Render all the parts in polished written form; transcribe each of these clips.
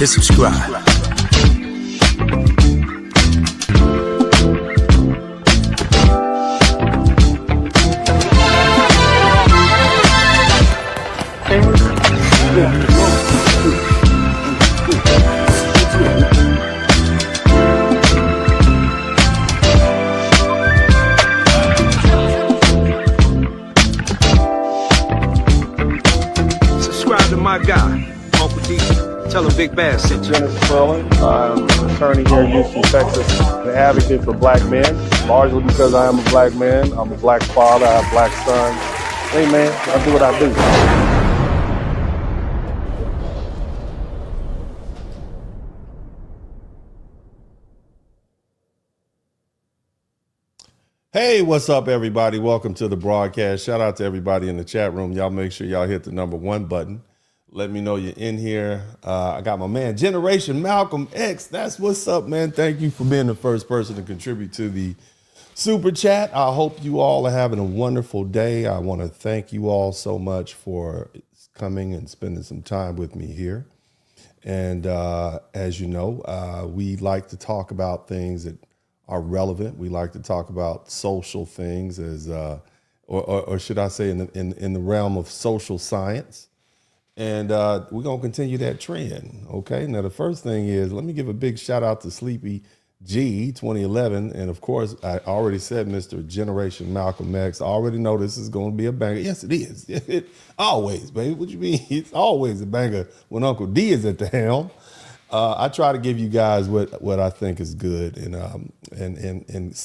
hit subscribe. Subscribe to my guy, Uncle D. Tell him Big Bad sent you. Spurling. I'm an attorney here in Houston, Texas. An advocate for black men, largely because I am a black man. I'm a black father. I have black sons. Hey man, I do what I do. Hey, what's up, everybody? Welcome to the broadcast. Shout out to everybody in the chat room. Y'all make sure y'all hit the #1 button. Let me know you're in here. I got my man, Generation Malcolm X. That's what's up, man. Thank you for being the first person to contribute to the super chat. I hope you all are having a wonderful day. I want to thank you all so much for coming and spending some time with me here. And as you know, we like to talk about things that are relevant. We like to talk about social things as, or should I say in the realm of social science. And we're going to continue that trend, okay? Now, the first thing is, let me give a big shout out to Sleepy G 2011. And of course, I already said Mr. Generation Malcolm X. I already know this is going to be a banger. Yes, it is. It always, baby. What you mean? It's always a banger when Uncle D is at the helm. I try to give you guys what I think is good and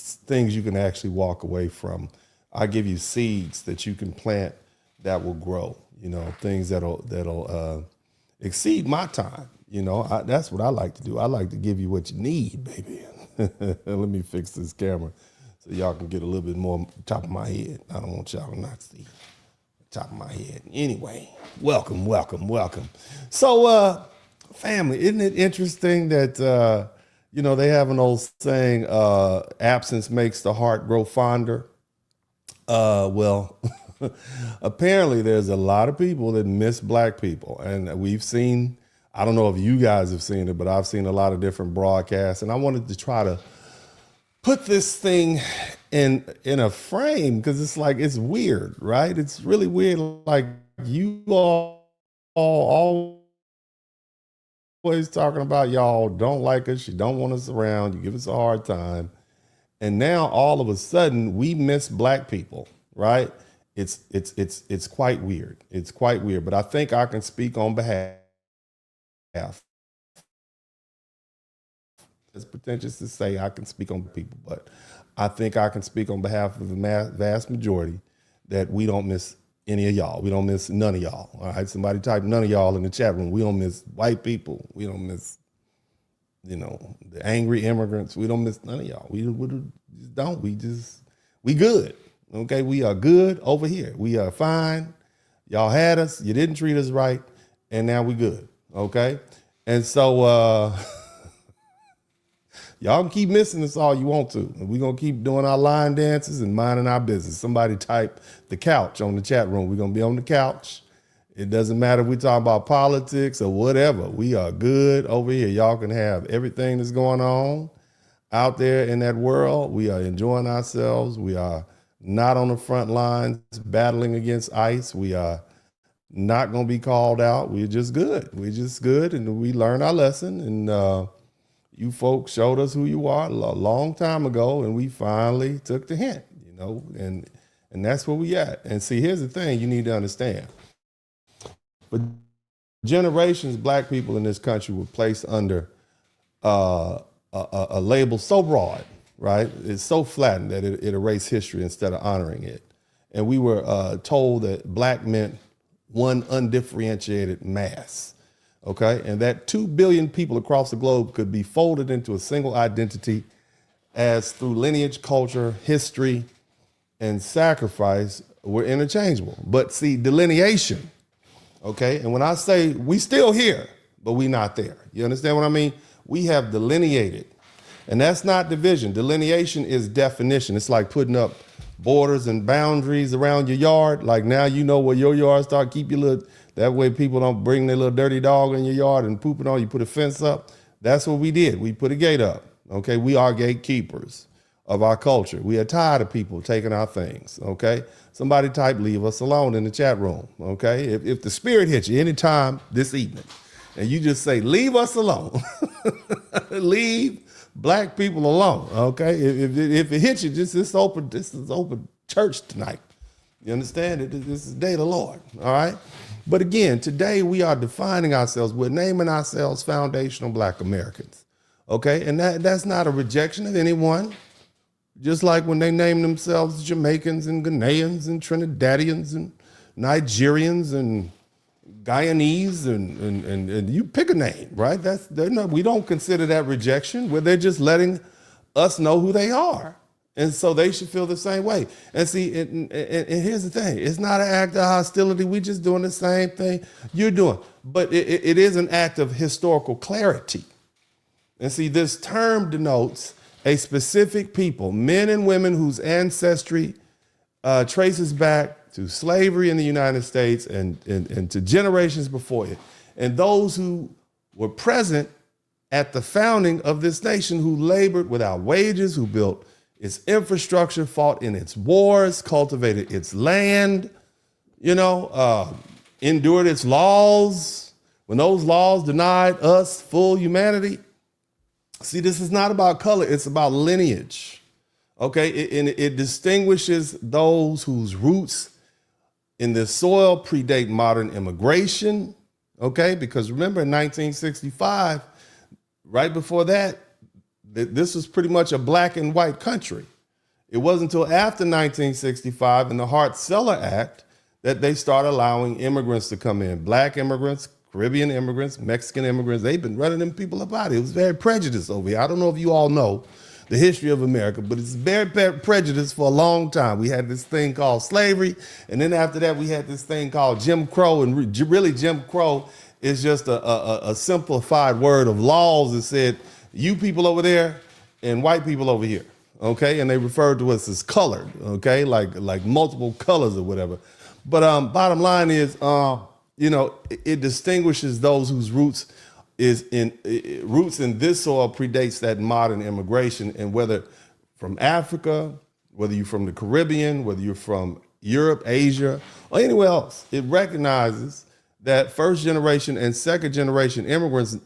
things you can actually walk away from. I give you seeds that you can plant that will grow. You know, things that'll exceed my time. You know, that's what I like to do. I like to give you what you need, baby. Let me fix this camera so y'all can get a little bit more top of my head. I don't want y'all to not see top of my head. Anyway, welcome. So, family, isn't it interesting that, you know, they have an old saying, absence makes the heart grow fonder? Well, apparently there's a lot of people that miss black people. And we've seen, I don't know if you guys have seen it, but I've seen a lot of different broadcasts. And I wanted to try to put this thing in a frame because it's like, it's weird, right? It's really weird. Like you all always talking about y'all don't like us, you don't want us around, you give us a hard time. And now all of a sudden we miss black people, right? It's quite weird. It's quite weird, but I think I can speak on behalf. It's pretentious to say I can speak on people, but I think I can speak on behalf of the vast majority that we don't miss any of y'all. We don't miss none of y'all. All right, somebody type none of y'all in the chat room. We don't miss white people. We don't miss, you know, the angry immigrants. We don't miss none of y'all. We just don't. We good. Okay, we are good over here. We are fine. Y'all had us. You didn't treat us right, and now we good. Okay, and so y'all can keep missing us all you want to. And we're gonna keep doing our line dances and minding our business. Somebody type the couch on the chat room. We're gonna be on the couch. It doesn't matter if we talk about politics or whatever. We are good over here. Y'all can have everything that's going on out there in that world. We are enjoying ourselves. We are not on the front lines battling against ICE. We are not going to be called out. We're just good. We're just good. And we learned our lesson. And you folks showed us who you are a long time ago. And we finally took the hint, you know, and that's where we at. And see, here's the thing you need to understand. For generations, black people in this country were placed under a label so broad, right? It's so flattened that it erased history instead of honoring it. And we were told that black meant one undifferentiated mass, okay? And that 2 billion people across the globe could be folded into a single identity as through lineage, culture, history, and sacrifice were interchangeable. But see, delineation, okay? And when I say we still here, but we not there, you understand what I mean? We have delineated. And that's not division. Delineation is definition. It's like putting up borders and boundaries around your yard. Like now you know where your yard starts. Keep your little That way people don't bring their little dirty dog in your yard and poop it on you, put a fence up. That's what we did. We put a gate up. Okay, we are gatekeepers of our culture. We are tired of people taking our things. Okay, somebody type leave us alone in the chat room. Okay, if the spirit hits you anytime this evening and you just say leave us alone, leave black people alone. Okay, if it hits you, this is open church tonight. You understand? This is the day of the Lord. All right. But again, today we are defining ourselves. We're naming ourselves foundational Black Americans. Okay, and that's not a rejection of anyone. Just like when they name themselves Jamaicans and Ghanaians and Trinidadians and Nigerians and Guyanese and you pick a name, right? We don't consider that rejection. Where they're just letting us know who they are. And so they should feel the same way. And see, and here's the thing. It's not an act of hostility. We just doing the same thing you're doing. But it is an act of historical clarity. And see, this term denotes a specific people, men and women whose ancestry traces back to slavery in the United States and to generations before it. And those who were present at the founding of this nation, who labored without wages, who built its infrastructure, fought in its wars, cultivated its land, endured its laws. When those laws denied us full humanity. See, this is not about color, it's about lineage. Okay, it distinguishes those whose roots in the soil predate modern immigration. Okay, because remember in 1965, right before that, this was pretty much a black and white country. It wasn't until after 1965 and the Hart-Celler Act that they started allowing immigrants to come in. Black immigrants, Caribbean immigrants, Mexican immigrants. They've been running them people up out of here. It was very prejudiced over here. I don't know if you all know the history of America, but it's very prejudiced for a long time. We had this thing called slavery, and then after that we had this thing called Jim Crow, and really Jim Crow is just a simplified word of laws that said, you people over there and white people over here, okay? And they referred to us as colored, okay? Like multiple colors or whatever. But bottom line is, it distinguishes those whose roots in this soil predates that modern immigration, and whether from Africa, whether you're from the Caribbean, whether you're from Europe, Asia, or anywhere else, it recognizes that first generation and second generation immigrants,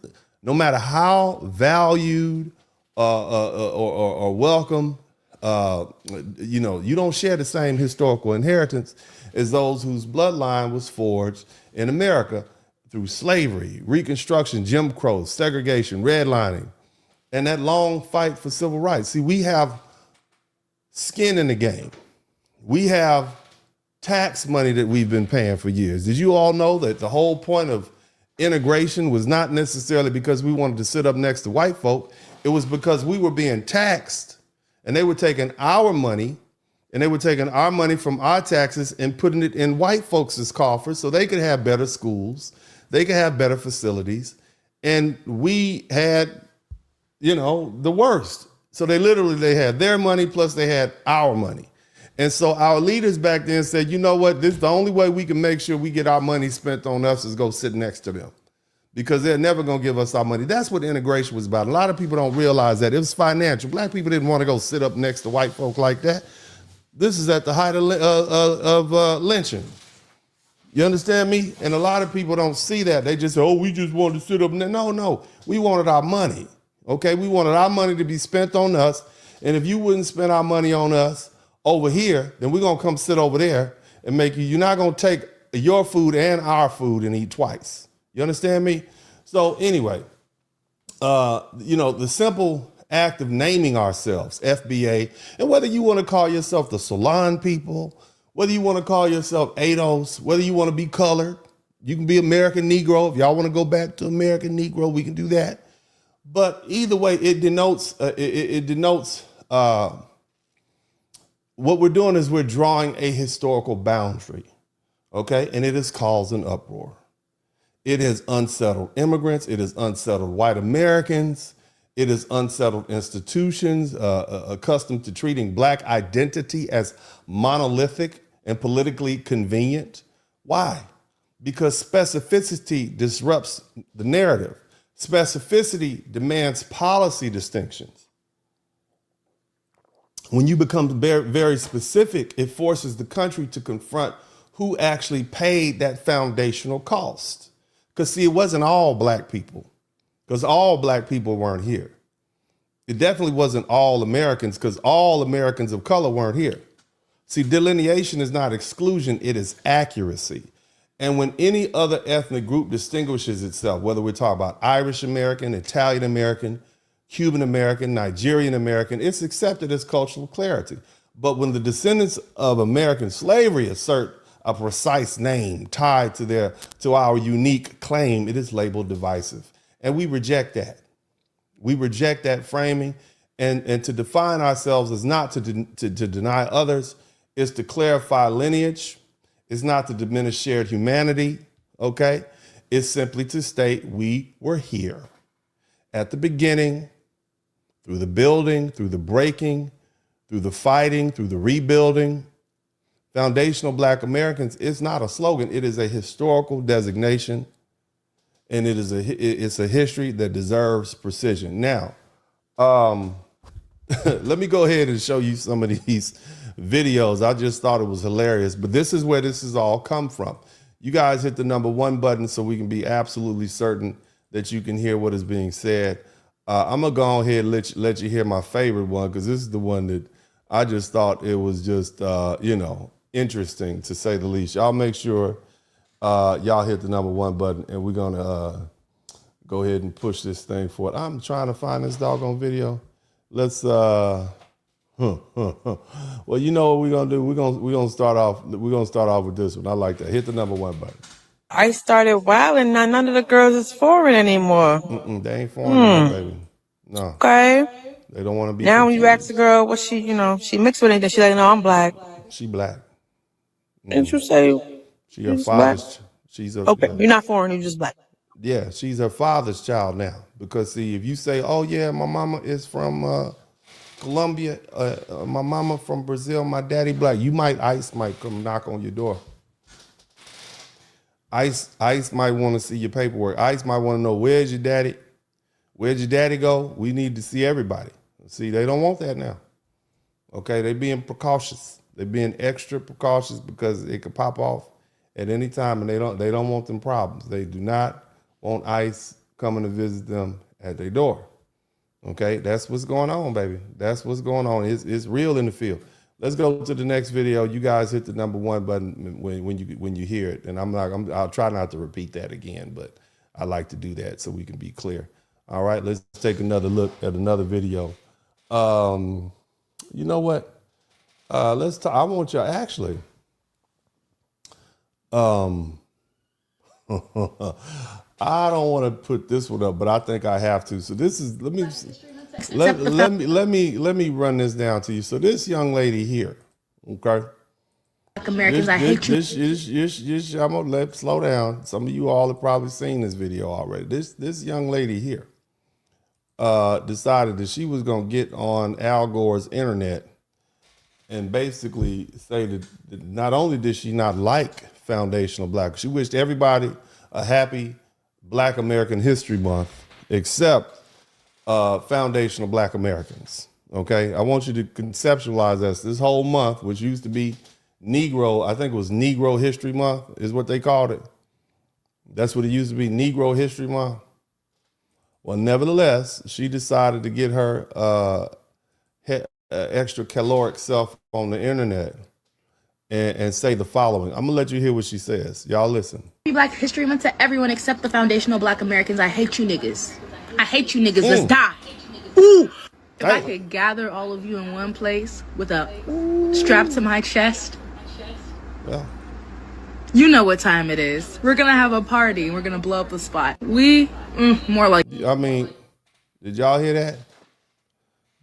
no matter how valued or welcome, you don't share the same historical inheritance as those whose bloodline was forged in America through slavery, Reconstruction, Jim Crow, segregation, redlining, and that long fight for civil rights. See, we have skin in the game. We have tax money that we've been paying for years. Did you all know that the whole point of integration was not necessarily because we wanted to sit up next to white folk? It was because we were being taxed, and they were taking our money, and they were taking our money from our taxes and putting it in white folks' coffers so they could have better schools, they could have better facilities, and we had, the worst. So they had their money plus they had our money. And so our leaders back then said, you know what, this is the only way we can make sure we get our money spent on us is go sit next to them, because they're never going to give us our money. That's what integration was about. A lot of people don't realize that. It was financial. Black people didn't want to go sit up next to white folk like that. This is at the height of lynching. You understand me? And a lot of people don't see that. They just say, oh, we just wanted to sit up. No. We wanted our money, okay? We wanted our money to be spent on us. And if you wouldn't spend our money on us over here, then we're going to come sit over there and you're not going to take your food and our food and eat twice. You understand me? So anyway, the simple act of naming ourselves, FBA, and whether you want to call yourself the Salon people, whether you want to call yourself ADOS, whether you want to be colored, you can be American Negro. If y'all want to go back to American Negro, we can do that. But either way, it denotes what we're doing is we're drawing a historical boundary, okay? And it has caused an uproar. It has unsettled immigrants. It has unsettled white Americans. It has unsettled institutions accustomed to treating Black identity as monolithic and politically convenient. Why? because specificity disrupts the narrative. Specificity demands policy distinctions. When you become very, very specific, it forces the country to confront who actually paid that foundational cost. Because, see, it wasn't all black people, because all black people weren't here. It definitely wasn't all Americans, because all Americans of color weren't here. See, delineation is not exclusion, it is accuracy. And when any other ethnic group distinguishes itself, whether we're talking about Irish American, Italian American, Cuban American, Nigerian American, it's accepted as cultural clarity. But when the descendants of American slavery assert a precise name tied to our unique claim, it is labeled divisive. And we reject that. We reject that framing. And to define ourselves is not to deny others, is to clarify lineage. It's not to diminish shared humanity, okay? It's simply to state we were here at the beginning, through the building, through the breaking, through the fighting, through the rebuilding. Foundational Black Americans is not a slogan. It is a historical designation, and it's a history that deserves precision. Now, let me go ahead and show you some of these videos. I just thought it was hilarious, but this is where this has all come from. You guys hit the #1 button so we can be absolutely certain that you can hear what is being said. I'm gonna go ahead and let you hear my favorite one, because this is the one that I just thought it was just interesting, to say the least. Y'all make sure y'all hit the #1 button, and we're gonna go ahead and push this thing forward. I'm trying to find this doggone video. Let's well, you know what we're gonna do? We're gonna start off with this one. I like that. Hit the #1 button. I started wilding. Now none of the girls is foreign anymore. They ain't foreign enough, baby. No. Okay. They don't want to be. Now when you ask the girl what she, she mixed with anything, she like, no, I'm black. She black. Didn't you say she her father's? Black? She's a, okay. You're not foreign. You're just black. Yeah, she's her father's child now. Because see, if you say, "Oh yeah, my mama is from Colombia, my mama from Brazil, my daddy black," ICE might come knock on your door. ICE might want to see your paperwork. ICE might want to know, where's your daddy? Where'd your daddy go? We need to see everybody. See, they don't want that now. Okay, they're being precautious. They're being extra precautious because it could pop off at any time, and they don't want them problems. They do not want ICE coming to visit them at their door. Okay, that's what's going on, baby. That's what's going on. It's real in the field. Let's go to the next video. You guys hit the #1 button when you hear it, and I'll try not to repeat that again, but I like to do that so we can be clear. All right, let's take another look at another video. You know what? Let's talk. I want you actually. I don't want to put this one up, but I think I have to. So this is let me run this down to you. So this young lady here, okay. Black Americans, I hate you. I'm gonna slow down. Some of you all have probably seen this video already. This young lady here decided that she was gonna get on Al Gore's internet and basically say that not only did she not like foundational black, she wished everybody a happy Black American History Month, except foundational Black Americans. Okay, I want you to conceptualize this whole month, which used to be Negro, I think it was Negro History Month, is what they called it. That's what it used to be, Negro History Month. Well, nevertheless, she decided to get her extra caloric self on the internet and say the following. I'm gonna let you hear what she says. Y'all listen. Happy Black History Month to everyone except the foundational Black Americans. I hate you niggas. I hate you niggas. Let's die. Ooh. If I could gather all of you in one place with a strap to my chest, well, you know what time it is. We're gonna have a party and we're gonna blow up the spot. More like. I mean, did y'all hear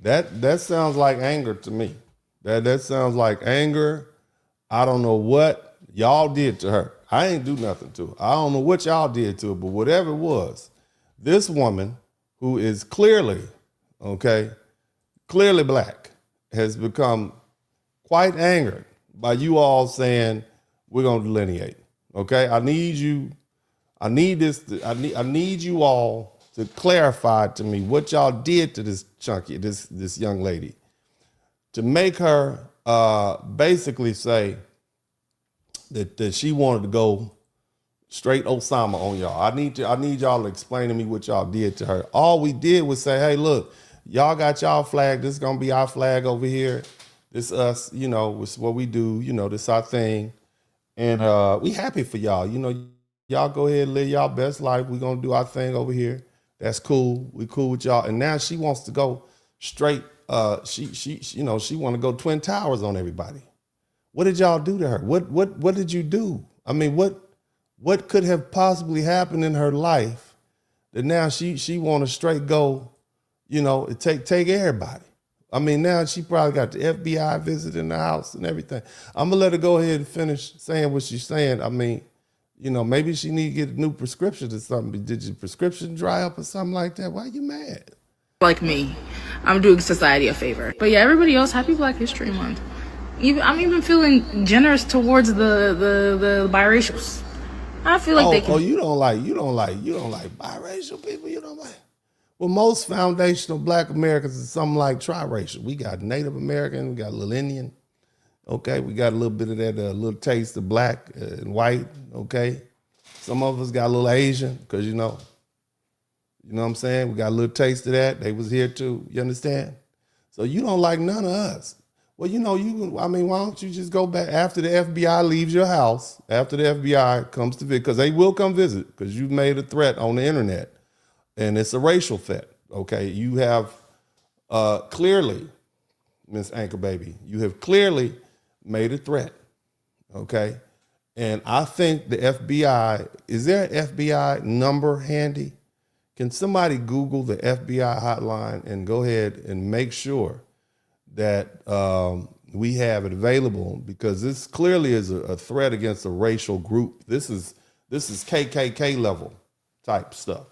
that? That sounds like anger to me. That sounds like anger. I don't know what y'all did to her. I ain't do nothing to her. I don't know what y'all did to her, but whatever it was, this woman who is clearly black, has become quite angered by you all saying we're gonna delineate. Okay, I need you. I need you all to clarify to me what y'all did to this chunky, this young lady, to make her basically say that she wanted to go straight Osama on y'all. I need y'all to explain to me what y'all did to her. All we did was say, hey, look, y'all got y'all flag. This is gonna be our flag over here. This us, it's what we do. This our thing, and we happy for y'all. Y'all go ahead and live y'all best life. We gonna do our thing over here. That's cool. We cool with y'all. And now she wants to go straight. She want to go Twin Towers on everybody. What did y'all do to her? What did you do? I mean, what could have possibly happened in her life that now she want to straight go, take everybody? I mean, now she probably got the FBI visiting the house and everything. I'm gonna let her go ahead and finish saying what she's saying. I mean, maybe she need to get a new prescription or something. Did your prescription dry up or something like that? Why are you mad? Like me, I'm doing society a favor. But yeah, everybody else, happy Black History Month. I'm even feeling generous towards the biracials. I feel like they can. Oh, you don't like biracial people. You don't like. Well, most foundational Black Americans is something like triracial. We got Native American, we got a little Indian. Okay, we got a little bit of that, little taste of black and white. Okay, some of us got a little Asian because you know what I'm saying. We got a little taste of that. They was here too. You understand? So you don't like none of us. Well, why don't you just go back after the FBI leaves your house, after the FBI comes to visit, because they will come visit, because you made a threat on the internet, and it's a racial threat, okay? You have clearly, Miss Anchor Baby, you have clearly made a threat, okay? And I think the FBI, is there an FBI number handy? Can somebody Google the FBI hotline and go ahead and make sure that we have it available, because this clearly is a threat against a racial group. This is KKK level type stuff,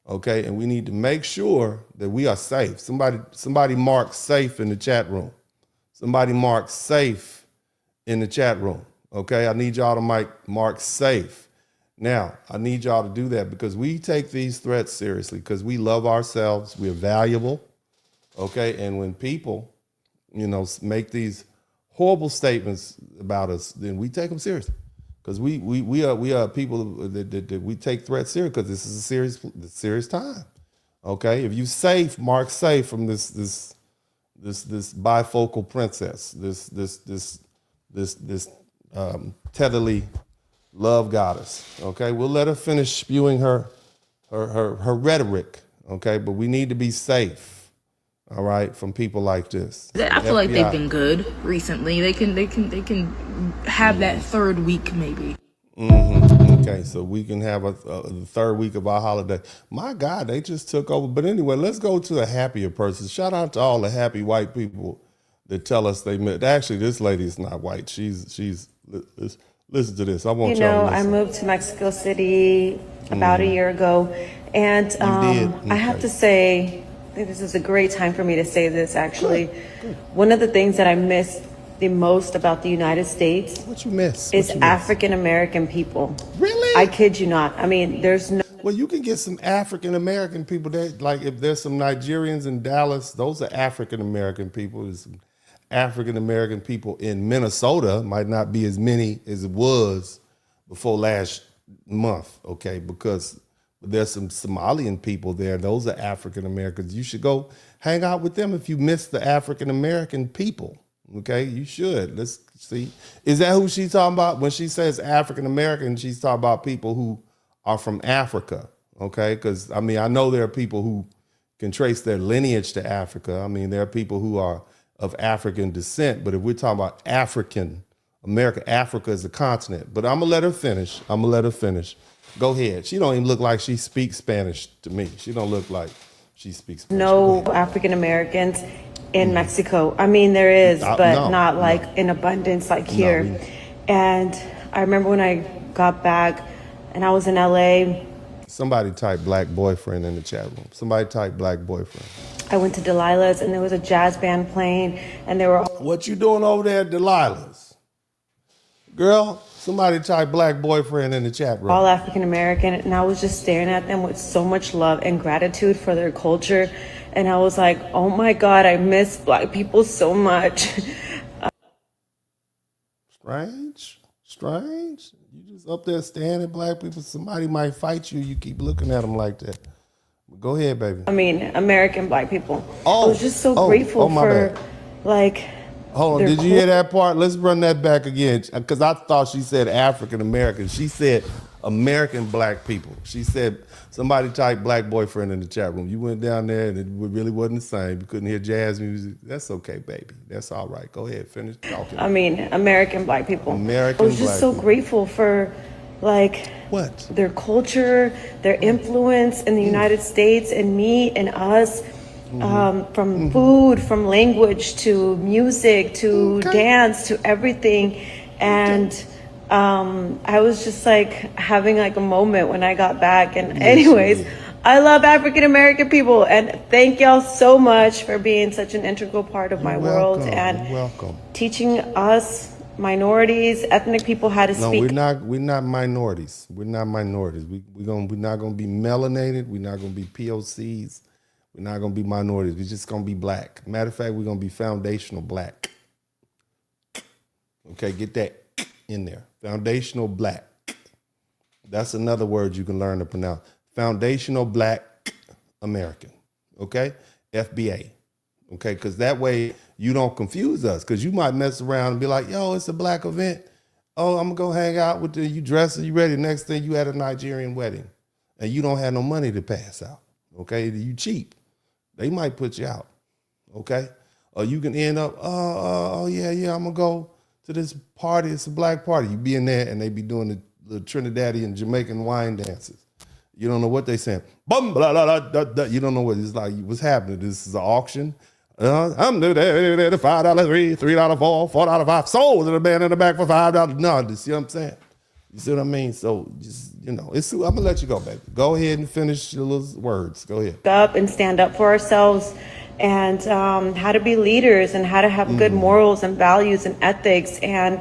okay? And we need to make sure that we are safe. Somebody mark safe in the chat room. Somebody mark safe in the chat room, okay? I need y'all to mark safe. Now, I need y'all to do that because we take these threats seriously because we love ourselves. We're valuable, okay? And when people make these horrible statements about us, then we take them seriously, because we are people that we take threats serious, because this is a serious time. Okay, if you safe, mark safe from this bifocal princess, this tetherly love goddess. Okay, we'll let her finish spewing her rhetoric. Okay, but we need to be safe. All right, from people like this. I feel like they've been good recently. They can have that third week maybe. Mm-hmm. Okay, so we can have the third week of our holiday. My God, they just took over. But anyway, let's go to a happier person. Shout out to all the happy white people that tell us they met. Actually, this lady is not white. She's. Listen to this. I want y'all to listen. I moved to Mexico City about a year ago, and I have to say, I think this is a great time for me to say this, actually. Good. One of the things that I miss the most about the United States is African American people. Really? I kid you not. I mean, there's no... Well, you can get some African American people that, like, if there's some Nigerians in Dallas, those are African American people. There's some African American people in Minnesota, might not be as many as it was before last month, okay? Because there's some Somalian people there. Those are African Americans. You should go hang out with them if you miss the African American people. Okay, you should. Let's see. Is that who she's talking about? When she says African American, she's talking about people who are from Africa. Okay, because I mean, I know there are people who can trace their lineage to Africa. I mean, there are people who are of African descent. But if we're talking about African America, Africa is a continent. But I'm gonna let her finish. Go ahead. She don't even look like she speaks Spanish to me. She don't look like she speaks Spanish. No African Americans in Mexico. I mean, there is, but not like in abundance like here. And I remember when I got back and I was in LA. Somebody type black boyfriend in the chat room. Somebody type black boyfriend. I went to Delilah's and there was a jazz band playing and they were all... What you doing over there at Delilah's? Girl, Somebody type black boyfriend in the chat room. all African American, and I was just staring at them with so much love and gratitude for their culture. And I was like, oh my God, I miss Black people so much. Strange. You just up there staring at black people. Somebody might fight you. You keep looking at them like that. But go ahead, baby. I mean, American Black people. Oh, I was just so grateful my for, bad. like, Hold on, did you hear that part? Let's run that back again, because I thought she said African American. She said American black people. She said somebody typed black boyfriend in the chat room. You went down there and it really wasn't the same. You couldn't hear jazz music. That's okay, baby. That's all right. Go ahead, finish talking. I mean, American Black people. American I was just so grateful for, like, what? Their culture, their influence in the United States, and me and us. From food, from language to music to dance to everything. And I was just like having like a moment when I got back. And anyways, I love African American people, and thank y'all so much for being such an integral part of my world and teaching us minorities, ethnic people how to speak. No, we're not minorities. We're not minorities. We're not gonna be melanated. We're not gonna be POCs. We're not going to be minorities. We're just going to be black. Matter of fact, we're going to be foundational black. Okay, get that in there. Foundational black. That's another word you can learn to pronounce. Foundational Black American. Okay? FBA. Okay, because that way you don't confuse us, because you might mess around and be like, yo, it's a black event. Oh, I'm going to go hang out with you dressing, you ready. Next thing, you at a Nigerian wedding and you don't have no money to pass out. Okay, you cheap. They might put you out, okay? Or you can end up, yeah, I'm gonna go to this party. It's a black party. You be in there and they be doing the Trinidadian Jamaican wine dances. You don't know what they saying. Bum, blah, blah, blah, blah. You don't know what it's like. What's happening? This is an auction. I'm there, $5, $3, $4, $4, $5. Sold to the man in the back for $5. No, you see what I'm saying? You see what I mean? So just, I'm gonna let you go, baby. Go ahead and finish your little words. Go ahead. Up and stand up for ourselves, and how to be leaders, and how to have good morals and values and ethics. And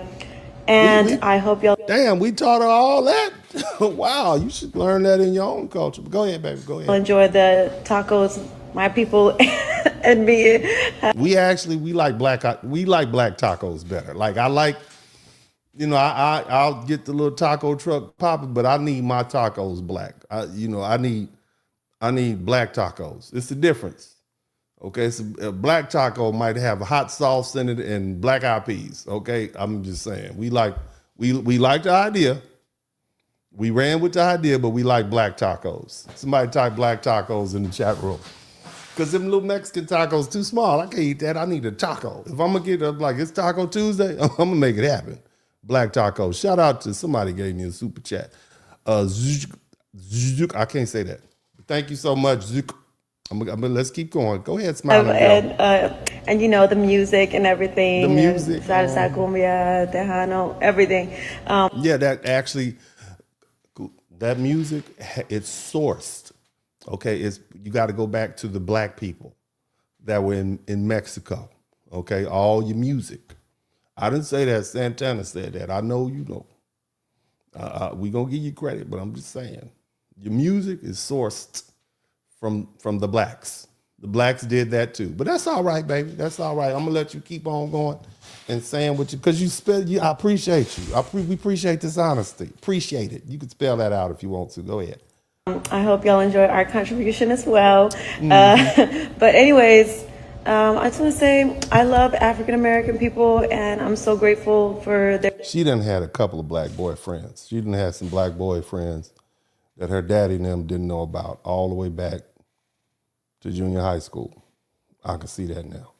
I hope y'all. Damn, we taught her all that. Wow, you should learn that in your own culture. But go ahead, baby. Go ahead. Enjoy the tacos, my people and me. We like black tacos better. Like I like. I'll get the little taco truck popping, but I need my tacos black. I need black tacos. It's the difference. Okay, a black taco might have hot sauce in it and black eyed peas. Okay, I'm just saying we like the idea. We ran with the idea, but we like black tacos. Somebody type black tacos in the chat room. Because them little Mexican tacos too small. I can't eat that. I need a taco. If I'm gonna get up like it's Taco Tuesday, I'm gonna make it happen. Black tacos. Shout out to somebody gave me a super chat. Zook. I can't say that. Thank you so much, Zook. Let's keep going. Go ahead, smile. And the music and everything. The music. Salsa, cumbia, tejano, everything. Yeah, that music, it's sourced. Okay, you got to go back to the black people that were in Mexico. Okay, all your music. I didn't say that. Santana said that. I know you know. We're going to give you credit, but I'm just saying. Your music is sourced from the blacks. The blacks did that too. But that's all right, baby. That's all right. I'm going to let you keep on going and saying what you, because I appreciate you. We appreciate this honesty. Appreciate it. You can spell that out if you want to. Go ahead. I hope y'all enjoy our contribution as well. But anyways, I just want to say I love African American people, and I'm so grateful for their. She done had a couple of black boyfriends. She done had some black boyfriends that her daddy and them didn't know about all the way back to junior high school. I can see that now.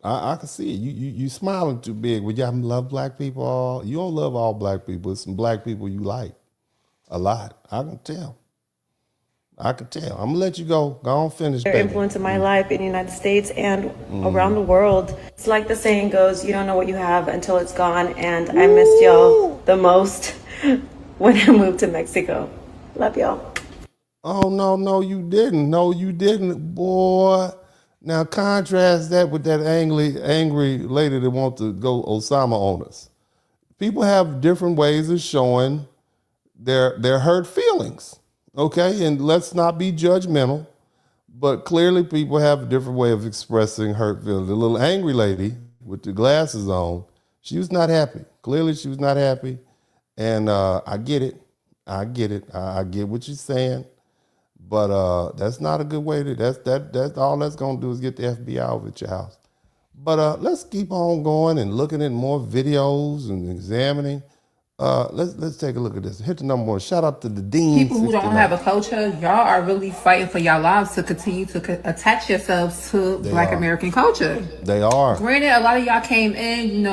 I can see it. You smiling too big. Would y'all love black people? You don't love all black people. It's some black people you like a lot. I can tell. I'm gonna let you go. Go on, finish. Their influence in my life in the United States and around the world. It's like the saying goes, you don't know what you have until it's gone. And I missed y'all the most when I moved to Mexico. Love y'all. Oh, no, you didn't. No, you didn't, boy. Now contrast that with that angry lady that wants to go Osama on us. people have different ways of showing their hurt feelings. Okay, and let's not be judgmental, but clearly people have a different way of expressing hurt feelings. The little angry lady with the glasses on, she was not happy. Clearly she was not happy. And I get it. I get what you're saying. But that's not a good way to, that's all that's gonna do is get the FBI over at your house. But let's keep on going and looking at more videos and examining. Let's take a look at this. Hit the number one. Shout out to the Dean. People who don't have a culture, y'all are really fighting for your lives to continue to attach yourselves to Black American culture. They are. Granted, a lot of y'all came in,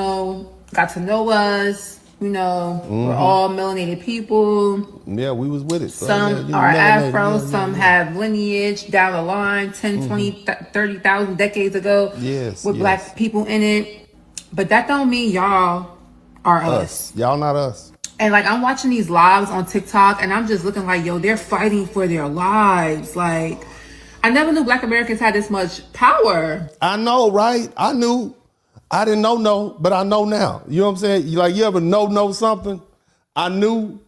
got to know us. We're all melanated people. Yeah, we was with it. Some are Afro, some have lineage down the line, 10, 20, 30,000 decades ago with Black people in it. But that don't mean y'all are us. Y'all not us. And like, I'm watching these lives on TikTok and I'm just looking like, yo, they're fighting for their lives. Like, I never knew Black Americans had this much power. I know, right? I knew. I didn't know, but I know now. You know what I'm saying? You ever know something? I knew,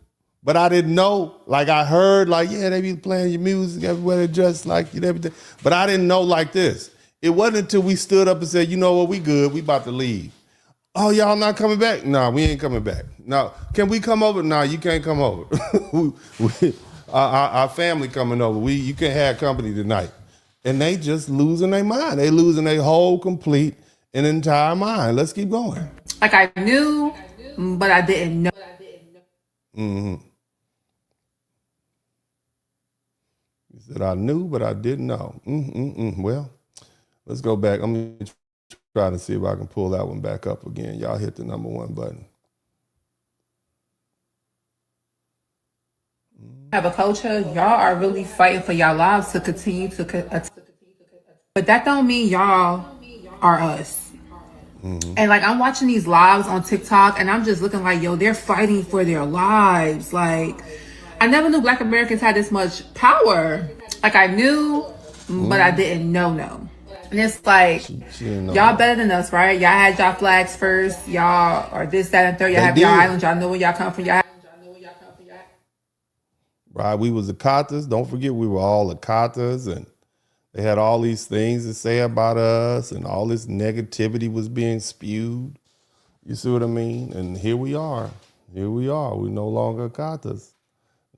but I didn't know. Like, I heard, like, yeah, they be playing your music everywhere, they dress like you and everything. But I didn't know like this. It wasn't until we stood up and said, you know what, we good, we about to leave. Oh, y'all not coming back? No, we ain't coming back. No, can we come over? No, you can't come over. Our family coming over. You can't have company tonight. And they just losing their mind. They losing their whole complete and entire mind. Let's keep going. Like, I knew, but I didn't know. Mm-hmm. He said, I knew, but I didn't know. Well, let's go back. I'm going to try to see if I can pull that one back up again. Y'all hit the number one button. Have a culture, y'all are really fighting for y'all lives to continue to, but that don't mean y'all are us. And like, I'm watching these lives on TikTok and I'm just looking like, yo, they're fighting for their lives. Like, I never knew Black Americans had this much power. Like, I knew, but I didn't know. And it's like, y'all better than us, right? Y'all had y'all flags first. Y'all are this, that, and third. Y'all have y'all islands. Y'all know where y'all come from. Right, we was Akatas. Don't forget, we were all Akatas, and they had all these things to say about us, and all this negativity was being spewed. You see what I mean? And here we are. We're no longer Akatas.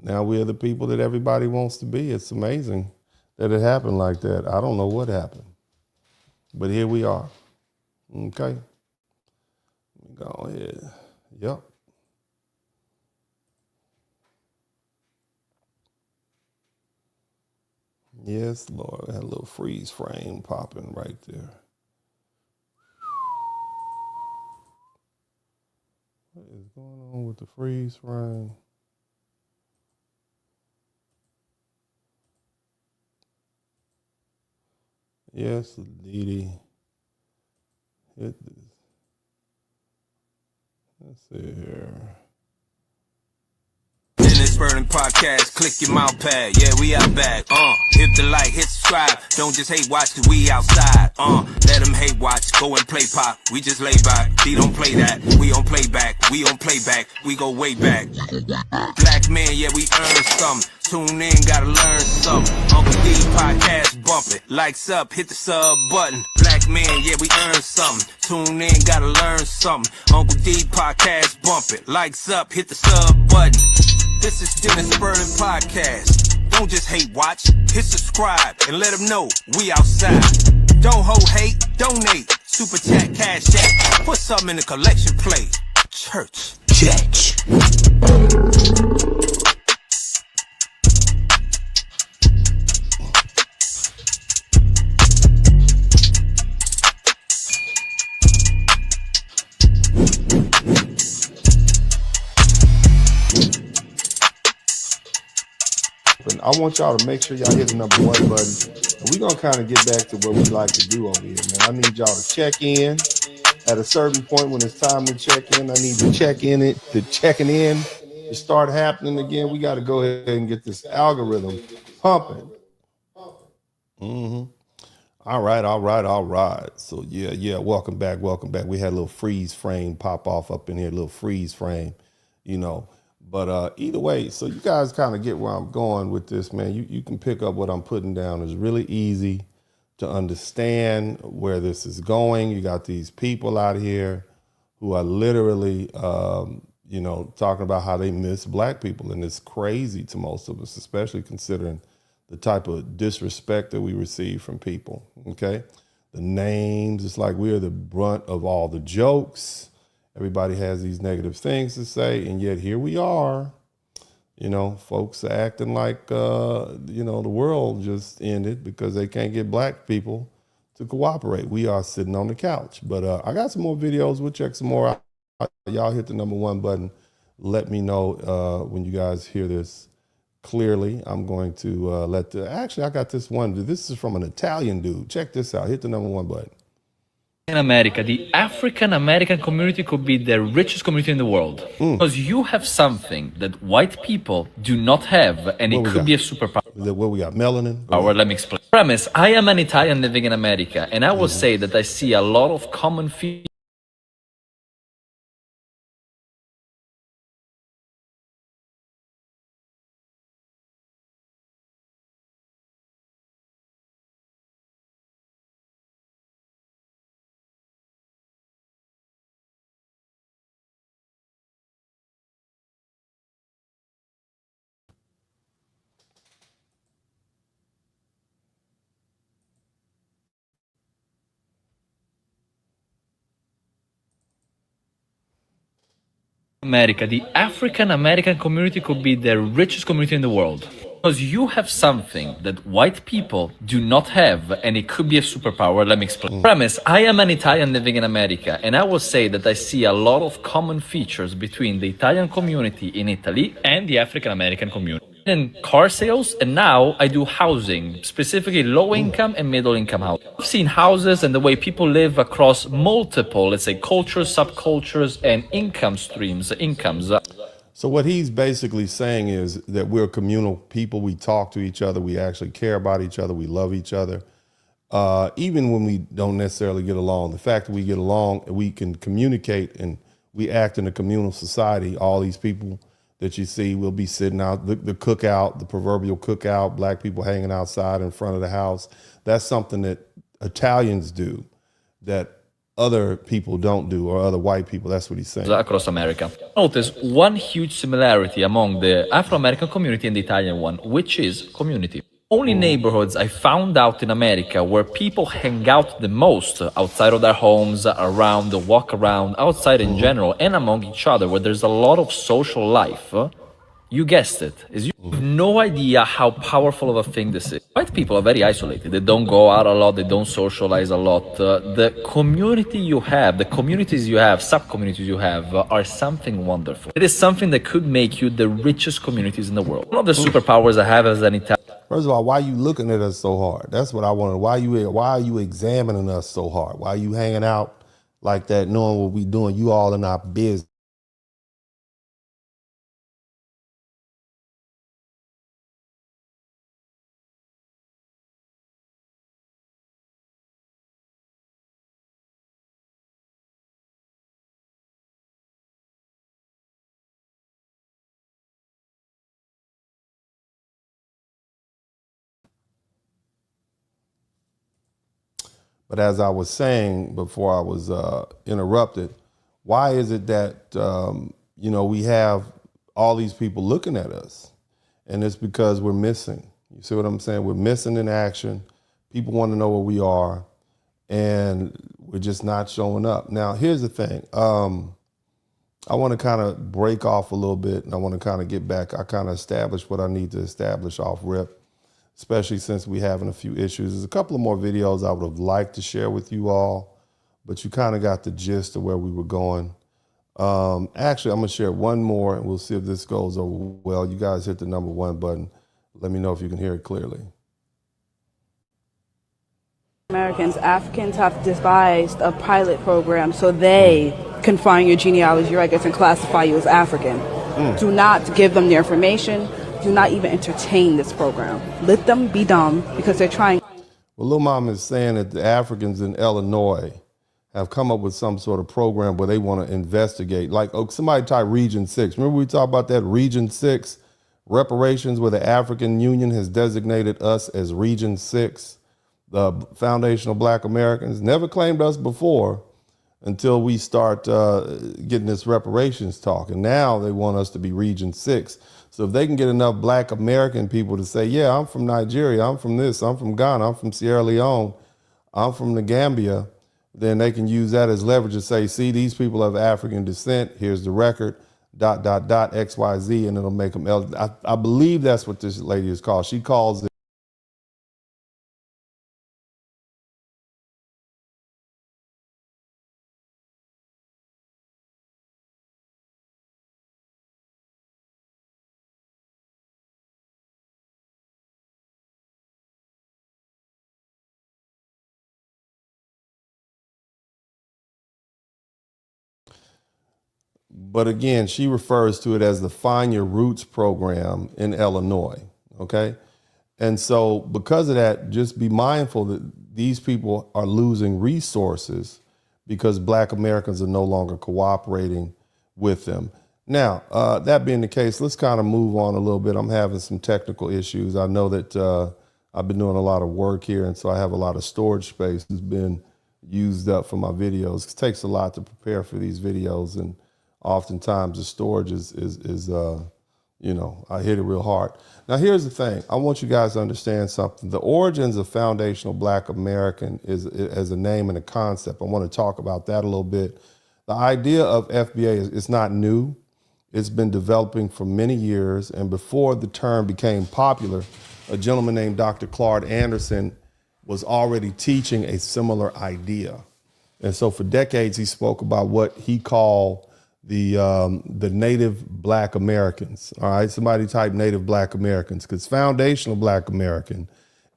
Now we are the people that everybody wants to be. It's amazing that it happened like that. I don't know what happened, but here we are. Okay. Go ahead. Yep. Yes, Lord. That little freeze frame popping right there. What is going on with the freeze frame? Yes, Didi. Hit this. Let's see here. In this Spurling podcast, click your mouse pad. Yeah, we out back. Hit the like, hit subscribe. Don't just hate watch, cause we outside. Let them hate watch, go and play pop. We just lay back. He don't play that. We on playback. We on playback. We go way back. Black men, yeah, we earn something. Tune in, gotta learn something. Uncle D podcast bump it. Likes up, hit the sub button. Black men, yeah, we earn something. Tune in, gotta learn something. Uncle D podcast bump it. Likes up, hit the sub button. This is Dennis Spurling podcast. Don't just hate watch, hit subscribe and let them know we outside. Don't hold hate, donate. Super chat, cash app. Put something in the collection plate. Church. I want y'all to make sure y'all hit the number one button. And we're going to kind of get back to what we like to do over here, man. I need y'all to check in. At a certain point when it's time to check in, I need to check in it, to checking in to start happening again. We got to go ahead and get this algorithm pumping. All All right, all right, all right. So yeah, welcome back, welcome back. We had a little freeze frame pop off up in here, a little freeze frame, you know. But either way, so you guys kind of get where I'm going with this, man. You can pick up what I'm putting down. It's really easy to understand where this is going. You got these people out here who are literally, you know, talking about how they miss black people. And it's crazy to most of us, especially considering the type of disrespect that we receive from people, okay? The names, it's like we're the brunt of all the jokes. Everybody has these negative things to say, and yet here we are. You know, folks are acting like, you know, the world just ended because they can't get black people to cooperate. We are sitting on the couch. But I got some more videos. We'll check some more out. Y'all hit the #1 button. Let me know when you guys hear this clearly. I'm going to actually, I got this one. This is from an Italian dude. Check this out. Hit the #1 button. In America, the African American community could be the richest community in the world because you have something that white people do not have, and it could be a superpower. What we got? Melanin? Let me explain. Premise: I am an Italian living in America, and I will say that I see a lot of common features. America, the African American community could be the richest community in the world because you have something that white people do not have, and it could be a superpower. Let me explain. Premise: I am an Italian living in America, and I will say that I see a lot of common features between the Italian community in Italy and the African American community. In car sales, and now I do housing, specifically low income and middle income housing. I've seen houses and the way people live across multiple, let's say, cultures, subcultures, and income streams, incomes. So what he's basically saying is that we're communal people. We talk to each other. We actually care about each other. We love each other. Even when we don't necessarily get along, the fact that we get along, we can communicate, and we act in a communal society. All these people that you see will be sitting out, the cookout, the proverbial cookout, black people hanging outside in front of the house. That's something that Italians do that other people don't do, or other white people. That's what he's saying. Across America. Notice one huge similarity among the Afro-American community and the Italian one, which is community. Only neighborhoods I found out in America where people hang out the most outside of their homes, around, walk around, outside in general, and among each other, where there's a lot of social life. You guessed it. You have no idea how powerful of a thing this is. White people are very isolated. They don't go out a lot. They don't socialize a lot. The community you have, the communities you have, sub-communities you have are something wonderful. It is something that could make you the richest communities in the world. One of the superpowers I have as an Italian. First of all, why are you looking at us so hard? That's what I wanted. Why are you examining us so hard? Why are you hanging out like that, knowing what we doing? You all in our business. But as I was saying before I was interrupted, why is it that, you know, we have all these people looking at us? And it's because we're missing. You see what I'm saying? We're missing in action. People want to know where we are, and we're just not showing up. Now, here's the thing. I want to kind of break off a little bit, and I want to kind of get back. I kind of established what I need to establish off rip, especially since we're having a few issues. There's a couple of more videos I would have liked to share with you all, but you kind of got the gist of where we were going. Actually, I'm going to share one more, and we'll see if this goes over well. You guys hit the #1 button. Let me know if you can hear it clearly. Africans have devised a pilot program so they can find your genealogy records and classify you as African. Do not give them the information. Do not even entertain this program. Let them be dumb because they're trying. Well, Lil Mama is saying that the Africans in Illinois have come up with some sort of program where they want to investigate. Like, somebody type Region 6. Remember we talked about that Region 6 reparations, where the African Union has designated us as Region 6, the foundational Black Americans. Never claimed us before until we start getting this reparations talk. And now they want us to be Region 6. So if they can get enough Black American people to say, yeah, I'm from Nigeria, I'm from this, I'm from Ghana, I'm from Sierra Leone, I'm from the Gambia, then they can use that as leverage to say, see, these people have African descent, here's the record, ... XYZ, and it'll make them eligible. I believe that's what this lady is called. She calls it. But again, she refers to it as the Find Your Roots program in Illinois. Okay. And so because of that, just be mindful that these people are losing resources because Black Americans are no longer cooperating with them. Now, that being the case, let's kind of move on a little bit. I'm having some technical issues. I know that I've been doing a lot of work here, and so I have a lot of storage space that's been used up for my videos. It takes a lot to prepare for these videos, and oftentimes the storage is I hit it real hard. Now, here's the thing. I want you guys to understand something. The origins of foundational Black American is as a name and a concept. I want to talk about that a little bit. The idea of FBA is not new. It's been developing for many years. And before the term became popular, a gentleman named Dr. Claude Anderson was already teaching a similar idea. And so for decades, he spoke about what he called the native Black Americans. All right, somebody type native Black Americans, because foundational Black American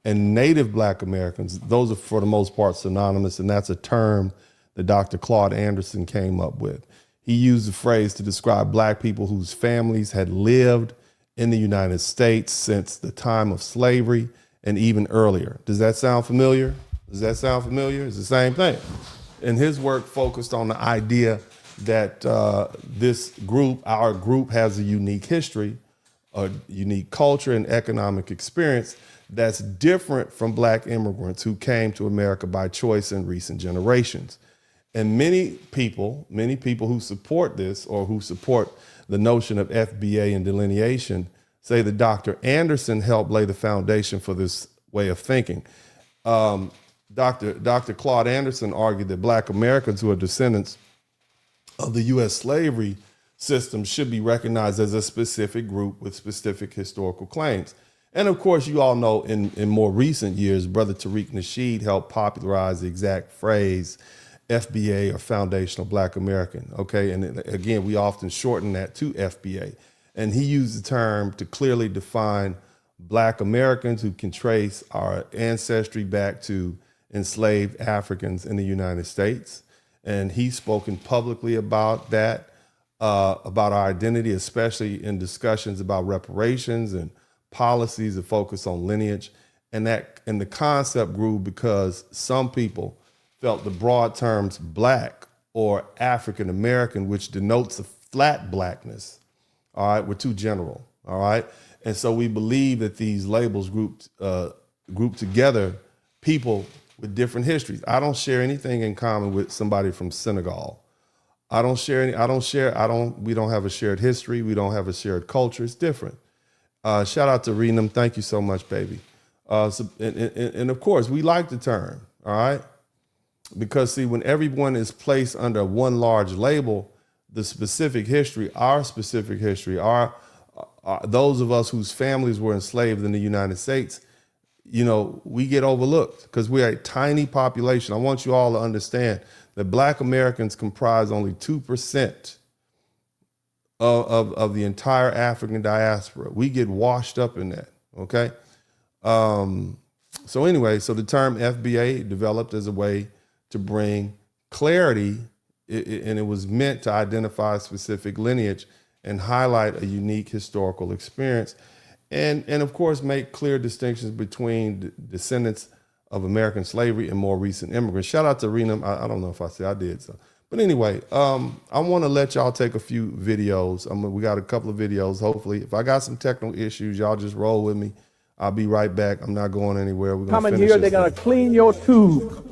and native Black Americans, those are for the most part synonymous, and that's a term that Dr. Claude Anderson came up with. He used the phrase to describe Black people whose families had lived in the United States since the time of slavery and even earlier. Does that sound familiar? Does that sound familiar? It's the same thing. And his work focused on the idea that this group, our group, has a unique history, a unique culture and economic experience that's different from Black immigrants who came to America by choice in recent generations. And many people who support this, or who support the notion of FBA and delineation, say that Dr. Anderson helped lay the foundation for this way of thinking. Dr. Claude Anderson argued that Black Americans who are descendants of the U.S. slavery system should be recognized as a specific group with specific historical claims. And of course, you all know in more recent years, Brother Tariq Nasheed helped popularize the exact phrase FBA, or foundational Black American. Okay. And again, we often shorten that to FBA. And he used the term to clearly define Black Americans who can trace our ancestry back to enslaved Africans in the United States. And he's spoken publicly about that, about our identity, especially in discussions about reparations and policies that focus on lineage. And the concept grew because some people felt the broad terms Black or African American, which denotes a flat Blackness, all right, were too general, all right? And so we believe that these labels group together people with different histories. I don't share anything in common with somebody from Senegal. We don't have a shared history. We don't have a shared culture. It's different. Shout out to Renam. Thank you so much, baby. And of course, we like the term, all right? Because see, when everyone is placed under one large label, the specific history, our specific history, those of us whose families were enslaved in the United States, we get overlooked because we're a tiny population. I want you all to understand that Black Americans comprise only 2% of the entire African diaspora. We get washed up in that, okay? So anyway, so the term FBA developed as a way to bring clarity, and it was meant to identify a specific lineage and highlight a unique historical experience. And of course, make clear distinctions between descendants of American slavery and more recent immigrants. Shout out to Rena. I don't know if I said I did so. But anyway, I want to let y'all take a few videos. We got a couple of videos, hopefully. If I got some technical issues, y'all just roll with me. I'll be right back. I'm not going anywhere. We're coming here, they're going to clean your tube.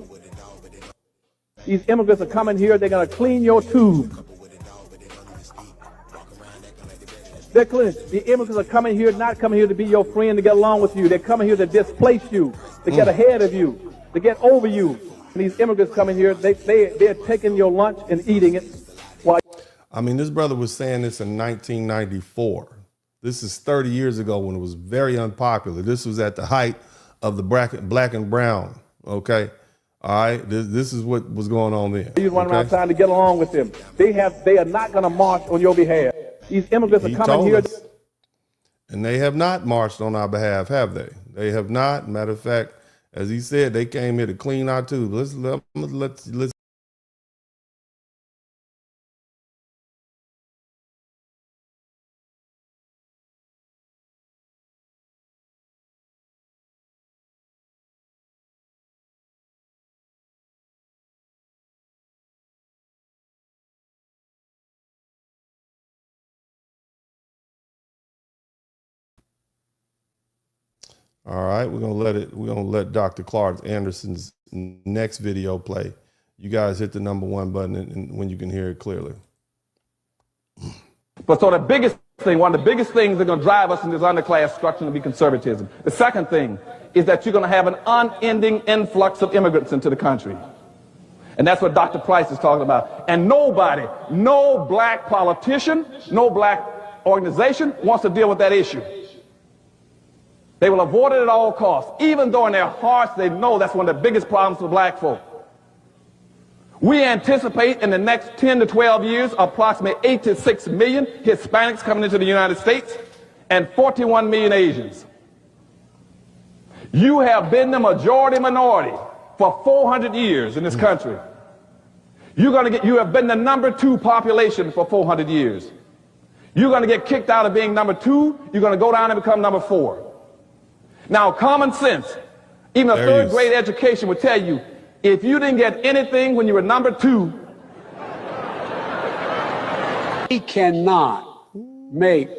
These immigrants are coming here, they're going to clean your tube. They're clean. The immigrants are coming here, not coming here to be your friend, to get along with you. They're coming here to displace you, to get ahead of you, to get over you. And these immigrants coming here, they're taking your lunch and eating it. I mean, this brother was saying this in 1994. This is 30 years ago when it was very unpopular. This was at the height of the black and brown, okay? All right, this is what was going on there. He's running around trying to get along with them. They are not going to march on your behalf. These immigrants are coming here. And they have not marched on our behalf, have they? They have not. Matter of fact, as he said, they came here to clean our tubes. Let's All right, we're gonna let Dr. Claude Anderson's next video play. You guys hit the #1 button and when you can hear it clearly. But so the biggest thing, one of the biggest things that are going to drive us in this underclass structure will be conservatism. The second thing is that you're going to have an unending influx of immigrants into the country. And that's what Dr. Price is talking about. And nobody, no black politician, no black organization wants to deal with that issue. They will avoid it at all costs, even though in their hearts they know that's one of the biggest problems for black folk. We anticipate in the next 10 to 12 years approximately 8 to 6 million Hispanics coming into the United States and 41 million Asians. You have been the majority minority for 400 years in this country. You have been the #2 population for 400 years. You're going to get kicked out of being #2. You're going to go down and become #4. Now, common sense, even a third grade education would tell you, if you didn't get anything when you were #2, he cannot make.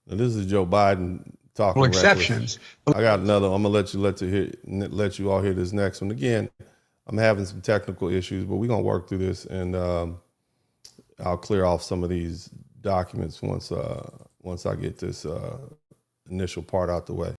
Now, this is Joe Biden talking. Exceptions. I got another. I'm gonna let you all hear this next one. Again, I'm having some technical issues, but we're gonna work through this, and I'll clear off some of these documents once I get this initial part out the way.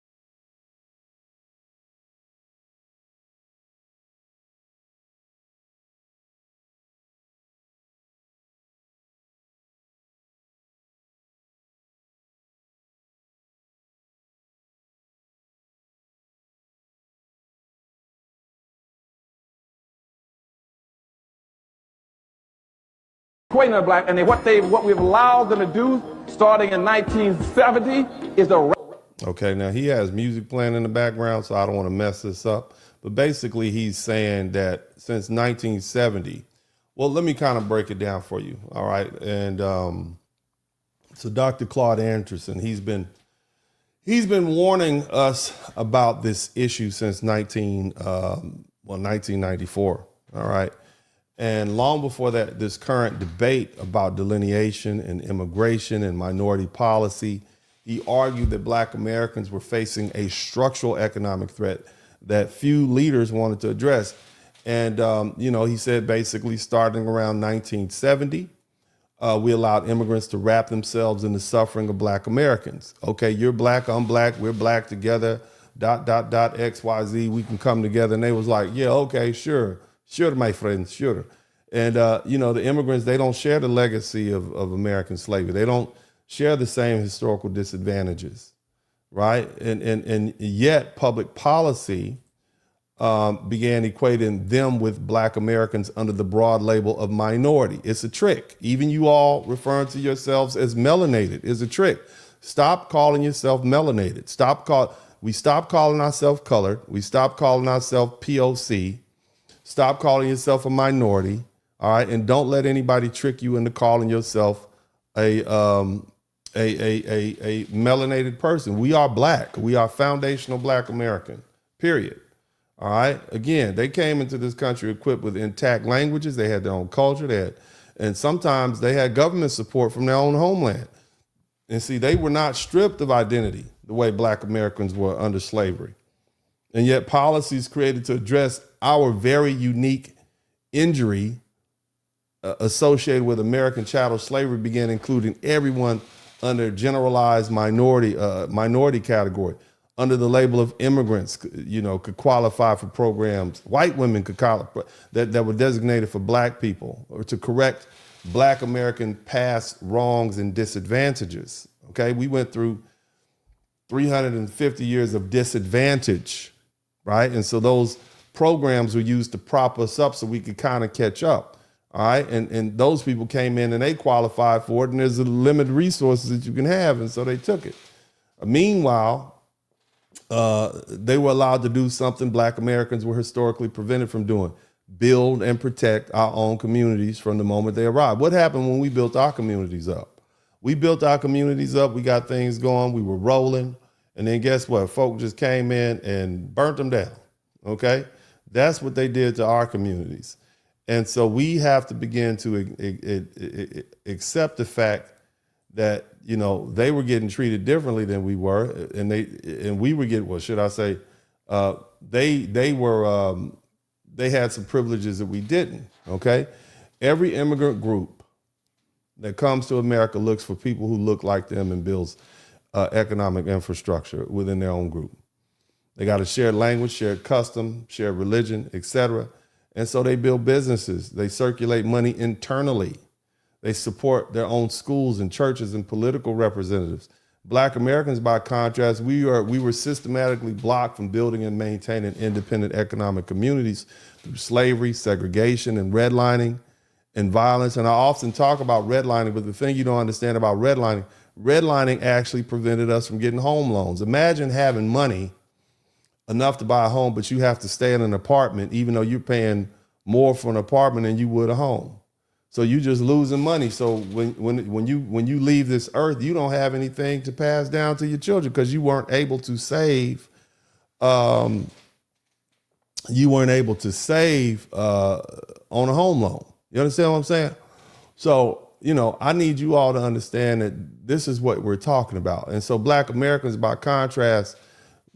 equating the black, and what we've allowed them to do starting in 1970 is the. Okay, now he has music playing in the background, so I don't want to mess this up. But basically, he's saying that since 1970, well, let me kind of break it down for you, all right? And so Dr. Claude Anderson, he's been warning us about this issue since 1994, all right? And long before that, this current debate about delineation and immigration and minority policy, he argued that black Americans were facing a structural economic threat that few leaders wanted to address. And, he said basically starting around 1970, we allowed immigrants to wrap themselves in the suffering of black Americans. Okay, you're black, I'm black, we're black together, ... XYZ, we can come together. And they was like, yeah, okay, sure, my friends, sure. And, the immigrants, they don't share the legacy of American slavery. They don't share the same historical disadvantages, right? And yet public policy began equating them with black Americans under the broad label of minority. It's a trick. Even you all referring to yourselves as melanated is a trick. Stop calling yourself melanated. We stop calling ourselves colored. We stop calling ourselves POC. Stop calling yourself a minority, all right? And don't let anybody trick you into calling yourself a melanated person. We are black. We are foundational black American. period. All right. Again, they came into this country equipped with intact languages. They had their own culture. And sometimes they had government support from their own homeland. And see, they were not stripped of identity the way Black Americans were under slavery. And yet policies created to address our very unique injury associated with American chattel slavery began including everyone under generalized minority category. Under the label of immigrants, could qualify for programs. White women could qualify that were designated for Black people or to correct Black American past wrongs and disadvantages. Okay, we went through 350 years of disadvantage, right? And so those programs were used to prop us up so we could kind of catch up. All right, and those people came in and they qualified for it, and there's a limited resources that you can have, and so they took it. Meanwhile, they were allowed to do something Black Americans were historically prevented from doing: build and protect our own communities from the moment they arrived. What happened when we built our communities up? We built our communities up, we got things going, we were rolling, and then guess what? Folk just came in and burnt them down, okay? That's what they did to our communities. And so we have to begin to accept the fact that, they were getting treated differently than we were, and we were getting, they had some privileges that we didn't, okay? Every immigrant group that comes to America looks for people who look like them and builds economic infrastructure within their own group. They got a shared language, shared custom, shared religion, etc. And so they build businesses. They circulate money internally. They support their own schools and churches and political representatives. Black Americans, by contrast, we were systematically blocked from building and maintaining independent economic communities through slavery, segregation, and redlining and violence. And I often talk about redlining, but the thing you don't understand about redlining actually prevented us from getting home loans. Imagine having money enough to buy a home, but you have to stay in an apartment, even though you're paying more for an apartment than you would a home. So you're just losing money. So when you leave this earth, you don't have anything to pass down to your children because you weren't able to save. On a home loan. You understand what I'm saying? So, I need you all to understand that this is what we're talking about. And so Black Americans, by contrast,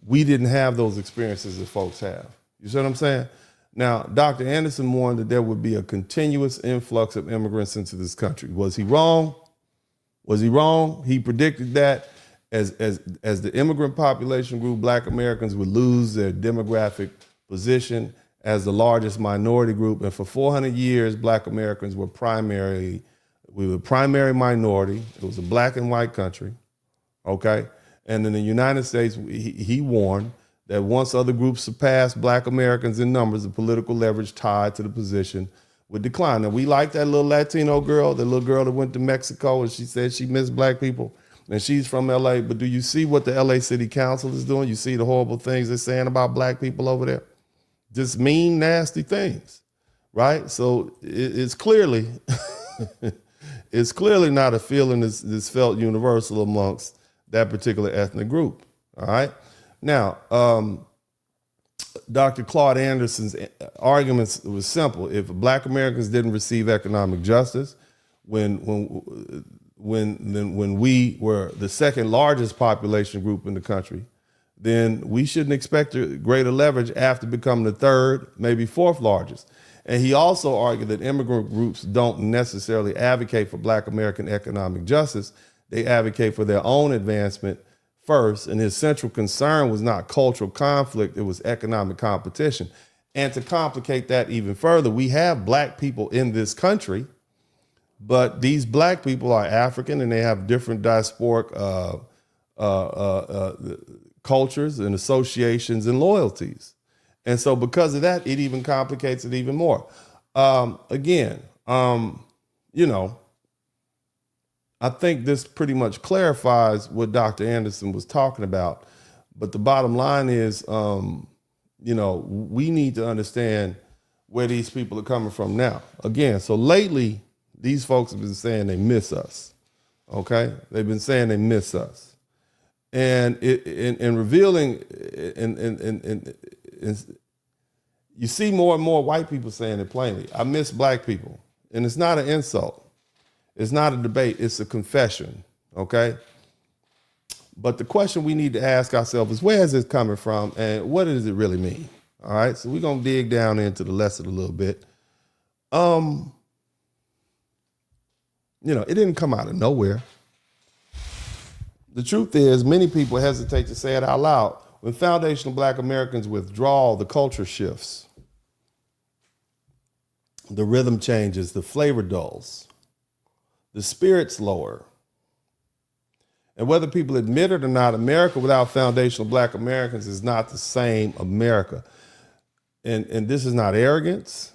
we didn't have those experiences that folks have. You see what I'm saying? Now, Dr. Anderson warned that there would be a continuous influx of immigrants into this country. Was he wrong? Was he wrong? He predicted that as the immigrant population grew, Black Americans would lose their demographic position as the largest minority group. And for 400 years, Black Americans were primary minority. It was a black and white country, okay? And in the United States, he warned that once other groups surpassed Black Americans in numbers, the political leverage tied to the position would decline. Now, we like that little Latino girl, the little girl that went to Mexico and she said she missed Black people, and she's from LA. But do you see what the LA City Council is doing? You see the horrible things they're saying about Black people over there? Just mean, nasty things, right? So it's clearly, it's clearly not a feeling that's felt universal amongst that particular ethnic group, all right? Now, Dr. Claude Anderson's arguments was simple. If Black Americans didn't receive economic justice, when we were the second largest population group in the country, then we shouldn't expect greater leverage after becoming the third, maybe fourth largest. And he also argued that immigrant groups don't necessarily advocate for Black American economic justice. They advocate for their own advancement first. And his central concern was not cultural conflict, it was economic competition. And to complicate that even further, we have Black people in this country, but these Black people are African and they have different diasporic cultures and associations and loyalties. And so because of that, it even complicates it even more. I think this pretty much clarifies what Dr. Anderson was talking about. But the bottom line is, we need to understand where these people are coming from now. Again, so lately, these folks have been saying they miss us, okay? They've been saying they miss us. And in revealing, you see more and more white people saying it plainly. I miss black people. And it's not an insult. It's not a debate. It's a confession, okay? But the question we need to ask ourselves is, where is this coming from and what does it really mean? All right, so we're going to dig down into the lesson a little bit. It didn't come out of nowhere. The truth is, many people hesitate to say it out loud. When foundational black Americans withdraw, the culture shifts. The rhythm changes, the flavor dulls, the spirit's lower. And whether people admit it or not, America without foundational black Americans is not the same America. And this is not arrogance,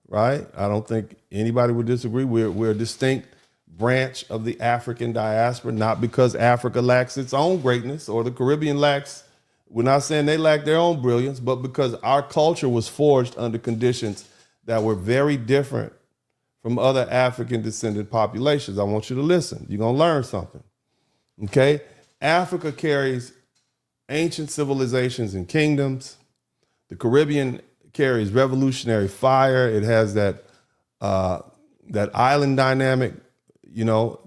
right? I don't think anybody would disagree. We're a distinct branch of the African diaspora, not because Africa lacks its own greatness or the Caribbean lacks, we're not saying they lack their own brilliance, but because our culture was forged under conditions that were very different from other African descended populations. I want you to listen. You're going to learn something. Okay? Africa carries ancient civilizations and kingdoms. The Caribbean carries revolutionary fire. It has that island dynamic,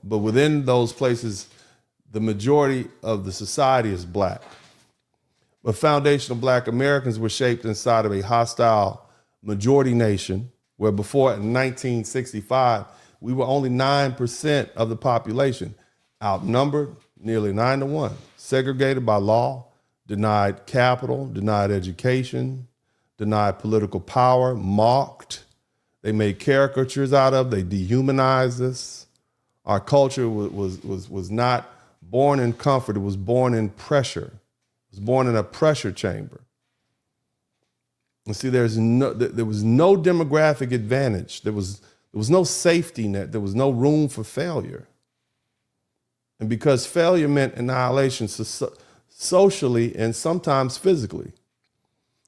but within those places, the majority of the society is black. But foundational black Americans were shaped inside of a hostile majority nation where before in 1965, we were only 9% of the population, outnumbered nearly 9-1, segregated by law, denied capital, denied education, denied political power, mocked. They made caricatures out of, they dehumanized us. Our culture was not born in comfort, it was born in pressure. It was born in a pressure chamber. And see, there was no demographic advantage. There was no safety net. There was no room for failure. And because failure meant annihilation socially and sometimes physically,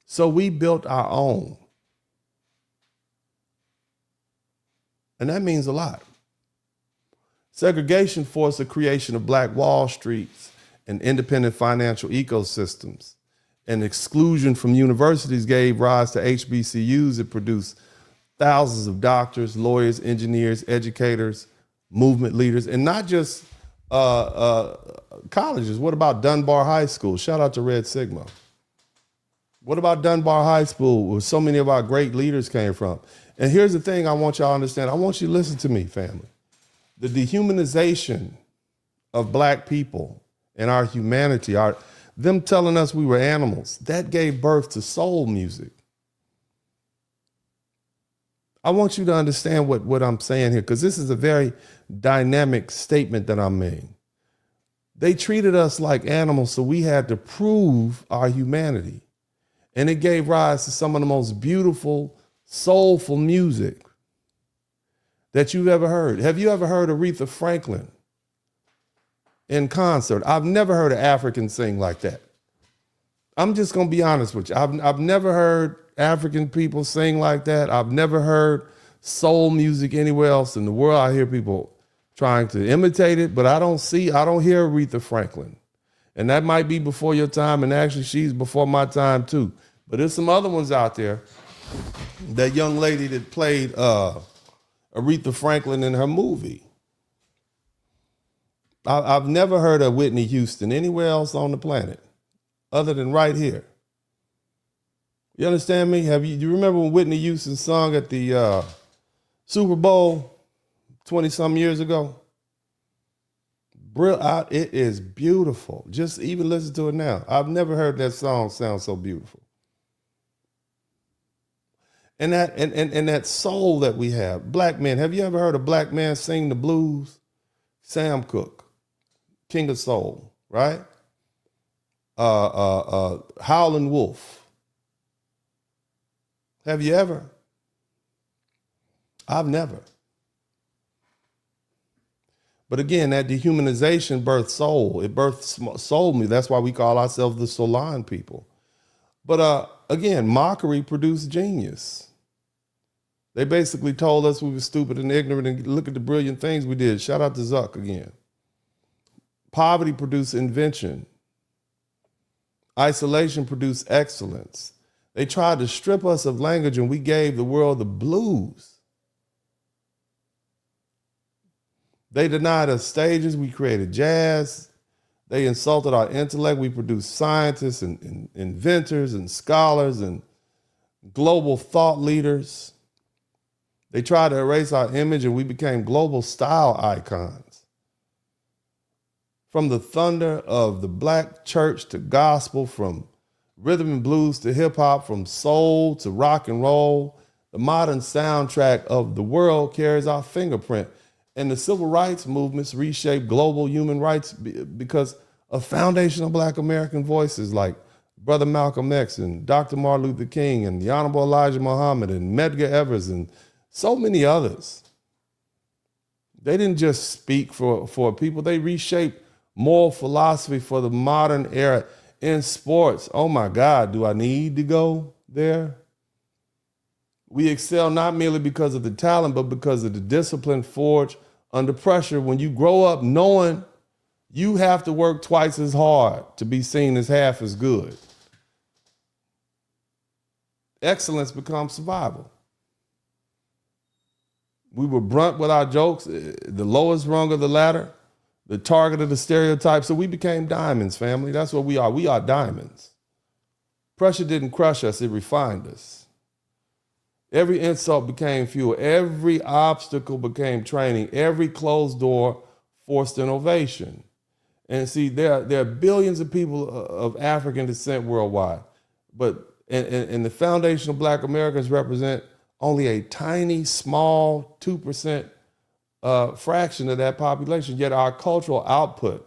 so we built our own. And that means a lot. Segregation forced the creation of black Wall Streets and independent financial ecosystems. And exclusion from universities gave rise to HBCUs that produced thousands of doctors, lawyers, engineers, educators, movement leaders, and not just colleges. What about Dunbar High School? Shout out to Red Sigma. What about Dunbar High School, where so many of our great leaders came from? And here's the thing I want y'all to understand. I want you to listen to me, family. The dehumanization of black people and our humanity, them telling us we were animals, that gave birth to soul music. I want you to understand what I'm saying here, because this is a very dynamic statement that I'm making. They treated us like animals, so we had to prove our humanity. And it gave rise to some of the most beautiful, soulful music that you've ever heard. Have you ever heard Aretha Franklin in concert? I've never heard an African sing like that. I'm just going to be honest with you. I've never heard African people sing like that. I've never heard soul music anywhere else in the world. I hear people trying to imitate it, but I don't hear Aretha Franklin. And that might be before your time, and actually she's before my time too. But there's some other ones out there. That young lady that played Aretha Franklin in her movie. I've never heard of Whitney Houston anywhere else on the planet other than right here. You understand me? Do you remember when Whitney Houston sung at the Super Bowl 20-some years ago? It is beautiful. Just even listen to it now. I've never heard that song sound so beautiful. And that soul that we have, black men. Have you ever heard a black man sing the blues? Sam Cooke, King of Soul, right? Howlin' Wolf. Have you ever? I've never. But again, that dehumanization birthed soul. It birthed soul me. That's why we call ourselves the Solon people. But again, mockery produced genius. They basically told us we were stupid and ignorant, and look at the brilliant things we did. Shout out to Zuck again. Poverty produced invention. Isolation produced excellence. They tried to strip us of language, and we gave the world the blues. They denied us stages. We created jazz. They insulted our intellect. We produced scientists and inventors and scholars and global thought leaders. They tried to erase our image, and we became global style icons. From the thunder of the black church to gospel, from rhythm and blues to hip hop, from soul to rock and roll, the modern soundtrack of the world carries our fingerprint. And the civil rights movements reshaped global human rights because of foundational Black American voices like Brother Malcolm X and Dr. Martin Luther King and the Honorable Elijah Muhammad and Medgar Evers and so many others. They didn't just speak for people. They reshaped moral philosophy for the modern era in sports. Oh my God, do I need to go there? We excel not merely because of the talent, but because of the discipline forged under pressure. When you grow up knowing you have to work twice as hard to be seen as half as good, excellence becomes survival. We were blunt with our jokes, the lowest rung of the ladder, the target of the stereotype. So we became diamonds, family. That's what we are. We are diamonds. Pressure didn't crush us, it refined us. Every insult became fuel. Every obstacle became training. Every closed door forced an ovation. And see, there are billions of people of African descent worldwide, but and the foundational Black Americans represent only a tiny, small 2% fraction of that population. Yet our cultural output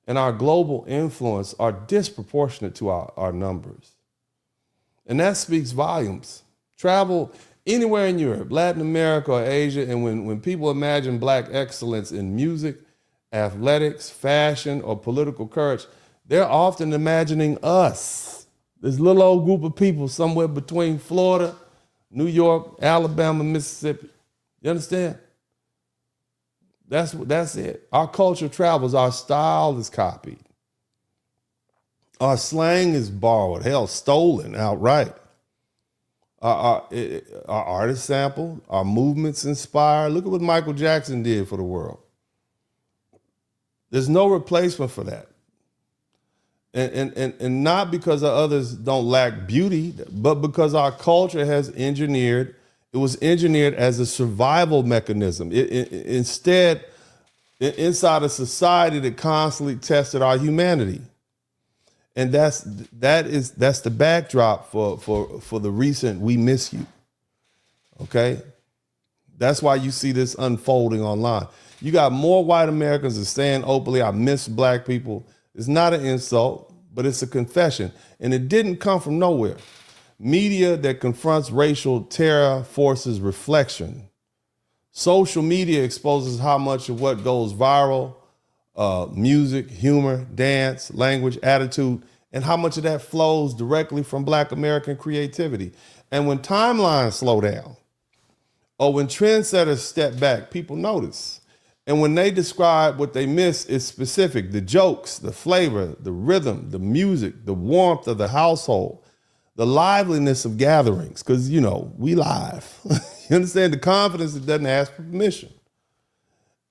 and our global influence are disproportionate to our numbers. And that speaks volumes. Travel anywhere in Europe, Latin America, or Asia, and when people imagine Black excellence in music, athletics, fashion, or political courage, they're often imagining us, this little old group of people somewhere between Florida, New York, Alabama, Mississippi. You understand? That's it. Our culture travels, our style is copied. Our slang is borrowed, hell, stolen outright. Our artists sample, our movements inspire. Look at what Michael Jackson did for the world. There's no replacement for that. And not because others don't lack beauty, but because our culture has engineered, it was engineered as a survival mechanism. Instead, inside a society that constantly tested our humanity. And that's the backdrop for the recent "We Miss You." Okay? That's why you see this unfolding online. You got more white Americans that saying openly, "I miss Black people." It's not an insult, but it's a confession. And it didn't come from nowhere. Media that confronts racial terror forces reflection. Social media exposes how much of what goes viral, music, humor, dance, language, attitude, and how much of that flows directly from Black American creativity. And when timelines slow down, or when trendsetters step back, people notice. And when they describe what they miss, it's specific. The jokes, the flavor, the rhythm, the music, the warmth of the household, the liveliness of gatherings, because, you know, we live. You understand? The confidence that doesn't ask for permission.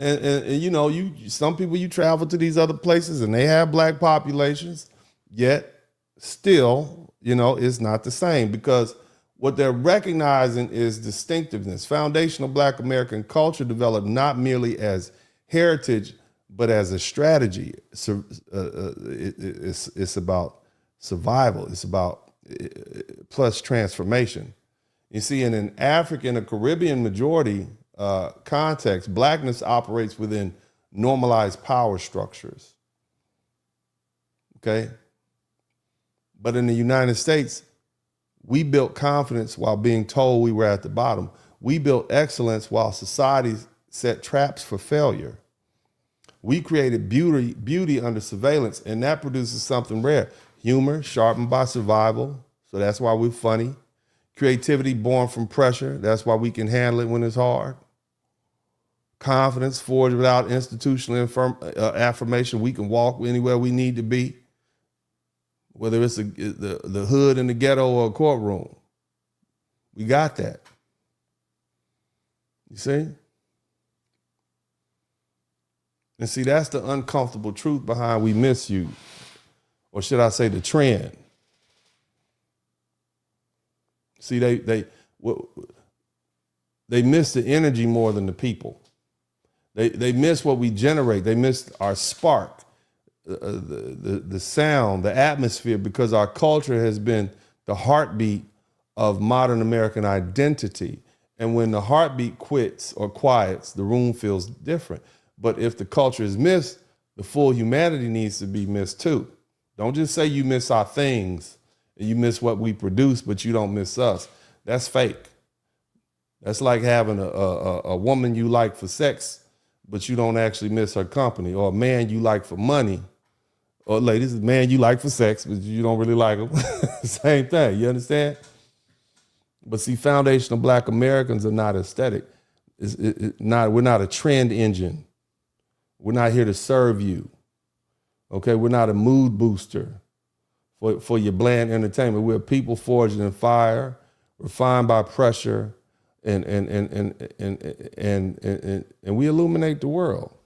And you know, some people, you travel to these other places and they have Black populations, yet still, you know, it's not the same, because what they're recognizing is distinctiveness. Foundational Black American culture developed not merely as heritage, but as a strategy. It's about survival. It's about plus transformation. You see, in an African or Caribbean majority context, Blackness operates within normalized power structures. Okay? But in the United States, we built confidence while being told we were at the bottom. We built excellence while society set traps for failure. We created beauty under surveillance, and that produces something rare. Humor sharpened by survival, so that's why we're funny. Creativity born from pressure, that's why we can handle it when it's hard. Confidence forged without institutional affirmation, we can walk anywhere we need to be. whether it's the hood in the ghetto or a courtroom. We got that. You see? And see, that's the uncomfortable truth behind we miss you. Or should I say the trend? See, they miss the energy more than the people. They miss what we generate. They miss our spark, the sound, the atmosphere, because our culture has been the heartbeat of modern American identity. And when the heartbeat quits or quiets, the room feels different. But if the culture is missed, the full humanity needs to be missed too. Don't just say you miss our things and you miss what we produce, but you don't miss us. That's fake. That's like having a woman you like for sex, but you don't actually miss her company, or a man you like for money, or ladies, a man you like for sex, but you don't really like him. Same thing, you understand? But see, foundational Black Americans are not aesthetic. We're not a trend engine. We're not here to serve you. Okay, we're not a mood booster for your bland entertainment. We're people forged in fire, refined by pressure, and we illuminate the world.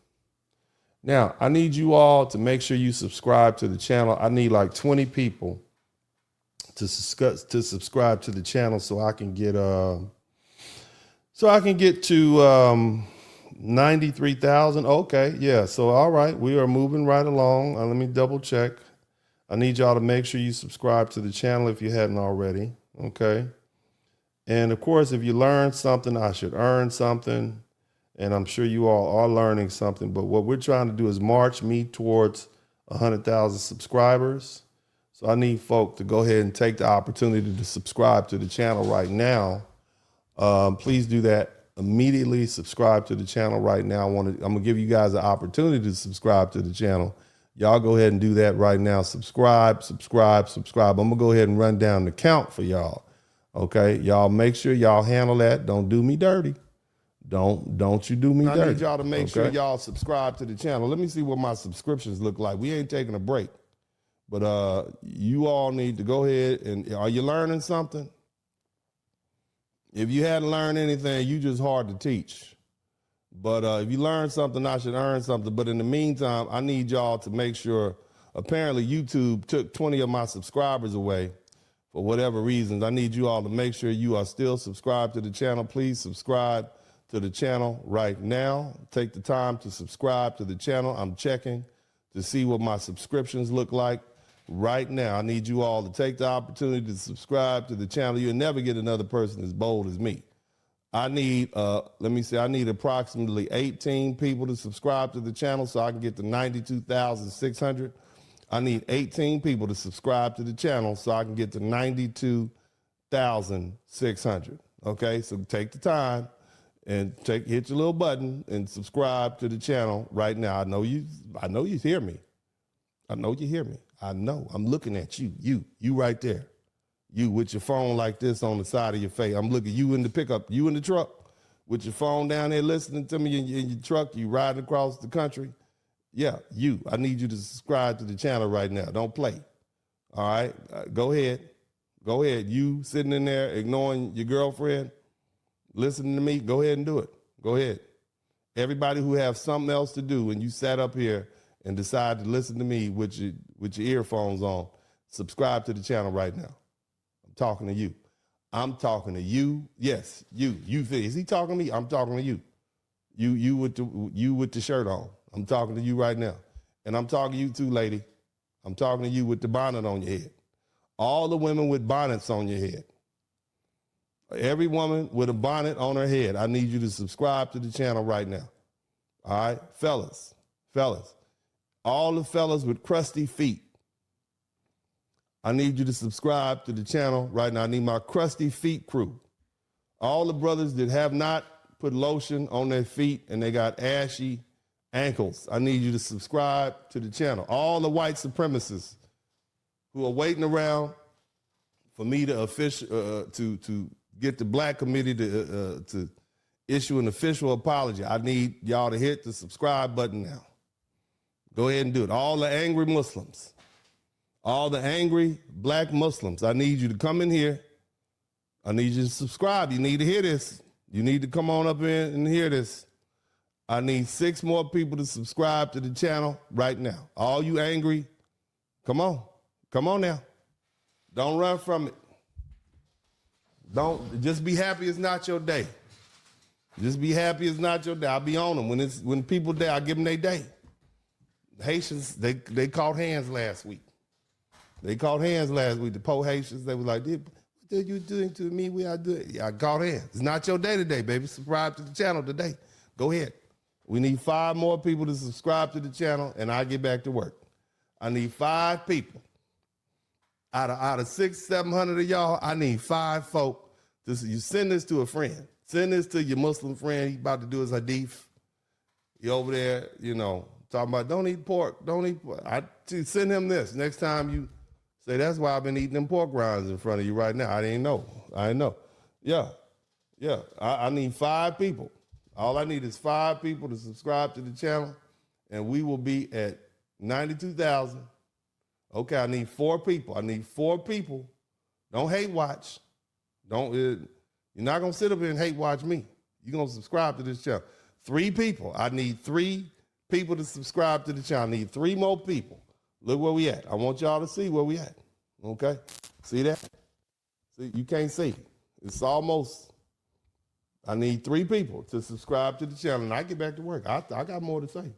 Now, I need you all to make sure you subscribe to the channel. I need like 20 people to subscribe to the channel so I can get to 93,000. Okay, yeah. So all right, we are moving right along. Let me double check. I need y'all to make sure you subscribe to the channel if you hadn't already. Okay. And of course, if you learn something, I should earn something. And I'm sure you all are learning something. But what we're trying to do is march me towards 100,000 subscribers. So I need folk to go ahead and take the opportunity to subscribe to the channel right now. Please do that immediately. Subscribe to the channel right now. I'm gonna give you guys an opportunity to subscribe to the channel. Y'all go ahead and do that right now. Subscribe. I'm gonna go ahead and run down the count for y'all. Okay, y'all make sure y'all handle that. Don't do me dirty. Don't you do me dirty. I need y'all to make sure y'all subscribe to the channel. Let me see what my subscriptions look like. We ain't taking a break. But you all need to go ahead and, are you learning something? If you hadn't learned anything, you just hard to teach. But if you learn something, I should earn something. But in the meantime, I need y'all to make sure, apparently YouTube took 20 of my subscribers away for whatever reasons. I need you all to make sure you are still subscribed to the channel. Please subscribe to the channel right now. Take the time to subscribe to the channel. I'm checking to see what my subscriptions look like. Right now, I need you all to take the opportunity to subscribe to the channel. You'll never get another person as bold as me. I need, I need approximately 18 people to subscribe to the channel so I can get to 92,600. I need 18 people to subscribe to the channel so I can get to 92,600. Okay, so take the time and hit your little button and subscribe to the channel right now. I know you hear me. I know you hear me. I know. I'm looking at you. You right there. You with your phone like this on the side of your face. I'm looking you in the pickup, you in the truck with your phone down there listening to me in your truck. You riding across the country. Yeah, you. I need you to subscribe to the channel right now. Don't play. All right? Go ahead. Go ahead. You sitting in there ignoring your girlfriend, listening to me, go ahead and do it. Go ahead. Everybody who have something else to do and you sat up here and decide to listen to me with your earphones on, subscribe to the channel right now. I'm talking to you. I'm talking to you. Yes, you. Is he talking to me? I'm talking to you. You with the shirt on. I'm talking to you right now. And I'm talking to you too, lady. I'm talking to you with the bonnet on your head. All the women with bonnets on your head. Every woman with a bonnet on her head, I need you to subscribe to the channel right now. All right? Fellas. All the fellas with crusty feet, I need you to subscribe to the channel right now. I need my crusty feet crew. All the brothers that have not put lotion on their feet and they got ashy ankles, I need you to subscribe to the channel. All the white supremacists who are waiting around for me to get the Black committee to issue an official apology, I need y'all to hit the subscribe button now. Go ahead and do it. All the angry Muslims, All the angry black Muslims, I need you to come in here. I need you to subscribe. You need to hear this. You need to come on up in and hear this. I need 6 more people to subscribe to the channel right now. All you angry, come on. Come on now. Don't run from it. Don't just be happy it's not your day. Just be happy it's not your day. I'll be on them. When people die, I give them their day. Haitians, they caught hands last week. They caught hands last week. The poor Haitians, they was like, what are you doing to me? We are doing. Yeah, I caught hands. It's not your day today, baby. Subscribe to the channel today. Go ahead. We need 5 more people to subscribe to the channel, and I'll get back to work. I need 5 people. Out of 600-700 of y'all, I need 5 folk. You send this to a friend. Send this to your Muslim friend. He about to do his hadith. You over there, talking about don't eat pork. Don't eat pork. Send him this. Next time you say, that's why I've been eating them pork rinds in front of you right now. I didn't know. Yeah. I need 5 people. All I need is 5 people to subscribe to the channel, and we will be at 92,000. Okay, I need 4 people. Don't hate watch. You're not going to sit up here and hate watch me. You're going to subscribe to this channel. 3 people. I need 3 people to subscribe to the channel. I need 3 more people. Look where we at. I want y'all to see where we at. Okay? See that? See, you can't see. It's almost, I need 3 people to subscribe to the channel, and I get back to work. I got more to say.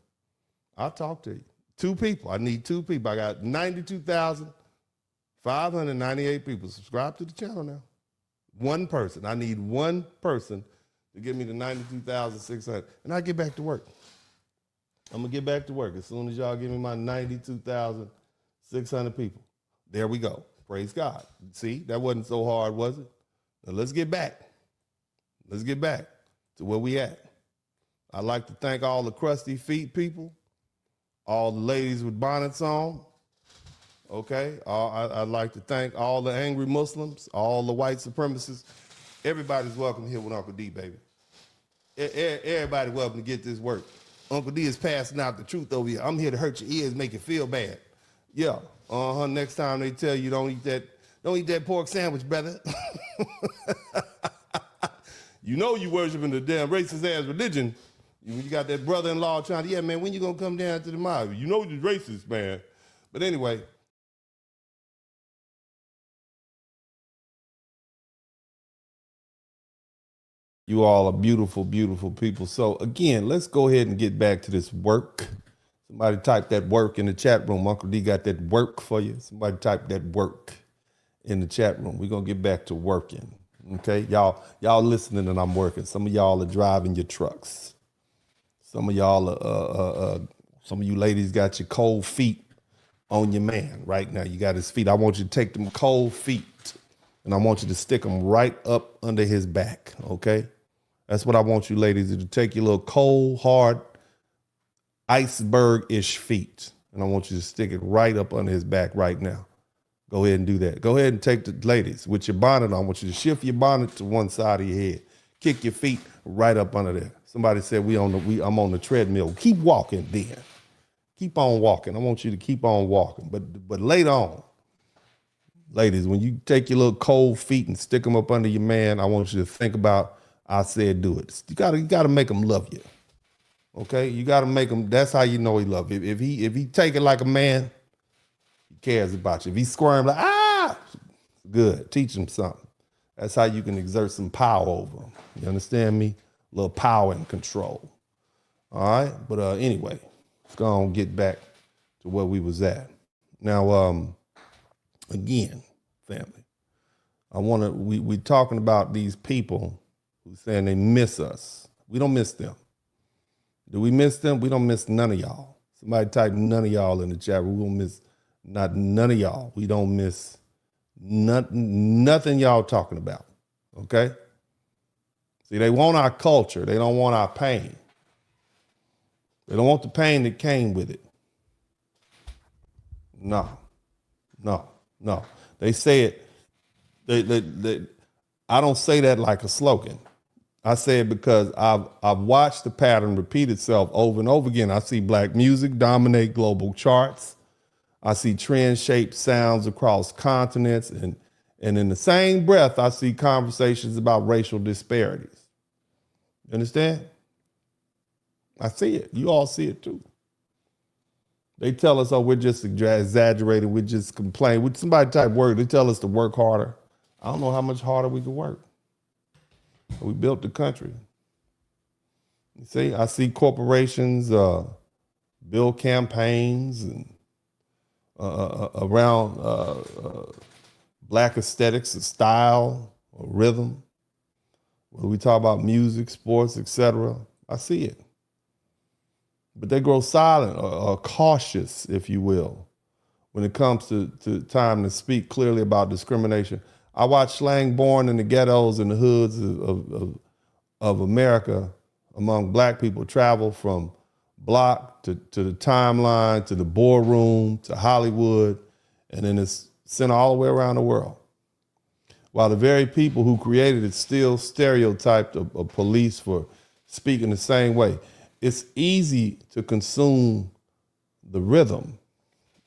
I'll talk to you. 2 people. I need 2 people. I got 92,598 people. Subscribe to the channel now. 1 person. I need 1 person to give me the 92,600. And I get back to work. I'm going to get back to work as soon as y'all give me my 92,600 people. There we go. Praise God. See, that wasn't so hard, was it? Now let's get back. Let's get back to where we at. I'd like to thank all the crusty feet people, all the ladies with bonnets on. Okay, I'd like to thank all the angry Muslims, all the white supremacists. Everybody's welcome here with Uncle D, baby. Everybody welcome to get this work. Uncle D is passing out the truth over here. I'm here to hurt your ears, make you feel bad. Yeah, next time they tell you don't eat that pork sandwich, brother. You know you worshiping the damn racist ass religion. You got that brother-in-law trying to, yeah, man, when you gonna come down to the mob? You know you're racist, man. But anyway. You all are beautiful, beautiful people. So again, let's go ahead and get back to this work. Somebody type that work in the chat room. Uncle D got that work for you. Somebody type that work in the chat room. We're gonna get back to working. Okay, y'all listening and I'm working. Some of y'all are driving your trucks. Some of y'all some of you ladies got your cold feet on your man right now. You got his feet. I want you to take them cold feet and I want you to stick them right up under his back, okay? That's what I want you ladies to do. Take your little cold, hard, iceberg-ish feet, and I want you to stick it right up under his back right now. Go ahead and do that. Go ahead and take the ladies with your bonnet on. I want you to shift your bonnet to one side of your head. Kick your feet right up under there. Somebody said I'm on the treadmill. Keep walking then. Keep on walking. I want you to keep on walking. But later on, ladies, when you take your little cold feet and stick them up under your man, I want you to think about, I said do it. You gotta make him love you. Okay? You gotta make him, that's how you know he love you. If he take it like a man, he cares about you. If he squirm like, good. Teach him something. That's how you can exert some power over him. You understand me? A little power and control. All right? But anyway, let's go on and get back to where we was at. Now, again, family, we talking about these people who saying they miss us. We don't miss them. Do we miss them? We don't miss none of y'all. Somebody type none of y'all in the chat. We don't miss none of y'all. We don't miss nothing y'all talking about. Okay? See, they want our culture. They don't want our pain. They don't want the pain that came with it. No. They say it. I don't say that like a slogan. I say it because I've watched the pattern repeat itself over and over again. I see black music dominate global charts. I see trend-shaped sounds across continents, and in the same breath, I see conversations about racial disparities. You understand? I see it. You all see it too. They tell us, oh, we're just exaggerating, we just complain. With somebody type work, they tell us to work harder. I don't know how much harder we could work. We built the country. You see, I see corporations build campaigns and around black aesthetics, or style, or rhythm. When we talk about music, sports, etc., I see it. But they grow silent or cautious, if you will, when it comes to time to speak clearly about discrimination. I watch slang born in the ghettos and the hoods of America among black people travel from block to the timeline, to the boardroom, to Hollywood, and then it's sent all the way around the world. While the very people who created it still stereotyped a police for speaking the same way. It's easy to consume the rhythm.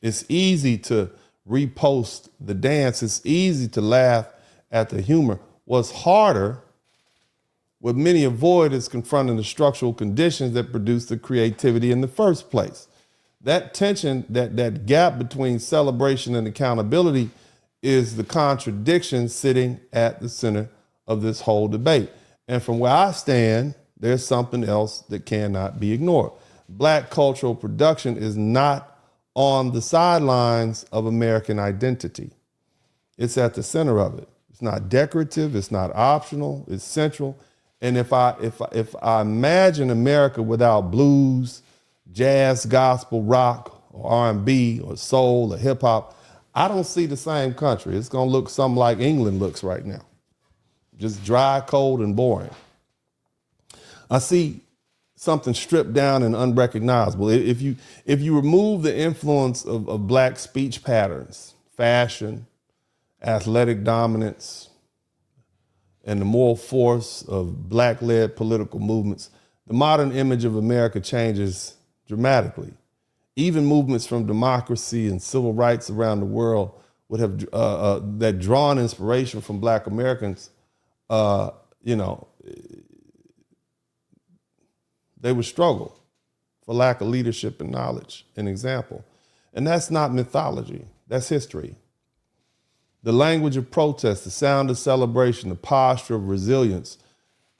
It's easy to repost the dance. It's easy to laugh at the humor. What's harder, what many avoid, is confronting the structural conditions that produce the creativity in the first place. That tension, that gap between celebration and accountability is the contradiction sitting at the center of this whole debate. And from where I stand, there's something else that cannot be ignored. Black cultural production is not on the sidelines of American identity. It's at the center of it. It's not decorative, it's not optional, it's central. And if I imagine America without blues, jazz, gospel, rock, or R&B, or soul, or hip hop, I don't see the same country. It's gonna look something like England looks right now. Just dry, cold, and boring. I see something stripped down and unrecognizable. If you remove the influence of black speech patterns, fashion, athletic dominance, and the moral force of black-led political movements, the modern image of America changes dramatically. Even movements from democracy and civil rights around the world would have that drawn inspiration from black Americans, they would struggle for lack of leadership and knowledge and example. And that's not mythology, that's history. The language of protest, the sound of celebration, the posture of resilience,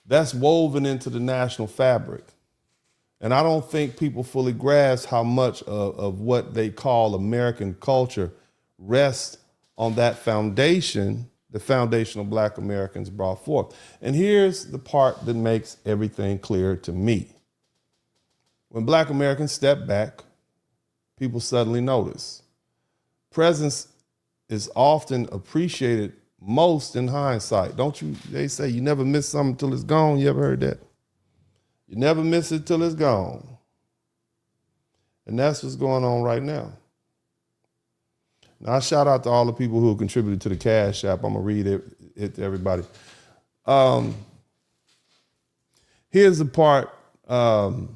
that's woven into the national fabric. And I don't think people fully grasp how much of what they call American culture rests on that foundation, the foundational black Americans brought forth. And here's the part that makes everything clear to me. When black Americans step back, people suddenly notice. Presence is often appreciated most in hindsight. Don't you? They say you never miss something until it's gone. You ever heard that? You never miss it till it's gone. And that's what's going on right now. Now, I shout out to all the people who contributed to the Cash App. I'm going to read it to everybody. Here's the part. Well,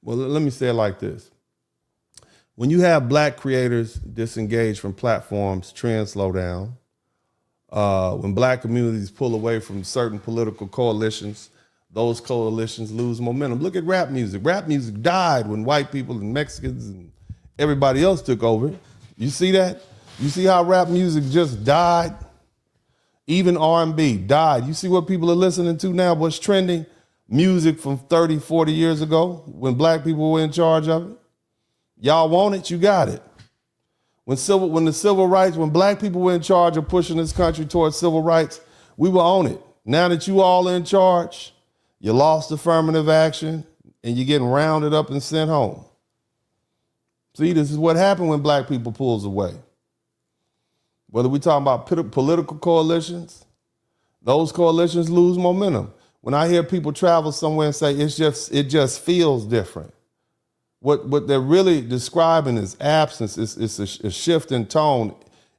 let me say it like this. When you have black creators disengage from platforms, trends slow down. When black communities pull away from certain political coalitions, those coalitions lose momentum. Look at rap music. Rap music died when white people and Mexicans and everybody else took over. You see that? You see how rap music just died? Even R&B died. You see what people are listening to now? What's trending? Music from 30, 40 years ago when black people were in charge of it. Y'all want it, you got it. When black people were in charge of pushing this country towards civil rights, we were on it. Now that you all are in charge, you lost affirmative action and you're getting rounded up and sent home. See, this is what happened when black people pulls away. Whether we're talking about political coalitions, those coalitions lose momentum. When I hear people travel somewhere and say it just feels different, what they're really describing is absence. It's a shift in tone,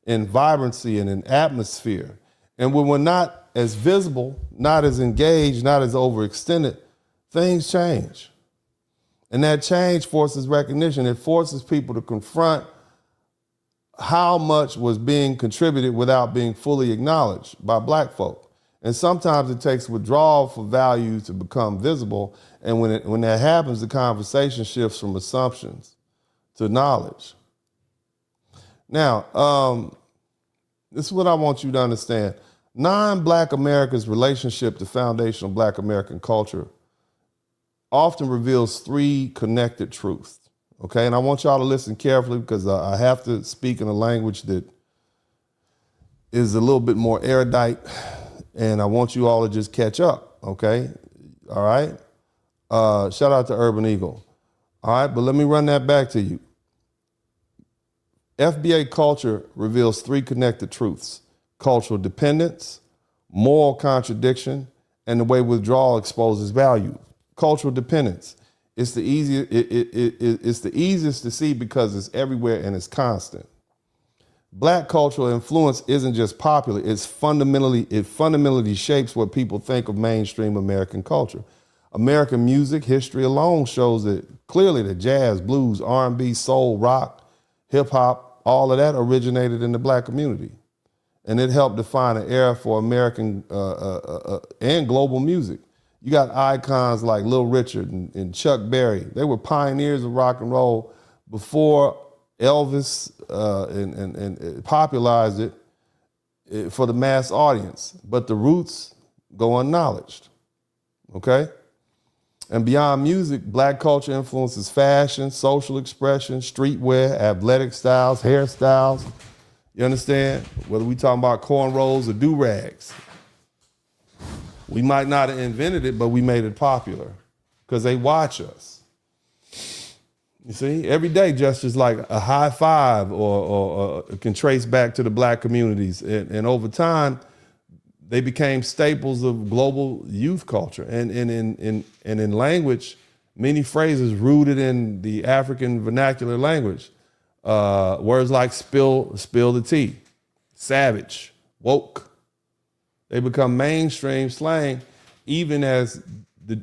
in vibrancy, and in atmosphere. And when we're not as visible, not as engaged, not as overextended, things change. And that change forces recognition. It forces people to confront how much was being contributed without being fully acknowledged by black folk. And sometimes it takes withdrawal for value to become visible. And when that happens, the conversation shifts from assumptions to knowledge. Now, this is what I want you to understand. Non-black Americans' relationship to foundational black American culture often reveals three connected truths. Okay, and I want y'all to listen carefully because I have to speak in a language that is a little bit more erudite, and I want you all to just catch up, okay? All right? Shout out to Urban Eagle. All right, but let me run that back to you. FBA culture reveals three connected truths: cultural dependence, moral contradiction, and the way withdrawal exposes value. Cultural dependence. It's the easiest to see because it's everywhere and it's constant. Black cultural influence isn't just popular, it fundamentally shapes what people think of mainstream American culture. American music history alone shows that clearly that jazz, blues, R&B, soul, rock, hip hop, all of that originated in the black community. And it helped define an era for American and global music. You got icons like Little Richard and Chuck Berry. They were pioneers of rock and roll before Elvis and popularized it for the mass audience. But the roots go unacknowledged, okay? And beyond music, black culture influences fashion, social expression, streetwear, athletic styles, hairstyles. You understand? Whether we talking about cornrows or do-rags. We might not have invented it, but we made it popular because they watch us. You see, every day gestures like a high five or can trace back to the black communities. And over time, they became staples of global youth culture. And in language, many phrases rooted in the African vernacular language. Words like spill the tea, savage, woke. They become mainstream slang, even as the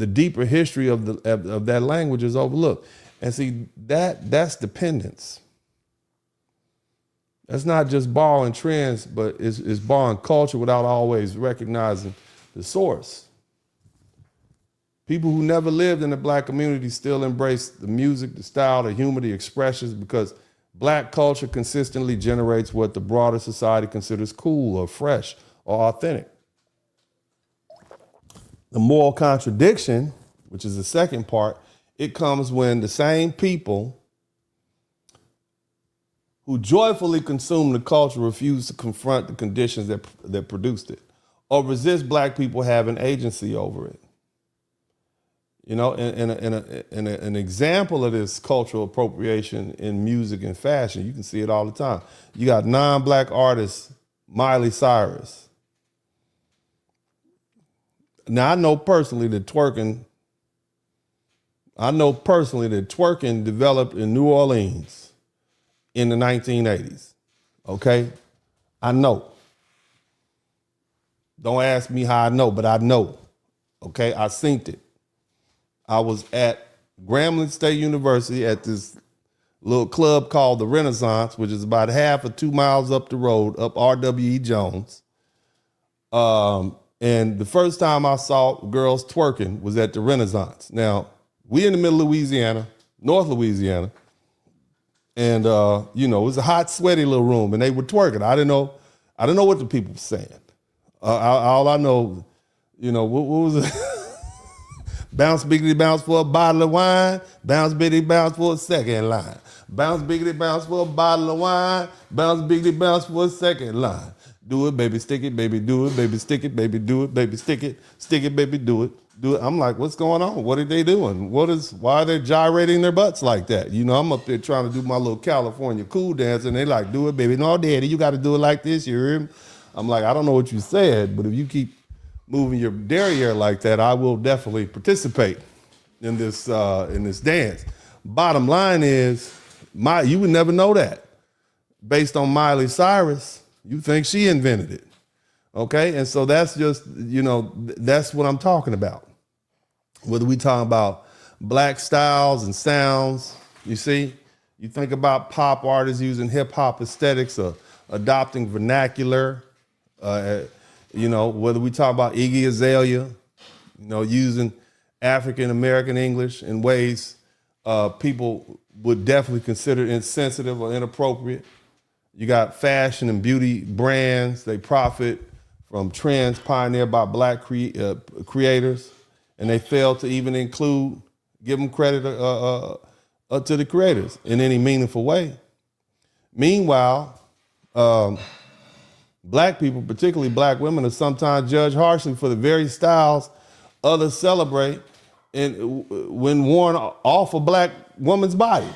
deeper history of that language is overlooked. And see, that's dependence. That's not just borrowing trends, but it's borrowing culture without always recognizing the source. People who never lived in the black community still embrace the music, the style, the humor, the expressions, because black culture consistently generates what the broader society considers cool or fresh or authentic. The moral contradiction, which is the second part, it comes when the same people who joyfully consume the culture refuse to confront the conditions that produced it or resist black people having agency over it. You know, an example of this cultural appropriation in music and fashion, you can see it all the time. You got non-black artist Miley Cyrus. Now, I know personally that twerking developed in New Orleans in the 1980s, okay? I know. Don't ask me how I know, but I know, okay? I synced it. I was at Grambling State University at this little club called the Renaissance, which is about half of 2 miles up the road, up R.W.E. Jones. And the first time I saw girls twerking was at the Renaissance. Now, we in the middle of Louisiana, North Louisiana, and you know, it was a hot, sweaty little room, and they were twerking. I didn't know what the people were saying. All I know, you know, what was it? Bounce biggity bounce for a bottle of wine, bounce biggity bounce for a second line. Bounce biggity bounce for a bottle of wine, bounce biggity bounce for a second line. Do it, baby, stick it, baby, do it, baby, stick it, baby, do it, baby, stick it, baby, do it, do it. I'm like, what's going on? What are they doing? Why are they gyrating their butts like that? You know, I'm up there trying to do my little California cool dance, and they like, do it, baby. No, daddy, you got to do it like this, you hear me? I'm like, I don't know what you said, but if you keep moving your derriere like that, I will definitely participate in this dance. Bottom line is, you would never know that. Based on Miley Cyrus, you think she invented it, okay? And so that's just, you know, that's what I'm talking about. Whether we talking about black styles and sounds, you see, You think about pop artists using hip hop aesthetics or adopting vernacular. Whether we talk about Iggy Azalea, using African American English in ways people would definitely consider insensitive or inappropriate. You got fashion and beauty brands. They profit from trends pioneered by black creators, and they fail to even give them credit to the creators in any meaningful way. Meanwhile, black people, particularly black women, are sometimes judged harshly for the very styles others celebrate and when worn off a black woman's body.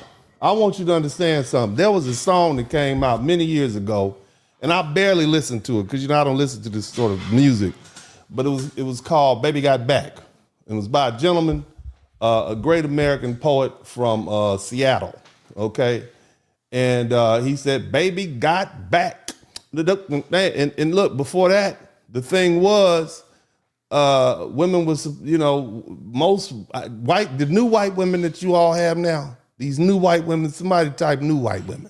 I want you to understand something. There was a song that came out many years ago, and I barely listened to it because I don't listen to this sort of music, but it was called Baby Got Back. It was by a gentleman, a great American poet from Seattle, okay? And he said, baby got back. And look, before that, the thing was, women was, most the new white women that you all have now, these new white women, somebody type new white women.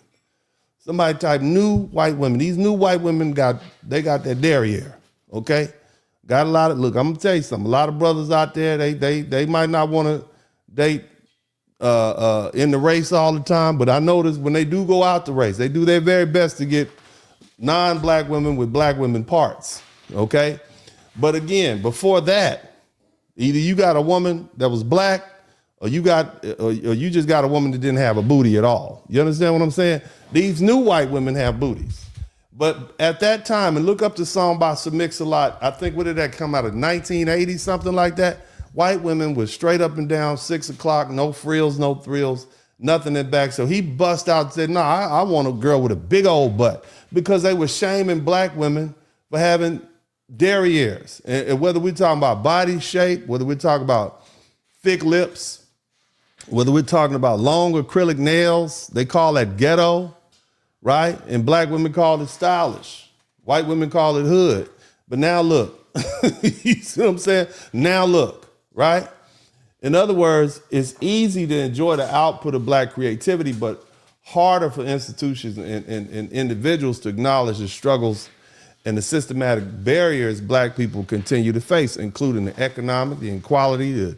Somebody type new white women. These new white women got that derriere, okay? Got a lot of, look, I'm gonna tell you something. A lot of brothers out there, they might not want to date in the race all the time, but I notice when they do go out the race, they do their very best to get non-black women with black women parts, okay? But again, before that, either you got a woman that was black or you just got a woman that didn't have a booty at all. You understand what I'm saying? These new white women have booties. But at that time, and look up the song by Sir Mix-a-Lot, I think, what did that come out of, 1980, something like that? White women was straight up and down, 6 o'clock, no frills, no thrills, nothing in back. So he bust out and said, no, I want a girl with a big old butt, because they were shaming black women for having derrieres. And whether we're talking about body shape, whether we're talking about thick lips, whether we're talking about long acrylic nails, they call that ghetto, right? And black women call it stylish. White women call it hood. But now look, you see what I'm saying? Now look, right? In other words, it's easy to enjoy the output of black creativity, but harder for institutions and individuals to acknowledge the struggles and the systematic barriers black people continue to face, including the economic, the inequality, the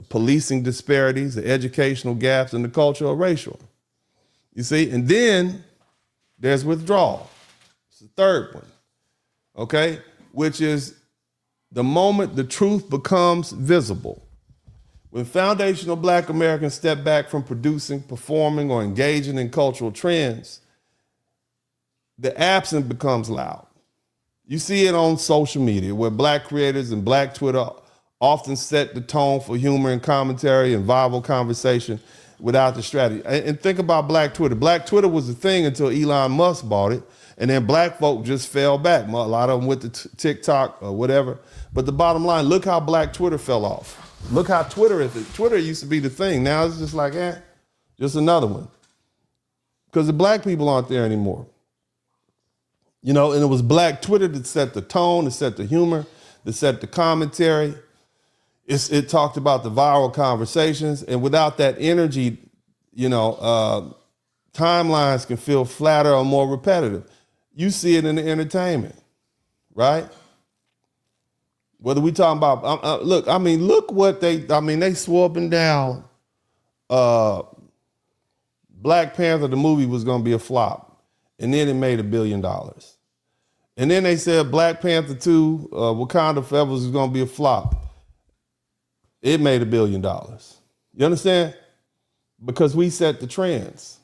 policing disparities, the educational gaps, and the cultural racial. You see, and then there's withdrawal. It's the third one, okay? Which is the moment the truth becomes visible. When foundational black Americans step back from producing, performing, or engaging in cultural trends, the absent becomes loud. You see it on social media, where black creators and black Twitter often set the tone for humor and commentary and viral conversation without the strategy. And think about black Twitter. Black Twitter was a thing until Elon Musk bought it, and then black folk just fell back. A lot of them went to TikTok or whatever. But the bottom line, look how black Twitter fell off. Look how Twitter is. Twitter used to be the thing. Now it's just like, just another one. Because the black people aren't there anymore. And it was black Twitter that set the tone, that set the humor, that set the commentary. It talked about the viral conversations, and without that energy, timelines can feel flatter or more repetitive. You see it in the entertainment, right? Whether we talking about, look what they swore up and down. Black Panther, the movie, was going to be a flop, and then it made $1 billion. And then they said Black Panther 2, Wakanda Forever, was going to be a flop. It made $1 billion. You understand? Because we set the trends.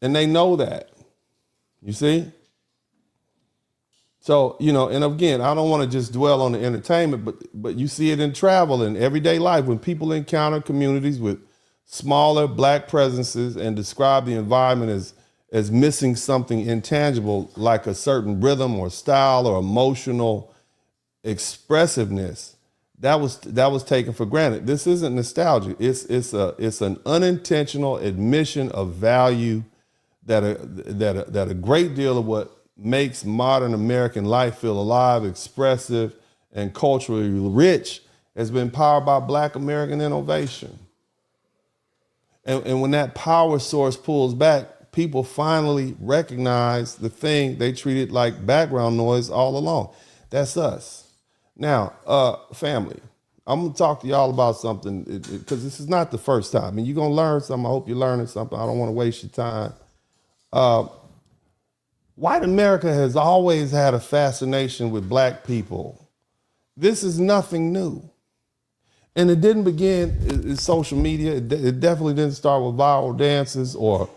And they know that. You see? So, and again, I don't want to just dwell on the entertainment, but you see it in travel and everyday life when people encounter communities with smaller black presences and describe the environment as missing something intangible, like a certain rhythm or style or emotional expressiveness. That was taken for granted. This isn't nostalgia. It's an unintentional admission of value that a great deal of what makes modern American life feel alive, expressive, and culturally rich has been powered by Black American innovation. And when that power source pulls back, people finally recognize the thing they treated like background noise all along. That's us. Now, family, I'm going to talk to y'all about something because this is not the first time. I mean, you're going to learn something. I hope you're learning something. I don't want to waste your time. White America has always had a fascination with black people. This is nothing new. And it didn't begin in social media. It definitely didn't start with viral dances or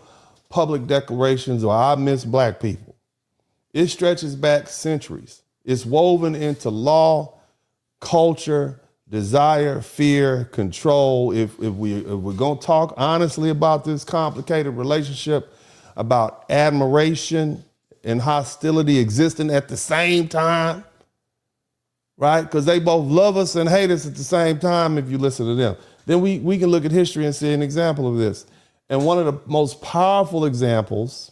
public declarations or I miss black people. It stretches back centuries. It's woven into law, culture, desire, fear, control. If we're going to talk honestly about this complicated relationship, about admiration and hostility existing at the same time, right? Because they both love us and hate us at the same time if you listen to them. Then we can look at history and see an example of this. And one of the most powerful examples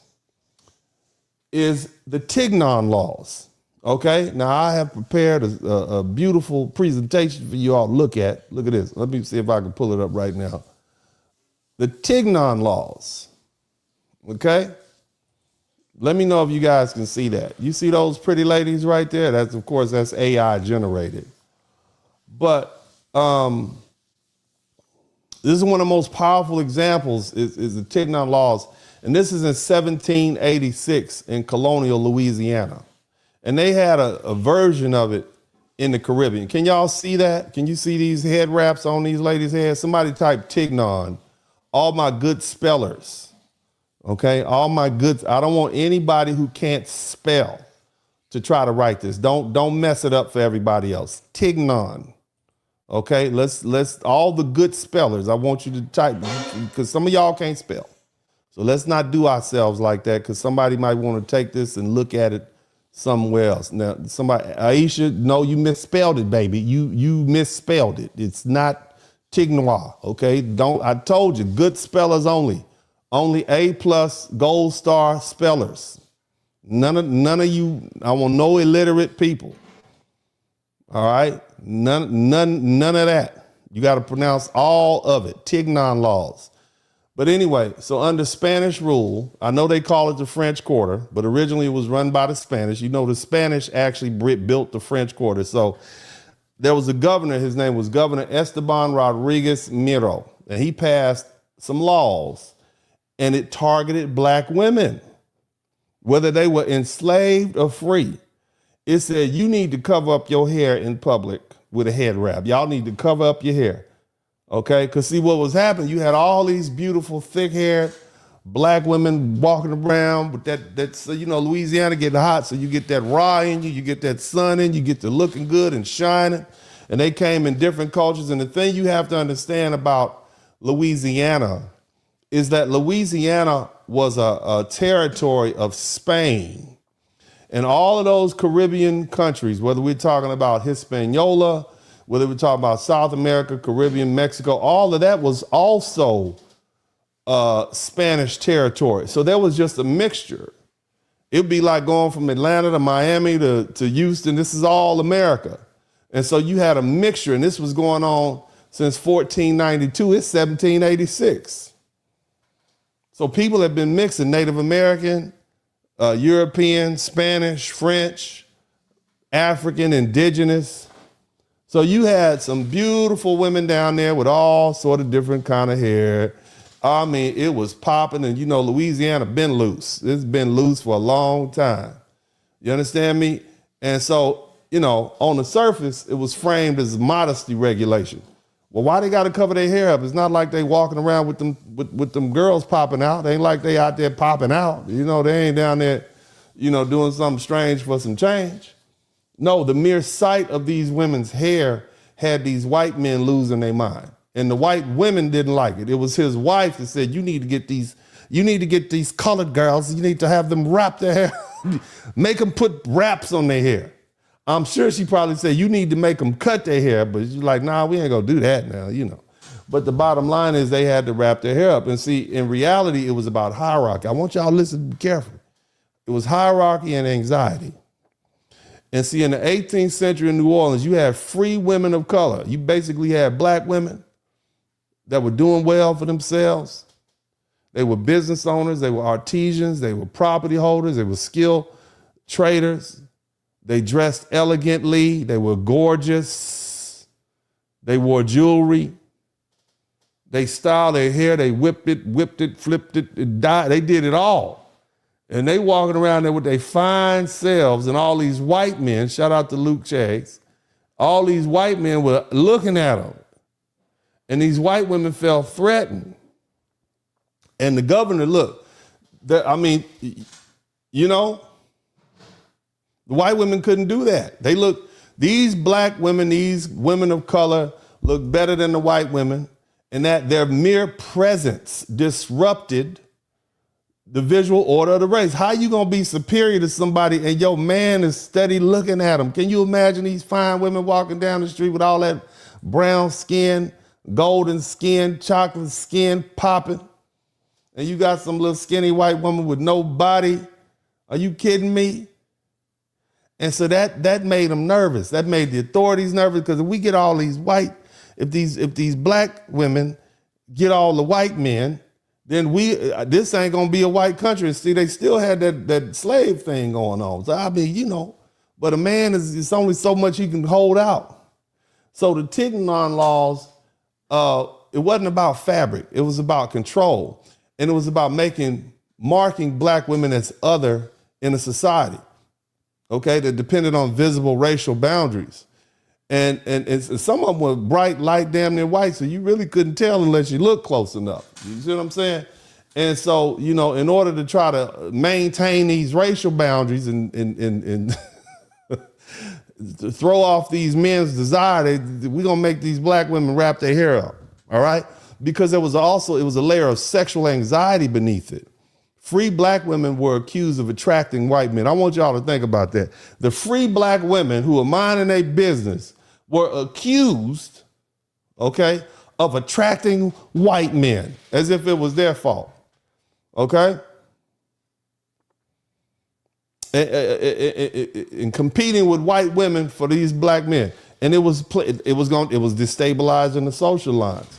is the Tignon Laws, okay? Now, I have prepared a beautiful presentation for you all to look at. Look at this. Let me see if I can pull it up right now. The Tignon Laws, okay? Let me know if you guys can see that. You see those pretty ladies right there? That's, of course, that's AI generated. But this is one of the most powerful examples is the Tignon Laws. And this is in 1786 in colonial Louisiana. And they had a version of it in the Caribbean. Can y'all see that? Can you see these head wraps on these ladies' heads? Somebody type Tignon. All my good spellers. Okay, all my goods. I don't want anybody who can't spell to try to write this. Don't mess it up for everybody else. Tignon. Okay, let's all the good spellers. I want you to type because some of y'all can't spell. So let's not do ourselves like that because somebody might want to take this and look at it somewhere else. Now, Aisha, no, you misspelled it, baby. You misspelled it. It's not Tignois. Okay, I told you, good spellers only. Only A+ gold star spellers. None of you, I want no illiterate people. All right? None of that. You got to pronounce all of it. Tignon Laws. But anyway, so under Spanish rule, I know they call it the French Quarter, but originally it was run by the Spanish. You know, the Spanish actually built the French Quarter. So there was a governor, his name was Governor Esteban Rodriguez Miro, and he passed some laws. And it targeted black women, whether they were enslaved or free. It said, you need to cover up your hair in public with a head wrap. Y'all need to cover up your hair, okay? Because see what was happening, you had all these beautiful, thick-haired black women walking around with that's you know, Louisiana getting hot, so you get that raw in you get that sun in you, get to looking good and shining. And they came in different cultures. And the thing you have to understand about Louisiana is that Louisiana was a territory of Spain. And all of those Caribbean countries, whether we're talking about Hispaniola, whether we're talking about South America, Caribbean, Mexico, all of that was also Spanish territory. So there was just a mixture. It'd be like going from Atlanta to Miami to Houston. This is all America. And so you had a mixture, and this was going on since 1492. It's 1786. So people have been mixing Native American, European, Spanish, French, African, indigenous. So you had some beautiful women down there with all sort of different kind of hair. I mean, it was popping, and you know, Louisiana been loose. It's been loose for a long time. You understand me? And so, you know, on the surface, it was framed as modesty regulation. Well, why they got to cover their hair up? It's not like they walking around with them girls popping out. It ain't like they out there popping out. You know, they ain't down there, you know, doing something strange for some change. No, the mere sight of these women's hair had these white men losing their mind. And the white women didn't like it. It was his wife that said, you need to get these colored girls, you need to have them wrap their hair, make them put wraps on their hair. I'm sure she probably said, you need to make them cut their hair, but she's like, nah, we ain't gonna do that now, you know. But the bottom line is they had to wrap their hair up. And see, in reality, it was about hierarchy. I want y'all to listen carefully. It was hierarchy and anxiety. And see, in the 18th century in New Orleans, you had free women of color. You basically had black women that were doing well for themselves, They were business owners. They were artisans. They were property holders. They were skilled traders. They dressed elegantly. They were gorgeous. They wore jewelry. They styled their hair. They whipped it, flipped it, dyed. They did it all. And they walking around there with their fine selves, and all these white men, shout out to Luke Chase, all these white men were looking at them. And these white women felt threatened. And the governor, look, the white women couldn't do that. These black women, these women of color look better than the white women, and that their mere presence disrupted the visual order of the race. How you gonna be superior to somebody and your man is steady looking at them? Can you imagine these fine women walking down the street with all that brown skin, golden skin, chocolate skin popping, and you got some little skinny white woman with no body? Are you kidding me? And so that made them nervous. That made the authorities nervous, because if we get all these if these black women get all the white men, then this ain't gonna be a white country. And see, they still had that slave thing going on. So I mean, but a man it's only so much he can hold out. So the Tignon Laws, it wasn't about fabric. It was about control. And it was about marking black women as other in a society, okay, that depended on visible racial boundaries. And some of them were bright, light, damn near white, so you really couldn't tell unless you looked close enough. You see what I'm saying? And so, in order to try to maintain these racial boundaries and to throw off these men's desire, we're gonna make these black women wrap their hair up, all right? Because it was a layer of sexual anxiety beneath it. Free black women were accused of attracting white men. I want y'all to think about that. The free black women who were minding their business were accused, okay, of attracting white men, as if it was their fault, okay? And competing with white women for these black men. And it was destabilizing the social lines.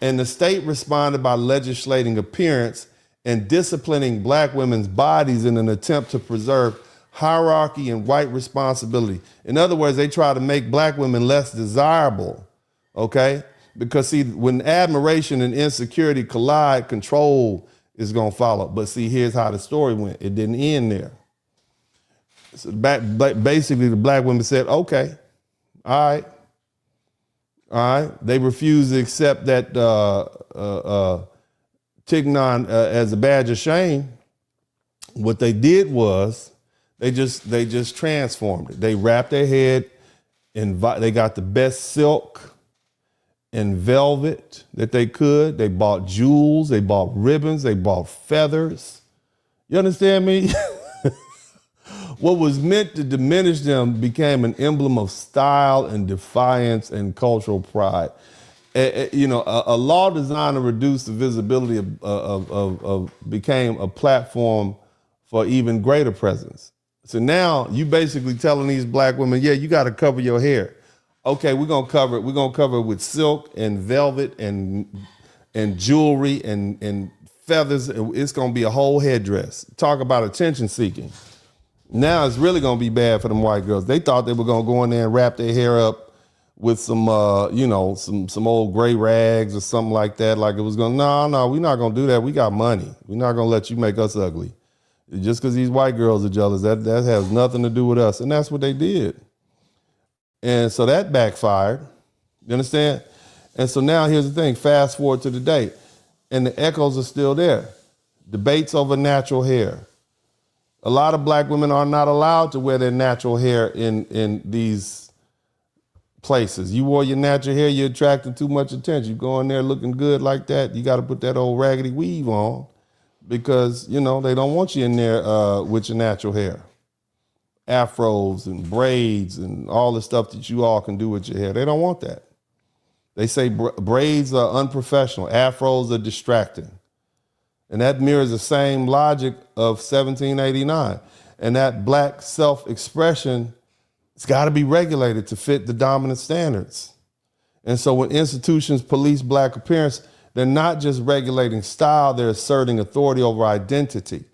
And the state responded by legislating appearance and disciplining black women's bodies in an attempt to preserve hierarchy and white responsibility. In other words, they try to make black women less desirable, okay? Because see, when admiration and insecurity collide, control is gonna follow. But see, here's how the story went. It didn't end there. So basically, the black women said, okay, all right. They refused to accept that Tignon as a badge of shame. What they did was they just transformed it. They wrapped their head in, they got the best silk and velvet that they could. They bought jewels, they bought ribbons, they bought feathers. You understand me? What was meant to diminish them became an emblem of style and defiance and cultural pride. A law designed to reduce the visibility of became a platform for even greater presence. So now you basically telling these black women, yeah, you got to cover your hair. Okay, we're gonna cover it. We're gonna cover it with silk and velvet and jewelry and feathers. It's gonna be a whole headdress. Talk about attention seeking. Now it's really gonna be bad for them white girls. They thought they were gonna go in there and wrap their hair up with some, some old gray rags or something like that. Like it was gonna, no, we're not gonna do that. We got money. We're not gonna let you make us ugly. Just because these white girls are jealous, that has nothing to do with us. And that's what they did. And so that backfired. You understand? And so now here's the thing. Fast forward to today, and the echoes are still there. Debates over natural hair. A lot of black women are not allowed to wear their natural hair in these places. You wore your natural hair, you're attracting too much attention. You go in there looking good like that, you got to put that old raggedy weave on because, they don't want you in there with your natural hair. Afros and braids and all the stuff that you all can do with your hair. They don't want that. They say braids are unprofessional. Afros are distracting. And that mirrors the same logic of 1789. And that black self-expression, it's got to be regulated to fit the dominant standards. And so when institutions police black appearance, They're not just regulating style, they're asserting authority over identity.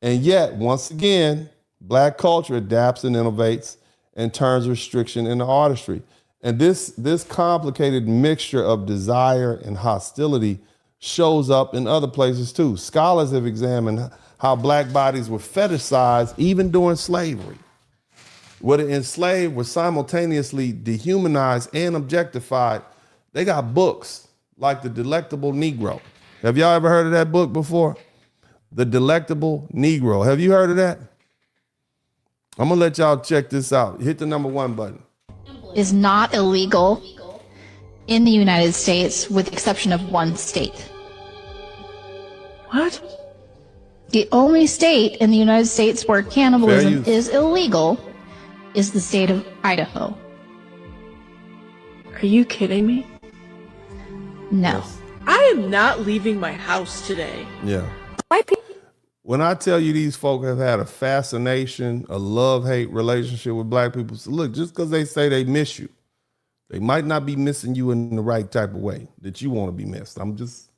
And yet, once again, Black culture adapts and innovates and turns restriction into artistry. And this complicated mixture of desire and hostility shows up in other places too. Scholars have examined how Black bodies were fetishized even during slavery, where the enslaved were simultaneously dehumanized and objectified. They got books like The Delectable Negro. Have y'all ever heard of that book before? The Delectable Negro. Have you heard of that? I'm gonna let y'all check this out. Hit the number 1 button. Is not illegal in the United States with the exception of one state. What? The only state in the United States where cannibalism is illegal is the state of Idaho. Are you kidding me? No. Yes. I am not leaving my house today. Yeah. Why people? When I tell you these folk have had a fascination, a love-hate relationship with Black people, so look, just because they say they miss you, they might not be missing you in the right type of way that you want to be missed. I'm just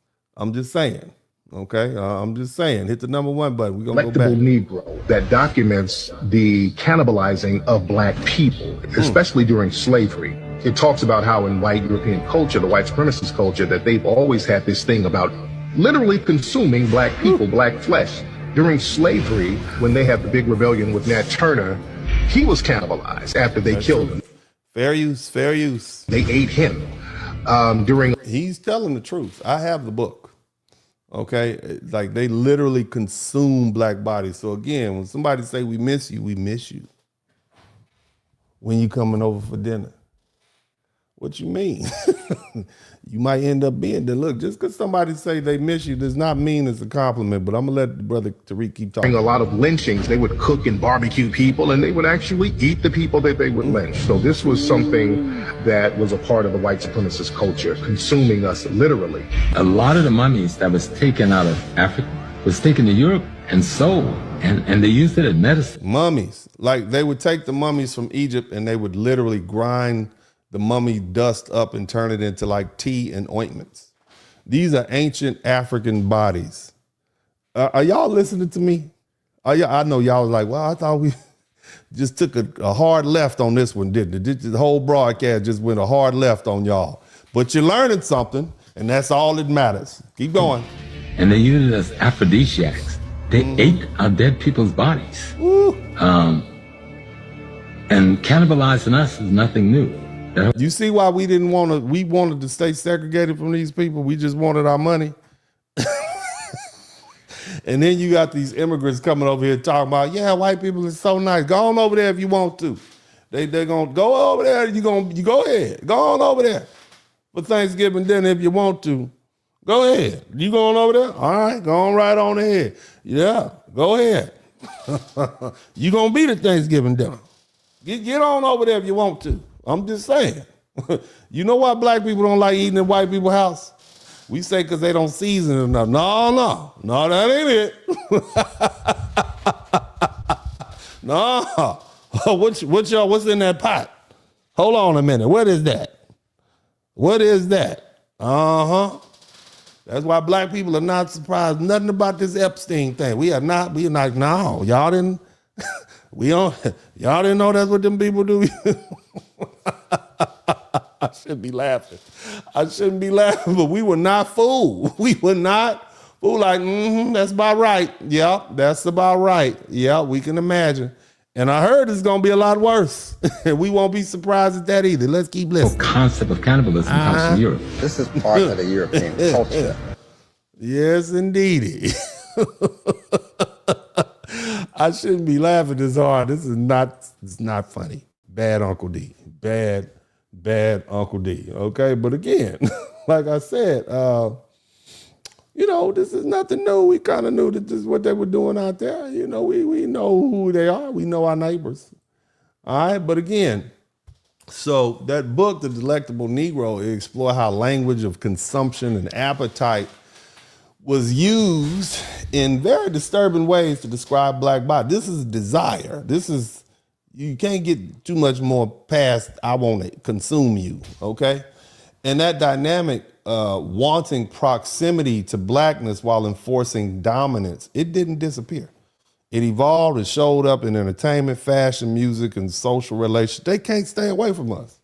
saying. Okay, I'm just saying. Hit the number 1 button. We're gonna go back. Negro that documents the cannibalizing of Black people, especially during slavery. It talks about how in white European culture, the white supremacist culture, that they've always had this thing about literally consuming Black people, Black flesh. During slavery, when they had the big rebellion with Nat Turner, he was cannibalized after they killed him. Fair use, fair use. They ate him. He's telling the truth. I have the book. Okay, like they literally consume Black bodies. So again, when somebody say we miss you, we miss you. When you coming over for dinner. What you mean? You might end up being there. Look, just because somebody say they miss you does not mean it's a compliment, but I'm going to let Brother Tariq keep talking. A lot of lynchings, they would cook and barbecue people, and they would actually eat the people that they would lynch. So this was something that was a part of the white supremacist culture, consuming us literally. A lot of the mummies that was taken out of Africa was taken to Europe and sold, and they used it as medicine. Mummies. Like they would take the mummies from Egypt and they would literally grind the mummy dust up and turn it into like tea and ointments. These are ancient African bodies. Are y'all listening to me? I know y'all was like, well, I thought we just took a hard left on this one, didn't it? The whole broadcast just went a hard left on y'all. But you're learning something, and that's all that matters. Keep going. And they used it as aphrodisiacs. They ate our dead people's bodies. And cannibalizing us is nothing new. You see why we wanted to stay segregated from these people? We just wanted our money. And then you got these immigrants coming over here talking about, yeah, white people are so nice. Go on over there if you want to. They're gonna go over there, you go ahead. Go on over there for Thanksgiving dinner if you want to. Go ahead. You going over there? All right, go on right on ahead. Yeah, go ahead. You gonna be the Thanksgiving dinner. Get on over there if you want to. I'm just saying. You know why Black people don't like eating in white people's house? We say because they don't season it enough. No, that ain't it. No. What's in that pot? Hold on a minute. What is that? What is that? Uh-huh. That's why Black people are not surprised nothing about this Epstein thing. We are not, no, y'all didn't know that's what them people do. I shouldn't be laughing. But we were not fooled. We were not fooled like, that's about right. Yeah, that's about right. Yeah, we can imagine. And I heard it's going to be a lot worse. And we won't be surprised at that either. Let's keep listening. The concept of cannibalism comes from Europe. This is part of the European culture. Yes, indeedy. I shouldn't be laughing this hard. It's not funny. Bad Uncle D. Bad Uncle D. Okay, but again, like I said, this is nothing new. We kind of knew that this is what they were doing out there. We know who they are. We know our neighbors. All right, but again, so that book, The Delectable Negro, it explores how language of consumption and appetite was used in very disturbing ways to describe Black body. This is desire. You can't get too much more past I want to consume you, okay? And that dynamic wanting proximity to blackness while enforcing dominance, it didn't disappear. It evolved and showed up in entertainment, fashion, music, and social relations. They can't stay away from us.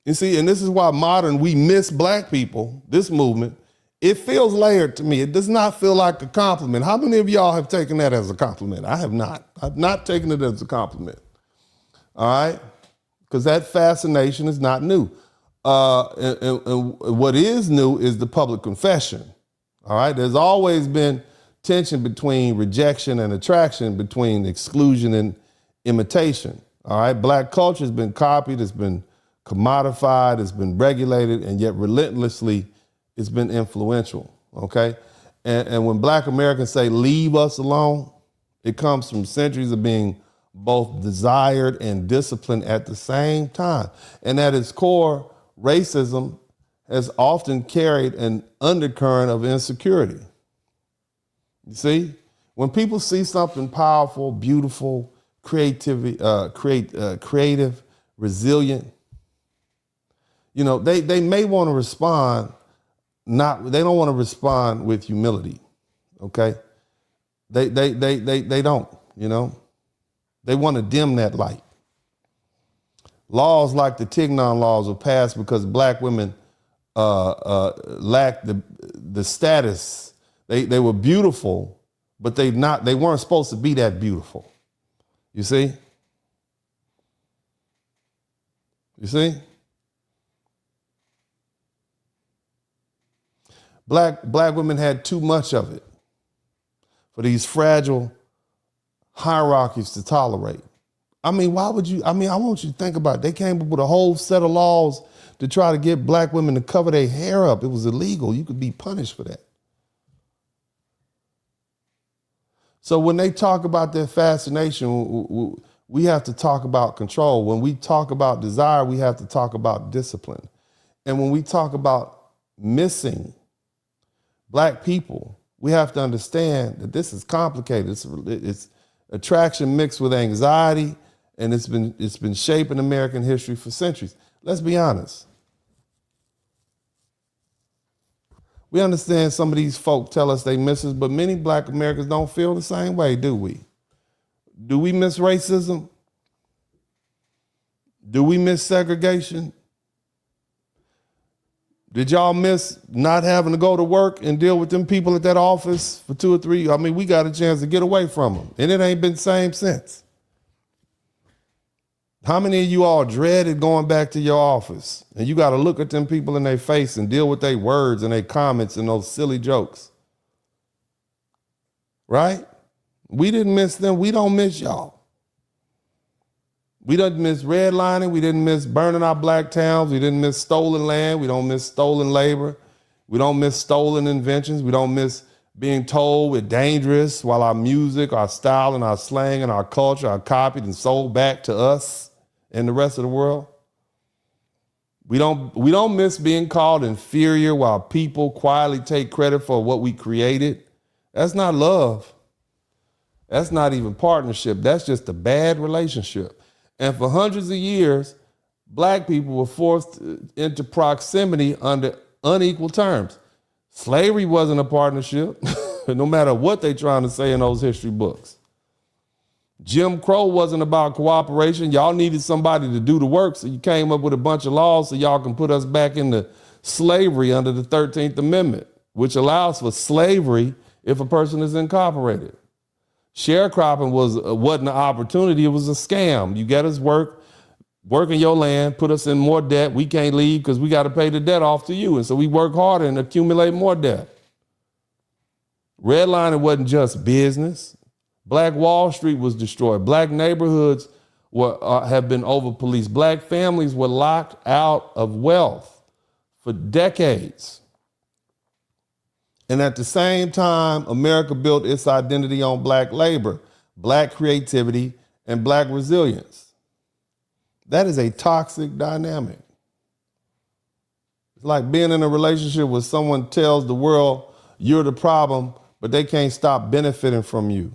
You see, and this is why we miss black people, this movement. It feels layered to me. It does not feel like a compliment. How many of y'all have taken that as a compliment? I have not. I've not taken it as a compliment. All right? Because that fascination is not new. And what is new is the public confession. All right? There's always been tension between rejection and attraction, between exclusion and imitation. All right? Black culture has been copied, it's been commodified, it's been regulated, and yet relentlessly it's been influential. Okay? And when Black Americans say, leave us alone, it comes from centuries of being both desired and disciplined at the same time. And at its core, racism has often carried an undercurrent of insecurity. You see, when people see something powerful, beautiful, creative, resilient, you know, they may want to respond. They don't want to respond with humility. Okay, they don't. You know, they want to dim that light. Laws like the Tignon Laws were passed because black women lacked the status. They were beautiful, but they weren't supposed to be that beautiful. You see? You see? Black women had too much of it for these fragile hierarchies to tolerate. I mean, why would you? I mean, I want you to think about it. They came up with a whole set of laws to try to get black women to cover their hair up. It was illegal. You could be punished for that. So when they talk about their fascination, we have to talk about control. When we talk about desire, we have to talk about discipline. And when we talk about missing black people, we have to understand that this is complicated. It's attraction mixed with anxiety, and it's been shaping American history for centuries. Let's be honest. We understand some of these folk tell us they miss us, but many black Americans don't feel the same way, do we? Do we miss racism? Do we miss segregation? Did y'all miss not having to go to work and deal with them people at that office for 2 or 3? I mean, we got a chance to get away from them, and it ain't been the same since. How many of you all dreaded going back to your office and you got to look at them people in their face and deal with their words and their comments and those silly jokes? Right? We didn't miss them. We don't miss y'all. We didn't miss redlining. We didn't miss burning our black towns. We didn't miss stolen land. We don't miss stolen labor. We don't miss stolen inventions. We don't miss being told we're dangerous while our music, our style, and our slang and our culture are copied and sold back to us and the rest of the world. We don't miss being called inferior while people quietly take credit for what we created. That's not love. That's not even partnership. That's just a bad relationship. And for hundreds of years, black people were forced into proximity under unequal terms. Slavery wasn't a partnership, no matter what they're trying to say in those history books. Jim Crow wasn't about cooperation. Y'all needed somebody to do the work, so you came up with a bunch of laws so y'all can put us back into slavery under the 13th Amendment, which allows for slavery if a person is incorporated. Sharecropping wasn't an opportunity, it was a scam. You get us work in your land, put us in more debt. We can't leave because we got to pay the debt off to you. And so we work harder and accumulate more debt. Redlining wasn't just business. Black Wall Street was destroyed. Black neighborhoods have been over-policed. Black families were locked out of wealth for decades. And at the same time, America built its identity on black labor, black creativity, and black resilience. That is a toxic dynamic. It's like being in a relationship where someone tells the world you're the problem, but they can't stop benefiting from you.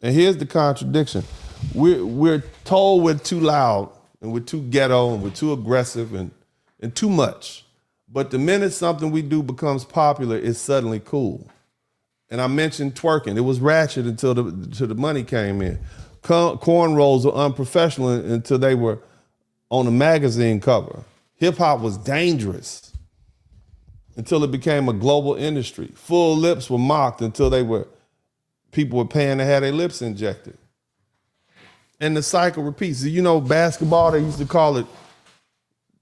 And here's the contradiction. We're told we're too loud and we're too ghetto and we're too aggressive and too much. But the minute something we do becomes popular, it's suddenly cool. And I mentioned twerking. It was ratchet until the money came in. Cornrows were unprofessional until they were on a magazine cover. Hip hop was dangerous until it became a global industry. Full lips were mocked until people were paying to have their lips injected. And the cycle repeats. You know, basketball, they used to call it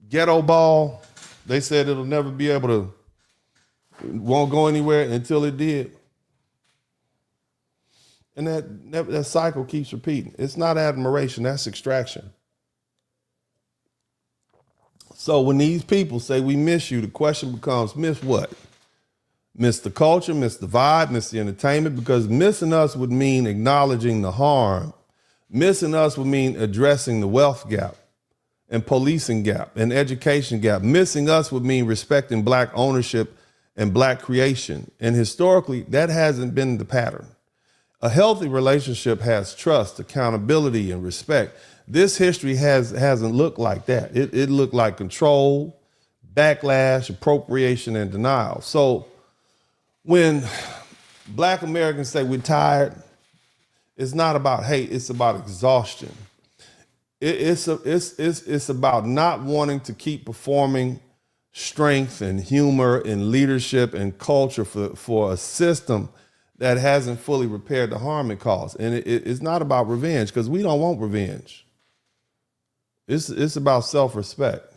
ghetto ball. They said it'll never be able to, won't go anywhere until it did. And that cycle keeps repeating. It's not admiration, that's extraction. So when these people say we miss you, the question becomes, miss what? Miss the culture, miss the vibe, miss the entertainment, because missing us would mean acknowledging the harm. Missing us would mean addressing the wealth gap and policing gap and education gap. Missing us would mean respecting Black ownership and Black creation. And historically, that hasn't been the pattern. A healthy relationship has trust, accountability, and respect. This history hasn't looked like that. It looked like control, backlash, appropriation, and denial. So when Black Americans say we're tired, it's not about hate, it's about exhaustion. It's about not wanting to keep performing strength and humor and leadership and culture for a system that hasn't fully repaired the harm it caused. And it's not about revenge, because we don't want revenge. It's about self-respect.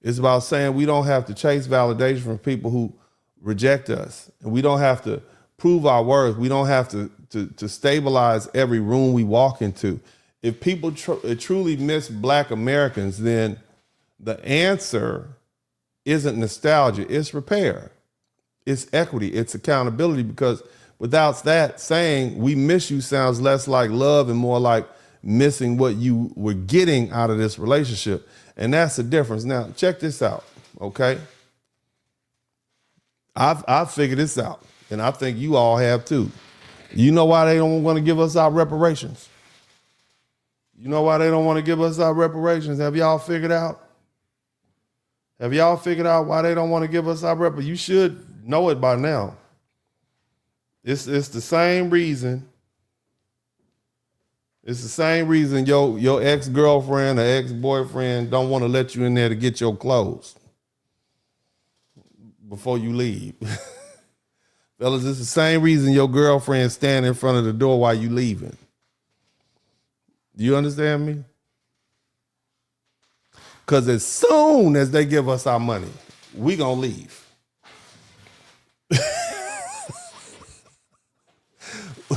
It's about saying we don't have to chase validation from people who reject us. And we don't have to prove our worth. We don't have to stabilize every room we walk into. If people truly miss Black Americans, then the answer isn't nostalgia, it's repair. It's equity, it's accountability, because without that, saying we miss you sounds less like love and more like missing what you were getting out of this relationship. And that's the difference. Now, check this out, okay? I've figured this out, and I think you all have too. You know why they don't want to give us our reparations? You know why they don't want to give us our reparations? Have y'all figured out? Have y'all figured out why they don't want to give us our reparations? You should know it by now. It's the same reason. It's the same reason your ex-girlfriend or ex-boyfriend don't want to let you in there to get your clothes before you leave. Fellas, it's the same reason your girlfriend standing in front of the door while you leaving. Do you understand me? Because as soon as they give us our money, we gonna leave.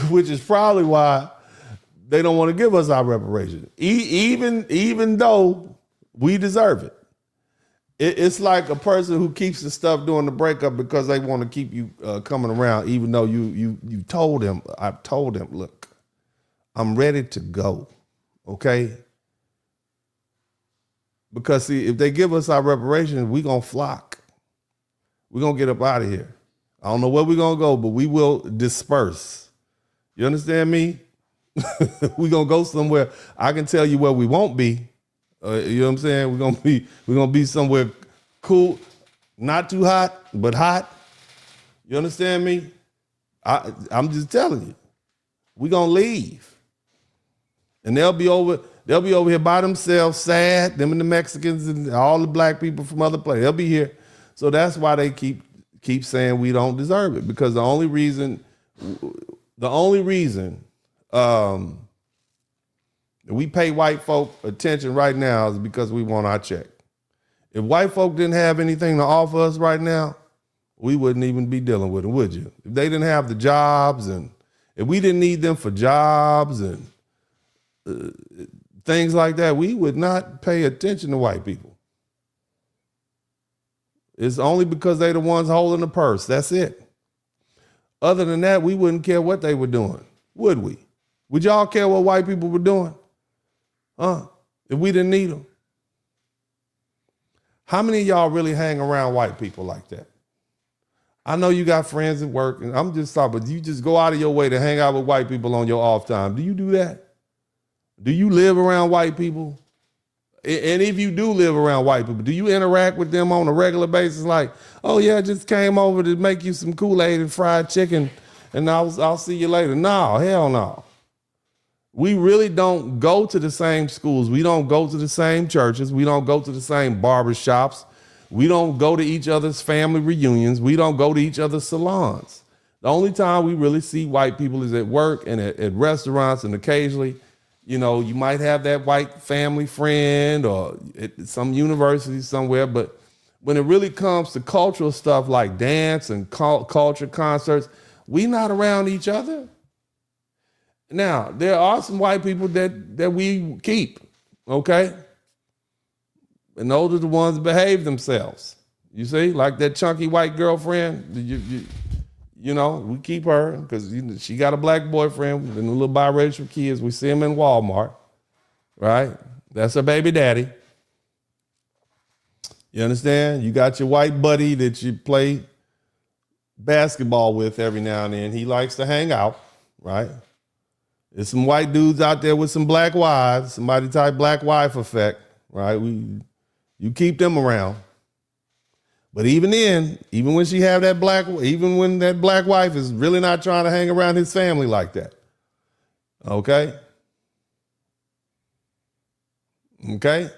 Which is probably why they don't want to give us our reparations, even though we deserve it. It's like a person who keeps the stuff during the breakup because they want to keep you coming around, even though you told them. I told them, look, I'm ready to go, okay? Because see, if they give us our reparations, we gonna flock. We're gonna get up out of here. I don't know where we're gonna go, but we will disperse. You understand me? We're gonna go somewhere. I can tell you where we won't be. You know what I'm saying? We're gonna be somewhere cool, not too hot, but hot. You understand me? I'm just telling you. We're gonna leave. And they'll be over here by themselves, sad, them and the Mexicans and all the Black people from other places. They'll be here. So that's why they keep saying we don't deserve it. Because the only reason we pay white folk attention right now is because we want our check. If white folk didn't have anything to offer us right now, we wouldn't even be dealing with them, would you? If they didn't have the jobs, and if we didn't need them for jobs and things like that, we would not pay attention to white people. It's only because they're the ones holding the purse. That's it. Other than that, we wouldn't care what they were doing, would we? Would y'all care what white people were doing? If we didn't need them? How many of y'all really hang around white people like that? I know you got friends at work, and I'm just talking, but you just go out of your way to hang out with white people on your off time. Do you do that? Do you live around white people? And if you do live around white people, do you interact with them on a regular basis? Like, oh yeah, I just came over to make you some Kool-Aid and fried chicken, and I'll see you later. No, hell no. We really don't go to the same schools. We don't go to the same churches. We don't go to the same barbershops. We don't go to each other's family reunions. We don't go to each other's salons. The only time we really see white people is at work and at restaurants, and occasionally, you know, you might have that white family friend or at some university somewhere. But when it really comes to cultural stuff like dance and culture concerts, we not around each other. Now, there are some white people that we keep, okay? And those are the ones that behave themselves. You see, like that chunky white girlfriend, you know, we keep her because she got a black boyfriend and a little biracial kids. We see him in Walmart, right? That's her baby daddy. You understand? You got your white buddy that you play basketball with every now and then. He likes to hang out, right? There's some white dudes out there with some black wives, somebody type black wife effect, right? You keep them around. But even then, even when she have that even when that black wife is really not trying to hang around his family like that. Okay? Okay?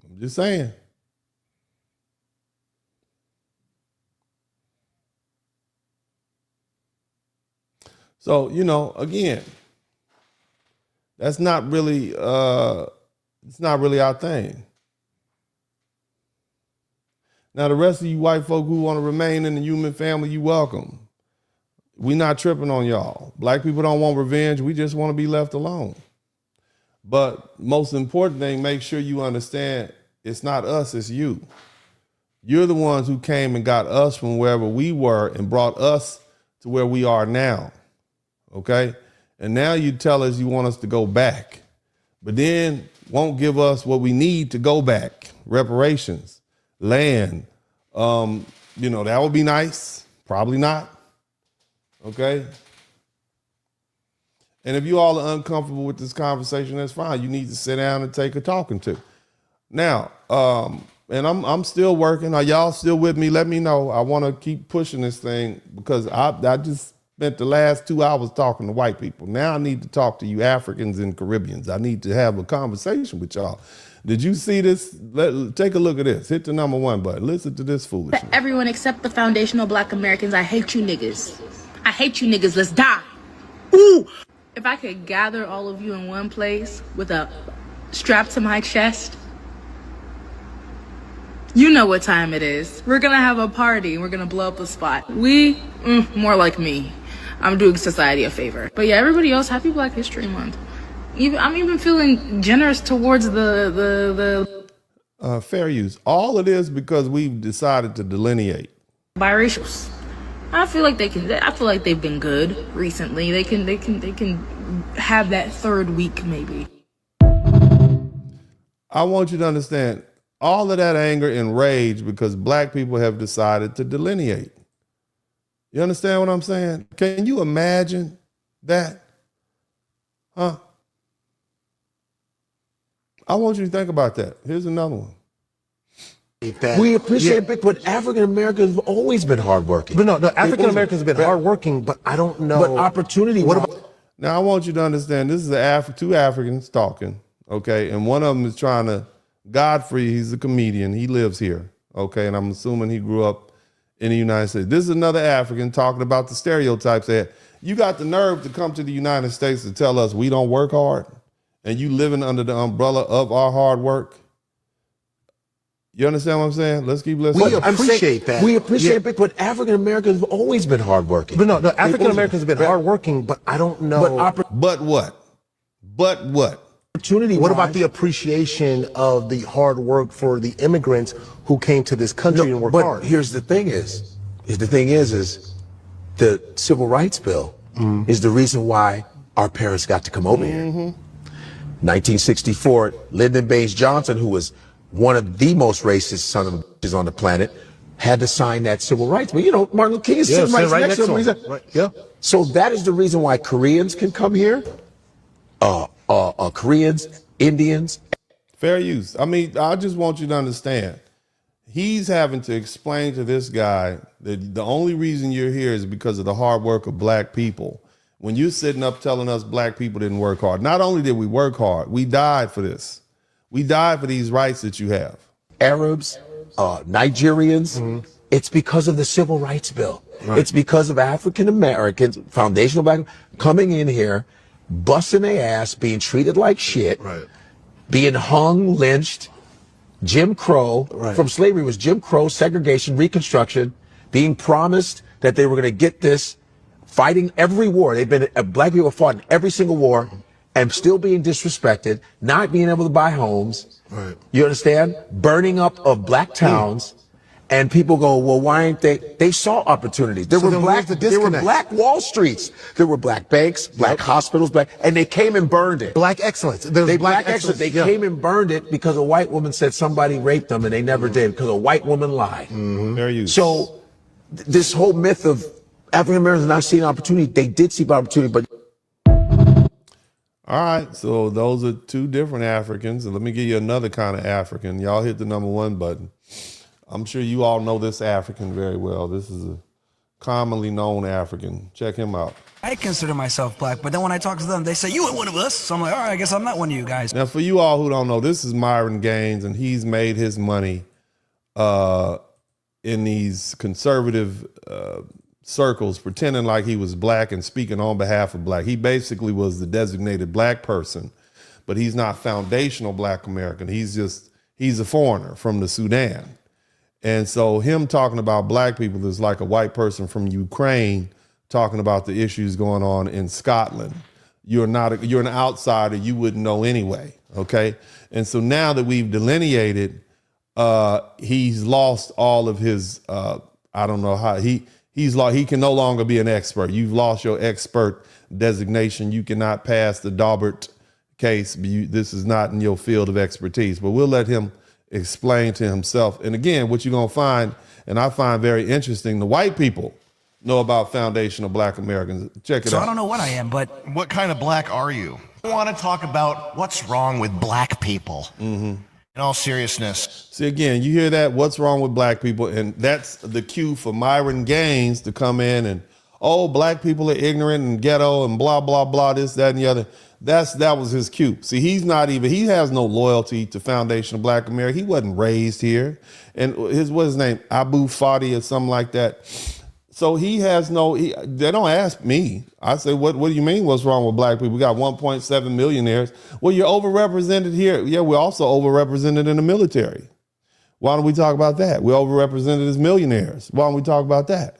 I'm just saying. So, you know, again, that's not really it's not really our thing. Now, the rest of you white folk who want to remain in the human family, you welcome. We not tripping on y'all. Black people don't want revenge. We just want to be left alone. But most important thing, make sure you understand it's not us, it's you. You're the ones who came and got us from wherever we were and brought us to where we are now. Okay? And now you tell us you want us to go back, but then won't give us what we need to go back. Reparations, land. You know, that would be nice. Probably not. Okay? And if you all are uncomfortable with this conversation, that's fine. You need to sit down and take a talking to. Now, and I'm still working. Are y'all still with me? Let me know. I want to keep pushing this thing because I just spent the last 2 hours talking to white people. Now I need to talk to you Africans and Caribbeans. I need to have a conversation with y'all. Did you see this? Take a look at this. Hit the #1 button. Listen to this foolishness. Everyone except the foundational black Americans, I hate you niggas. I hate you niggas. Let's die. Ooh. If I could gather all of you in one place with a strap to my chest, you know what time it is. We're gonna have a party. We're gonna blow up the spot. More like me. I'm doing society a favor. But yeah, everybody else, happy Black History Month. I'm even feeling generous towards the fair use. All it is because we've decided to delineate. Biracials. I feel like they've been good recently. They can have that third week maybe. I want you to understand all of that anger and rage because black people have decided to delineate. You understand what I'm saying? Can you imagine that? Huh? I want you to think about that. Here's another one. We appreciate it, but African Americans have always been hardworking. But no, African Americans have been hardworking, but I don't know. But opportunity. What about? Now I want you to understand. This is two Africans talking, okay, and one of them is trying to. Godfrey, he's a comedian. He lives here, okay, and I'm assuming he grew up in the United States. This is another African talking about the stereotypes that you got the nerve to come to the United States to tell us we don't work hard, and you living under the umbrella of our hard work. You understand what I'm saying? Let's keep listening. We appreciate that. We appreciate it, but African Americans have always been hardworking. But no, African Americans have been hardworking, but I don't know. But what? But what? Opportunity. What about the appreciation of the hard work for the immigrants who came to this country and worked hard? But here's the thing is the Civil Rights Bill is the reason why our parents got to come over here. 1964, Lyndon Baines Johnson, who was one of the most racist sons of bitches on the planet, had to sign that civil rights. But Martin Luther King is sitting right next to him. Right. Yeah. So that is the reason why Koreans can come here. Koreans, Indians. Fair use. I mean, I just want you to understand. He's having to explain to this guy that the only reason you're here is because of the hard work of black people. When you're sitting up telling us black people didn't work hard, not only did we work hard, we died for this. We died for these rights that you have. Arabs, Nigerians, it's because of the Civil Rights Bill. Right. It's because of African Americans, foundational black, coming in here, busting their ass, being treated like shit, being hung, lynched, Jim Crow. From slavery was Jim Crow, segregation, Reconstruction, being promised that they were going to get this, fighting every war. Black people fought in every single war and still being disrespected, not being able to buy homes. Right. You understand? Burning up of black towns. And people go, well, why ain't they? They saw opportunities. There were black Wall Streets. There were black banks, black hospitals, and they came and burned it. Black excellence. Black excellence. They came and burned it because a white woman said somebody raped them, and they never did because a white woman lied. So this whole myth of African Americans not seeing opportunity, they did see opportunity, but. All right, so those are two different Africans. And let me give you another kind of African. Y'all hit the number 1 button. I'm sure you all know this African very well. This is a commonly known African. Check him out. I consider myself black, but then when I talk to them, they say, you ain't one of us. So I'm like, all right, I guess I'm not one of you guys. Now, for you all who don't know, this is Myron Gaines, and he's made his money in these conservative circles, pretending like he was black and speaking on behalf of black. He basically was the designated black person, but he's not foundational black American. He's a foreigner from the Sudan. And so him talking about black people is like a white person from Ukraine talking about the issues going on in Scotland. You're an outsider, you wouldn't know anyway, okay? And so now that we've delineated, he's lost all of his, I don't know how, he can no longer be an expert. You've lost your expert designation. You cannot pass the Daubert case. This is not in your field of expertise, but we'll let him explain to himself. And again, what you're going to find, and I find very interesting, the white people know about foundational black Americans. Check it out. So I don't know what I am, but what kind of black are you? I want to talk about what's wrong with black people. In all seriousness. See, again, you hear that? What's wrong with black people? And that's the cue for Myron Gaines to come in and, oh, black people are ignorant and ghetto and blah, blah, blah, this, that, and the other. That was his cue. See, he has no loyalty to foundational black America. He wasn't raised here. And what's his name? Abu Fadi or something like that. So he has they don't ask me. I say, what do you mean what's wrong with black people? We got 1.7 millionaires. Well, you're overrepresented here. Yeah, we're also overrepresented in the military. Why don't we talk about that? We're overrepresented as millionaires. Why don't we talk about that?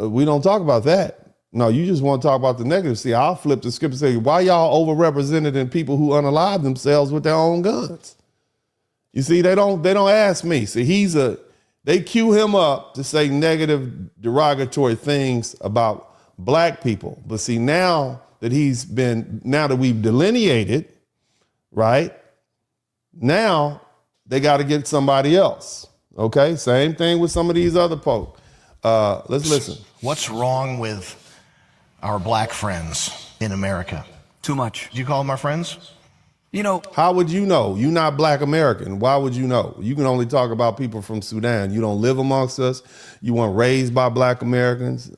We don't talk about that. No, you just want to talk about the negative. See, I'll flip the script and say, why y'all overrepresented in people who unalive themselves with their own guns? You see, they don't ask me. See, they cue him up to say negative, derogatory things about black people. But see, now that we've delineated, right? Now they got to get somebody else. Okay, same thing with some of these other folk. Let's listen. What's wrong with our black friends in America? Too much. Do you call them our friends? You know. How would you know? You're not black American. Why would you know? You can only talk about people from Sudan. You don't live amongst us. You weren't raised by black Americans.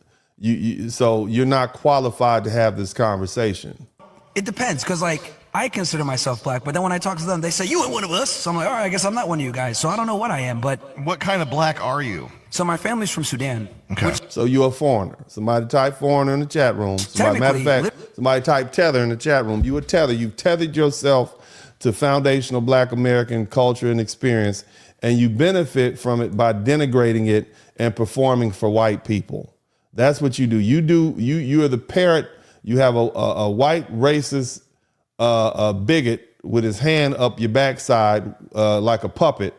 So you're not qualified to have this conversation. It depends, because I consider myself black, but then when I talk to them, they say, you ain't one of us. So I'm like, all right, I guess I'm not one of you guys. So I don't know what I am, but. What kind of black are you? So my family's from Sudan. Okay. So you're a foreigner. Somebody type foreigner in the chat room. Matter of fact, somebody type tether in the chat room. You a tether. You've tethered yourself to foundational black American culture and experience, and you benefit from it by denigrating it and performing for white people. That's what you do. You are the parrot. You have a white racist a bigot with his hand up your backside like a puppet,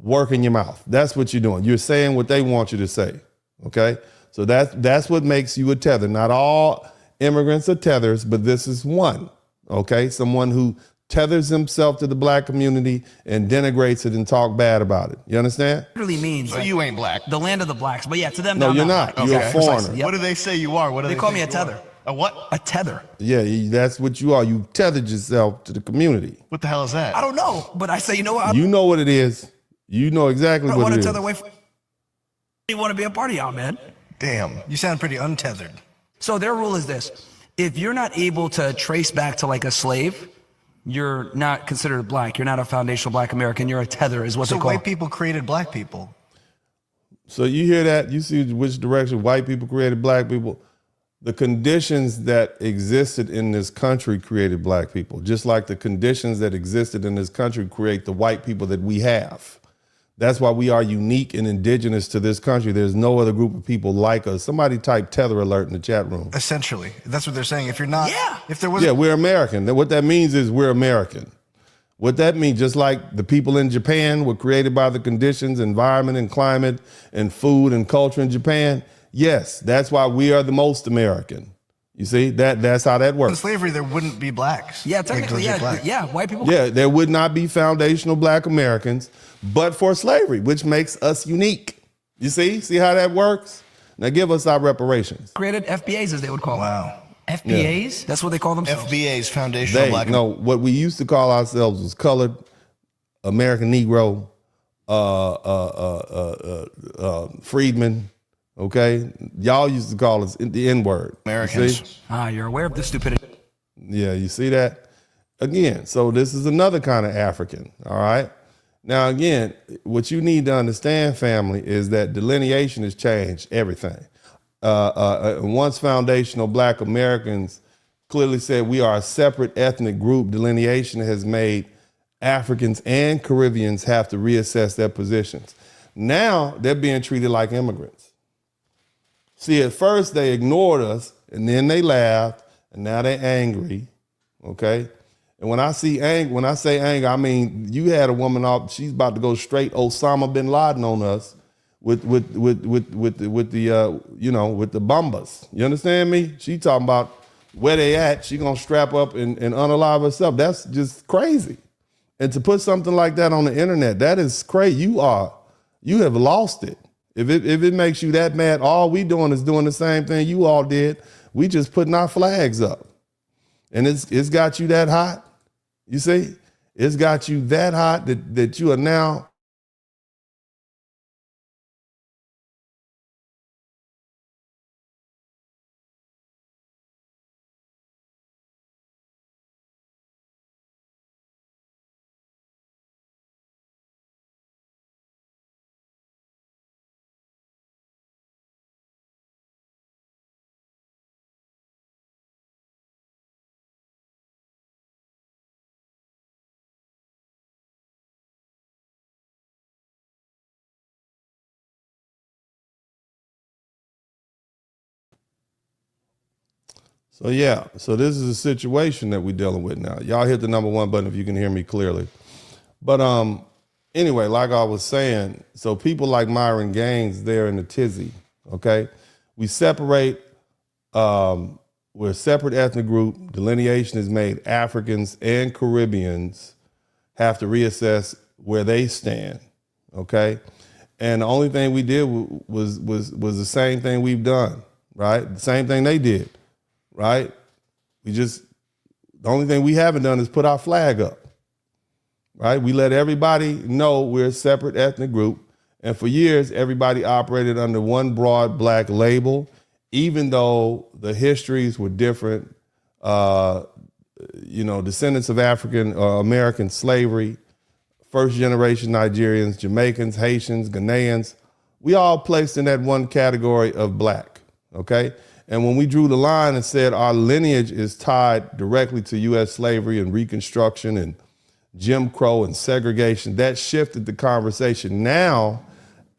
working your mouth. That's what you're doing. You're saying what they want you to say. Okay, so that's what makes you a tether. Not all immigrants are tethers, but this is one. Okay, someone who tethers himself to the black community and denigrates it and talk bad about it. You understand? Literally means So you ain't black. the land of the blacks. But yeah, to them, No, I'm you're not. black. You're a foreigner. Yep. What do they say you are? What do They they call think me a you tether. are? A what? A tether. Yeah, that's what you are. You tethered yourself to the community. What the hell is that? I don't know, but I say, you know what? You know what it is. You know exactly I what want it to is. tether away from you want to be a party on, man. Damn, you sound pretty untethered. So their rule is this. If you're not able to trace back to like a slave, you're not considered black. You're not a foundational black American. You're a tether is what So they call white people created black people. So you hear that? You see which direction white people created black people? The conditions that existed in this country created black people, just like the conditions that existed in this country create the white people that we have. That's why we are unique and indigenous to this country. There's no other group of people like us. Somebody type tether alert in the chat room. Essentially, that's what they're saying. If you're not, if there was, Yeah, we're American. What that means is we're American. What that means, just like the people in Japan were created by the conditions, environment and climate and food and culture in Japan. Yes, that's why we are the most American. You see, that's how that in works. slavery there wouldn't be blacks. Yeah, technically, yeah, white people. Yeah, there would not be foundational black Americans, but for slavery, which makes us unique. You see how that works? Now give us our reparations. Created FBAs, as they would call them. Wow. FBAs? That's what they call themselves. FBA's foundational black. No, what we used to call ourselves was colored, American Negro, freedmen. Okay, y'all used to call us the N-word. Americans. You're aware of this stupidity. Yeah, you see that? Again, so this is another kind of African, all right? Now, again, what you need to understand, family, is that delineation has changed everything. Once foundational black Americans clearly said we are a separate ethnic group, delineation has made Africans and Caribbeans have to reassess their positions. Now, they're being treated like immigrants. See, at first they ignored us, and then they laughed, and now they're angry, okay? And when I say anger, I mean you had a woman off. She's about to go straight Osama bin Laden on us with the bombas. You understand me? She talking about where they at. She gonna strap up and unalive herself. That's just crazy. And to put something like that on the internet, that is crazy. You have lost it. If it makes you that mad, all we doing is doing the same thing you all did. We just putting our flags up. And it's got you that hot. You see? It's got you that hot that you are now So this is a situation that we're dealing with now. Y'all hit the number 1 button if you can hear me clearly. But anyway, like I was saying, so people like Myron Gaines, they're in the tizzy, okay? We separate, we're a separate ethnic group. Delineation has made Africans and Caribbeans have to reassess where they stand, okay? And the only thing we did was the same thing we've done, right? The same thing they did. Right? The only thing we haven't done is put our flag up. Right? We let everybody know we're a separate ethnic group. And for years, everybody operated under one broad black label, even though the histories were different. Descendants of African or American slavery, first generation Nigerians, Jamaicans, Haitians, Ghanaians, we all placed in that one category of black. Okay? And when we drew the line and said our lineage is tied directly to U.S. slavery and Reconstruction and Jim Crow and segregation, that shifted the conversation. Now,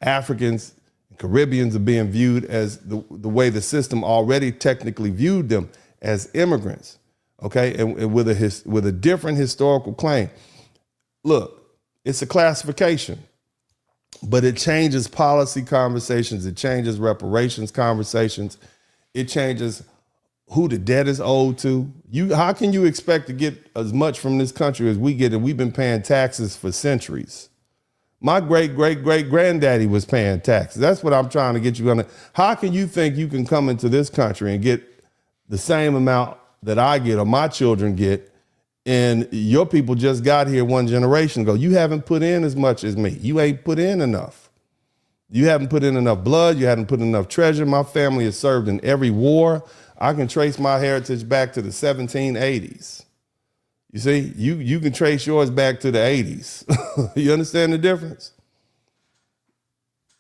Africans and Caribbeans are being viewed as the way the system already technically viewed them, as immigrants, okay, and with a different historical claim. Look, it's a classification, but it changes policy conversations. It changes reparations conversations. It changes who the debt is owed to. How can you expect to get as much from this country as we get, and we've been paying taxes for centuries? My great-great-great-granddaddy was paying taxes. That's what I'm trying to get you on. How can you think you can come into this country and get the same amount that I get or my children get, and your people just got here one generation ago? You haven't put in as much as me. You ain't put in enough. You haven't put in enough blood. You haven't put in enough treasure. My family has served in every war. I can trace my heritage back to the 1780s. You see, you can trace yours back to the 80s. You understand the difference?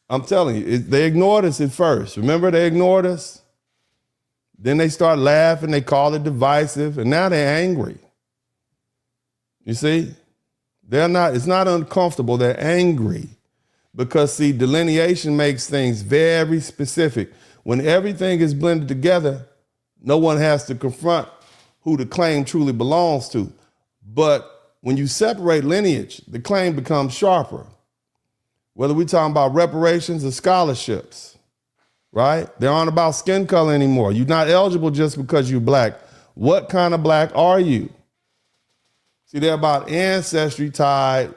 I'm telling you, they ignored us at first. Remember, they ignored us? Then they start laughing. They call it divisive, and now they're angry. You see, it's not uncomfortable. They're angry because, see, delineation makes things very specific. When everything is blended together, no one has to confront who the claim truly belongs to. But when you separate lineage, the claim becomes sharper. Whether we're talking about reparations or scholarships, right? They aren't about skin color anymore. You're not eligible just because you're black. What kind of black are you? See, they're about ancestry tied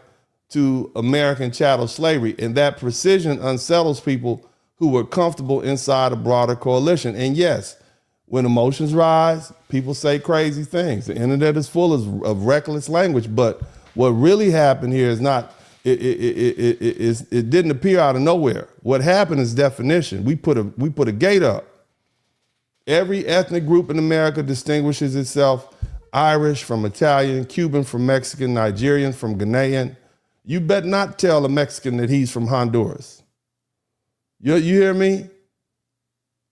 to American chattel slavery, and that precision unsettles people who were comfortable inside a broader coalition. And yes, when emotions rise, people say crazy things. The internet is full of reckless language, but what really happened here is not, it didn't appear out of nowhere. What happened is definition. We put a gate up. Every ethnic group in America distinguishes itself: Irish from Italian, Cuban from Mexican, Nigerian from Ghanaian. You bet not tell a Mexican that he's from Honduras. You hear me?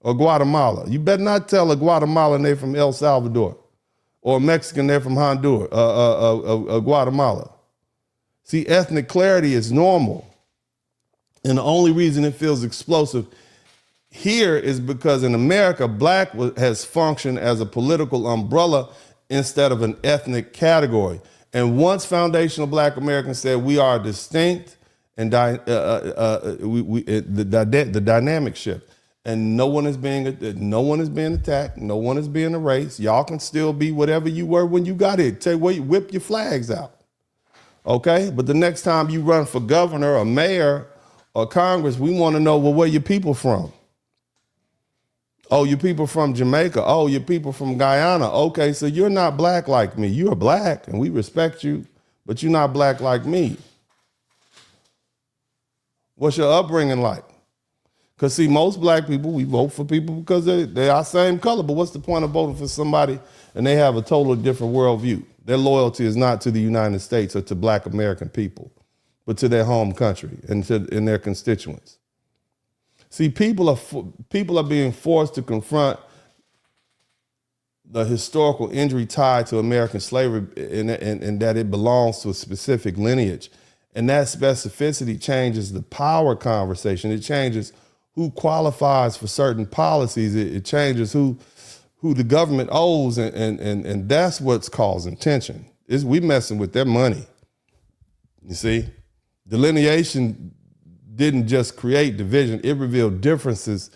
Or Guatemala. You better not tell a Guatemalan they're from El Salvador, or a Mexican they're from Honduras, Guatemala. See, ethnic clarity is normal. And the only reason it feels explosive here is because in America, black has functioned as a political umbrella instead of an ethnic category. And once foundational black Americans said we are distinct, and the dynamic shift. And no one is being attacked. No one is being erased. Y'all can still be whatever you were when you got here. Whip your flags out. Okay? But the next time you run for governor or mayor or Congress, we want to know, well, where your people from? Oh, your people from Jamaica. Oh, your people from Guyana. Okay, so you're not black like me. You're black and we respect you, but you're not black like me. What's your upbringing like? Because, see, most black people, we vote for people because they're our same color. But what's the point of voting for somebody and they have a totally different worldview? Their loyalty is not to the United States or to black American people, but to their home country and their constituents. See, people are being forced to confront the historical injury tied to American slavery and that it belongs to a specific lineage. And that specificity changes the power conversation. It changes who qualifies for certain policies. It changes who the government owes, and that's what's causing tension. We messing with their money. You see, delineation didn't just create division; it revealed differences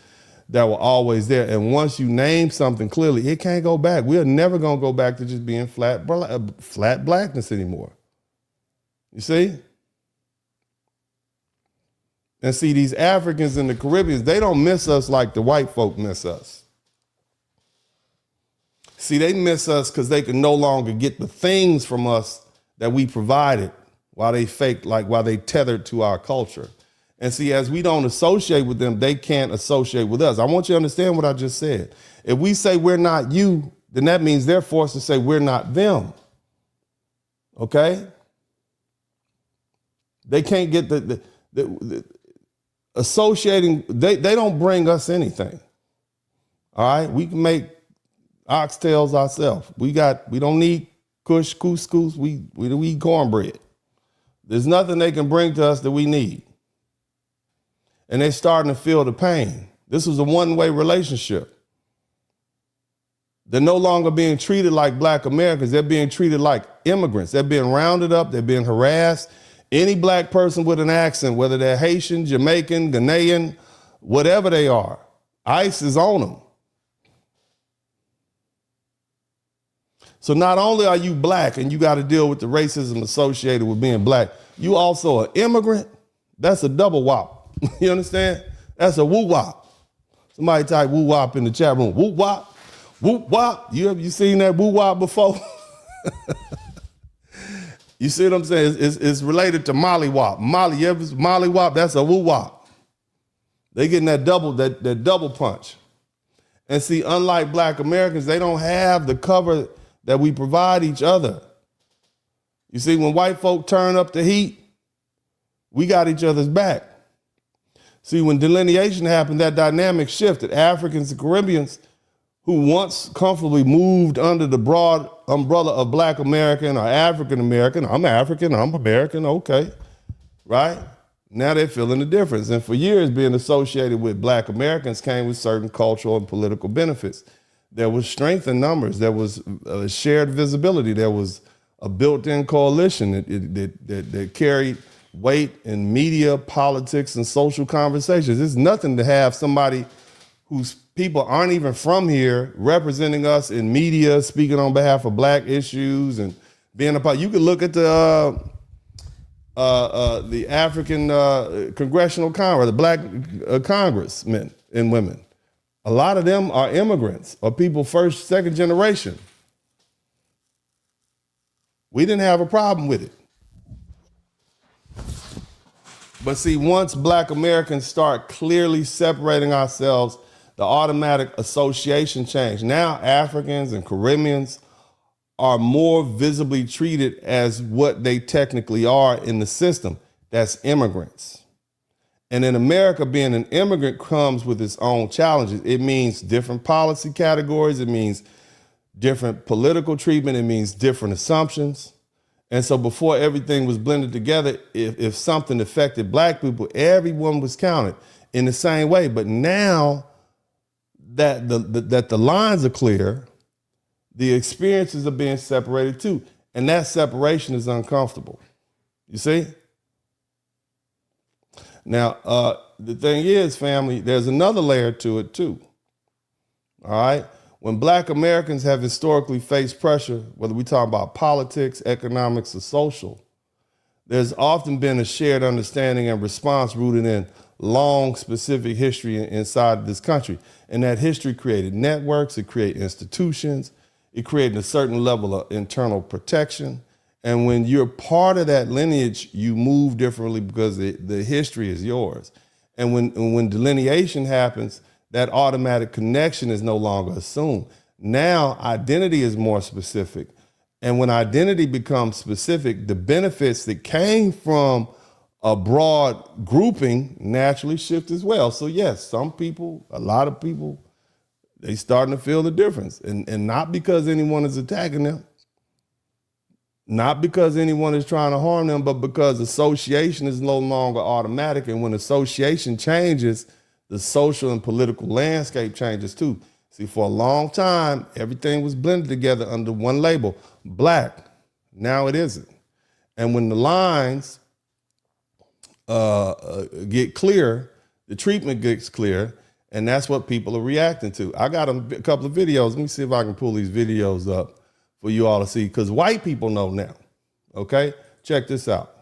that were always there. And once you name something clearly, it can't go back. We're never gonna go back to just being flat blackness anymore. You see. And see, these Africans in the Caribbean, they don't miss us like the white folk miss us. See, they miss us because they can no longer get the things from us that we provided while they while they tethered to our culture. And see, as we don't associate with them, they can't associate with us. I want you to understand what I just said. If we say we're not you, then that means they're forced to say we're not them. Okay? They can't get the associating, they don't bring us anything. All right, we can make oxtails ourselves. We don't need kush, couscous, we eat cornbread. There's nothing they can bring to us that we need. And they're starting to feel the pain. This was a one-way relationship. They're no longer being treated like black Americans. They're being treated like immigrants. They're being rounded up. They're being harassed. Any black person with an accent, whether they're Haitian, Jamaican, Ghanaian, whatever they are, ICE is on them. So not only are you black and you got to deal with the racism associated with being black, you also an immigrant. That's a double wop. You understand? That's a woo wop. Somebody type woo wop in the chat room. Woo wop, woo wop. You seen that woo wop before? You see what I'm saying? It's related to molly wop. Molly wop, that's a woo wop. They getting that double punch. And see, unlike black Americans, they don't have the cover that we provide each other. You see, when white folk turn up the heat, we got each other's back. See, when delineation happened, that dynamic shifted. Africans and Caribbeans who once comfortably moved under the broad umbrella of black American or African American, I'm African, I'm American, okay, right? Now they're feeling the difference. And for years, being associated with black Americans came with certain cultural and political benefits. There was strength in numbers. There was shared visibility. There was a built-in coalition that carried weight in media, politics, and social conversations. It's nothing to have somebody whose people aren't even from here representing us in media, speaking on behalf of black issues and being a part. You could look at the African Congressional Congress, the black congressmen and women. A lot of them are immigrants or people first, second generation. We didn't have a problem with it. But see, once black Americans start clearly separating ourselves, the automatic association changed. Now Africans and Caribbeans are more visibly treated as what they technically are in the system. That's immigrants. And in America, being an immigrant comes with its own challenges. It means different policy categories. It means different political treatment. It means different assumptions. And so before everything was blended together, if something affected black people, everyone was counted in the same way. But now that the lines are clear, the experiences are being separated too. And that separation is uncomfortable. You see? Now, the thing is, family, there's another layer to it too. All right? When black Americans have historically faced pressure, whether we talk about politics, economics, or social, there's often been a shared understanding and response rooted in long, specific history inside this country. And that history created networks, it created institutions, it created a certain level of internal protection. And when you're part of that lineage, you move differently because the history is yours. And when delineation happens, that automatic connection is no longer assumed. Now, identity is more specific. And when identity becomes specific, the benefits that came from a broad grouping naturally shift as well. So yes, some people, a lot of people, they starting to feel the difference. And not because anyone is attacking them, not because anyone is trying to harm them, but because association is no longer automatic. And when association changes, the social and political landscape changes too. See, for a long time, everything was blended together under one label, black. Now it isn't. And when the lines get clear, the treatment gets clear, and that's what people are reacting to. I got a couple of videos. Let me see if I can pull these videos up for you all to see, because white people know now. Okay? Check this out.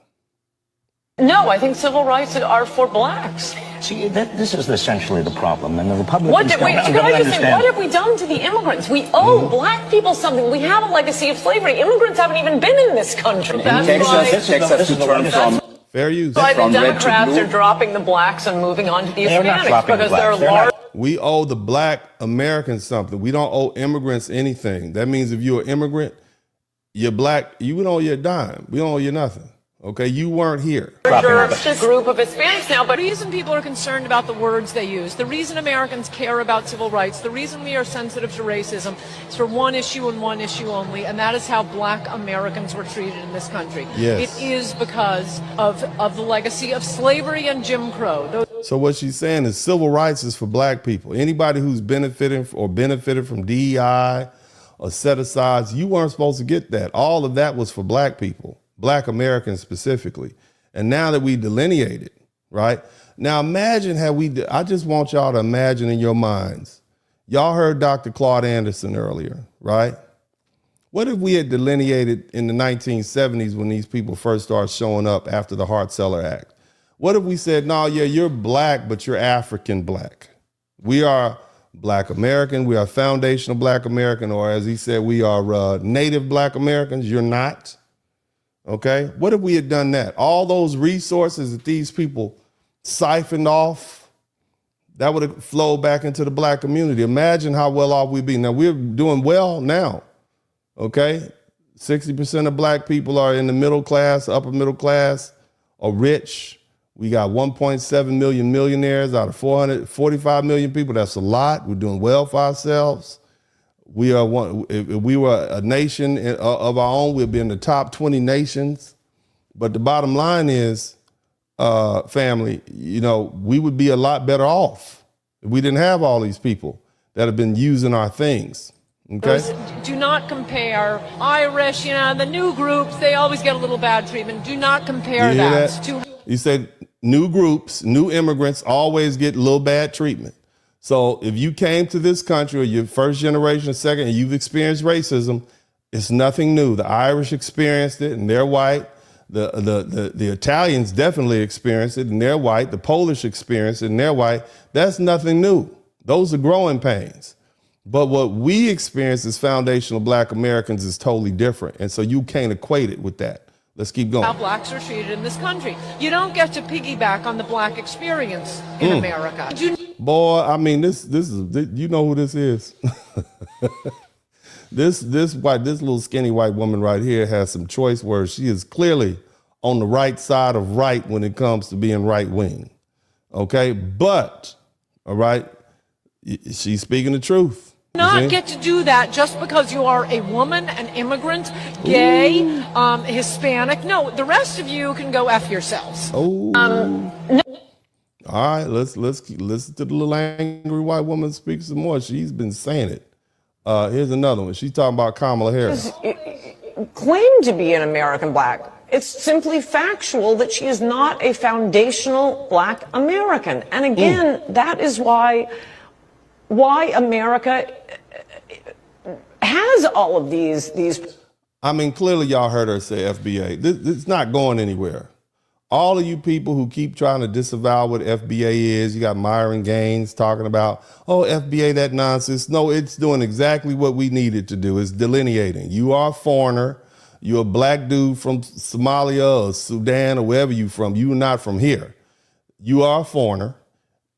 No, I think civil rights are for blacks. See, this is essentially the problem, and the Republicans What have we done to the immigrants? We owe black people something. We have a legacy of slavery. Immigrants haven't even been in this country. This is the turn from fair use. Why the Democrats are dropping the blacks and moving on to the Hispanics because they're large. We owe the black Americans something. We don't owe immigrants anything. That means if you're an immigrant, you're black, you don't owe you a dime. We don't owe you nothing. Okay, you weren't here. Just a group of Hispanics now, but the reason people are concerned about the words they use, the reason Americans care about civil rights, the reason we are sensitive to racism is for one issue and one issue only, and that is how black Americans were treated in this country. Yes. It is because of the legacy of slavery and Jim Crow. So what she's saying is civil rights is for black people. Anybody who's benefited from DEI or set-asides, you weren't supposed to get that. All of that was for black people. Black Americans specifically. And now that we delineated, right? Now imagine I just want y'all to imagine in your minds. Y'all heard Dr. Claude Anderson earlier, right? What if we had delineated in the 1970s when these people first started showing up after the Hart-Celler Act? What if we said, no, yeah, you're black, but you're African black. We are Black American. We are foundational Black American, or as he said, we are native Black Americans. You're not. Okay? What if we had done that? All those resources that these people siphoned off, that would have flowed back into the black community. Imagine how well off we'd be. Now, we're doing well now. Okay? 60% of black people are in the middle class, upper middle class, or rich. We got 1.7 million millionaires out of 445 million people. That's a lot. We're doing well for ourselves. We are one. If we were a nation of our own, we'd be in the top 20 nations. But the bottom line is, family, you know, we would be a lot better off if we didn't have all these people that have been using our things. Okay. Do not compare Irish, you know, the new groups, they always get a little bad treatment. Do not compare that to. You said new groups, new immigrants always get a little bad treatment. So if you came to this country or you're first generation or second and you've experienced racism, it's nothing new. The Irish experienced it and they're white. The Italians definitely experienced it and they're white. The Polish experienced it and they're white. That's nothing new. Those are growing pains. But what we experience as foundational Black Americans is totally different. And so you can't equate it with that. Let's keep going. How blacks are treated in this country. You don't get to piggyback on the black experience in America. Boy, I mean, this is, you know who this is? This little skinny white woman right here has some choice words. She is clearly on the right side of right when it comes to being right wing. Okay, but all right, she's speaking the truth. Not get to do that just because you are a woman, an immigrant, gay, Hispanic. No, the rest of you can go F yourselves. No. All right, let's listen to the little angry white woman speak some more. She's been saying it. Here's another one. She's talking about Kamala Harris. Claim to be an American black. It's simply factual that she is not a foundational Black American. And again, that is why America has all of these. I mean, clearly y'all heard her say FBA. It's not going anywhere. All of you people who keep trying to disavow what FBA is, you got Myron Gaines talking about, oh, FBA, that nonsense. No, it's doing exactly what we needed to do. It's delineating. You are a foreigner. You're a black dude from Somalia or Sudan or wherever you're from. You're not from here. You are a foreigner.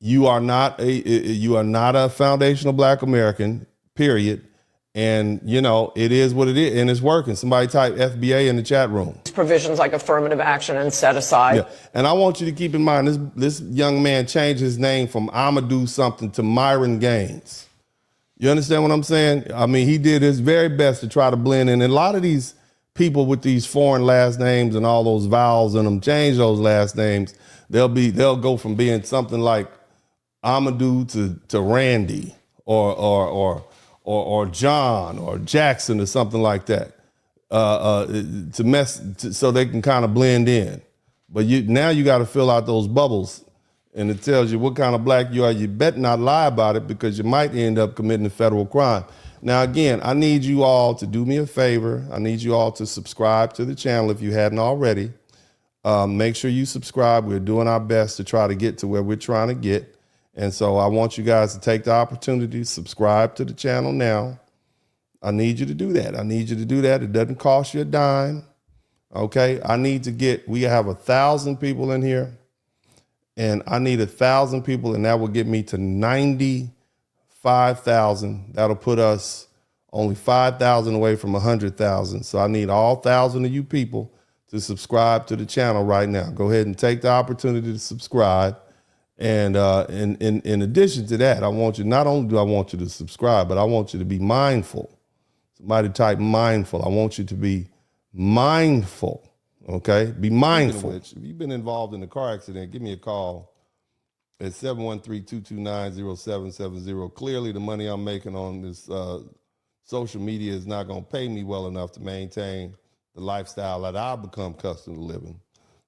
You are not a foundational Black American, period. And, you know, it is what it is, and it's working. Somebody type FBA in the chat room. Provisions like affirmative action and set aside. Yeah. And I want you to keep in mind, this young man changed his name from Amadou something to Myron Gaines. You understand what I'm saying? I mean, he did his very best to try to blend in. And a lot of these people with these foreign last names and all those vowels in them change those last names. They'll go from being something like Amadou to Randy or John or Jackson or something like that, so they can kind of blend in. But now you got to fill out those bubbles, and it tells you what kind of black you are. You better not lie about it because you might end up committing a federal crime. Now, again, I need you all to do me a favor. I need you all to subscribe to the channel if you hadn't already. Make sure you subscribe. We're doing our best to try to get to where we're trying to get. And so I want you guys to take the opportunity to subscribe to the channel now. I need you to do that. I need you to do that. It doesn't cost you a dime. Okay. We have 1,000 people in here, and I need 1,000 people, and that will get me to 95,000. That'll put us only 5,000 away from 100,000. So I need all 1,000 of you people to subscribe to the channel right now. Go ahead and take the opportunity to subscribe. And in addition to that, not only do I want you to subscribe, but I want you to be mindful. Somebody type mindful. I want you to be mindful, okay? Be mindful. If you've been involved in a car accident, give me a call at 713-229-0770. Clearly, the money I'm making on this social media is not going to pay me well enough to maintain the lifestyle that I've become accustomed to living.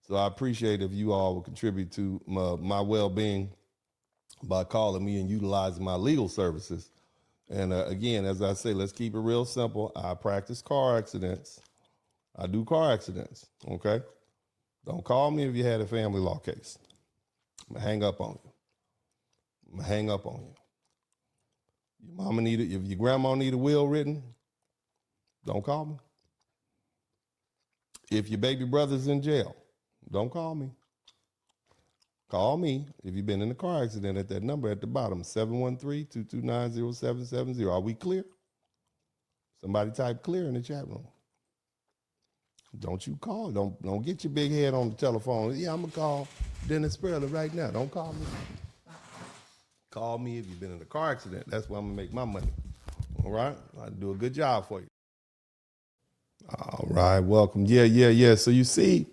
So I appreciate if you all will contribute to my well-being by calling me and utilizing my legal services. And again, as I say, let's keep it real simple. I practice car accidents. I do car accidents, okay? Don't call me if you had a family law case. I'm gonna hang up on you. I'm gonna hang up on you. Your mama if your grandma need a will written, don't call me. If your baby brother's in jail, don't call me. Call me if you've been in a car accident at that number at the bottom, 713-229-0770. Are we clear? Somebody type clear in the chat room. Don't you call. Don't get your big head on the telephone. Yeah, I'm going to call Dennis Spurling right now. Don't call me. Call me if you've been in a car accident. That's where I'm going to make my money. All right? I do a good job for you. All right, welcome. Yeah. So you see,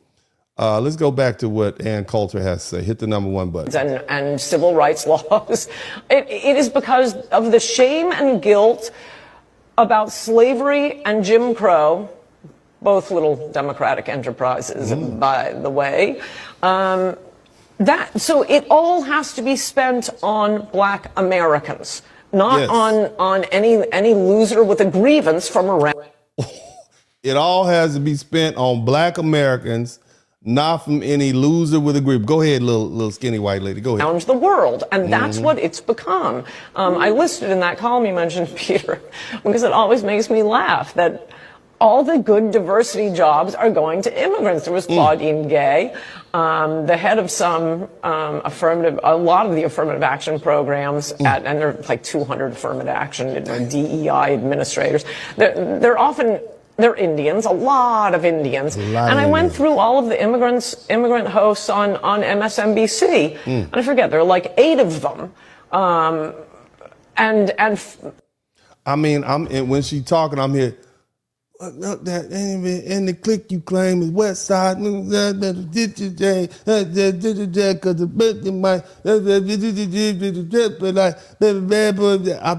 let's go back to what Ann Coulter has to say. Hit the number 1 button. And civil rights laws. It is because of the shame and guilt about slavery and Jim Crow, both little democratic enterprises, by the way. So it all has to be spent on Black Americans, not on any loser with a grievance from around. It all has to be spent on Black Americans, not from any loser with a grievance. Go ahead, little skinny white lady. Go ahead. Around the world, and that's what it's become. I listed in that column you mentioned, Peter, because it always makes me laugh that all the good diversity jobs are going to immigrants. There was Claudine Gay, the head of some a lot of the affirmative action programs, and there are like 200 affirmative action DEI administrators. They're Indians, a lot of Indians. And I went through all of the immigrant hosts on MSNBC, and I forget, there are like 8 of them. When she's talking, I'm here. That and the clique you claim is West Side.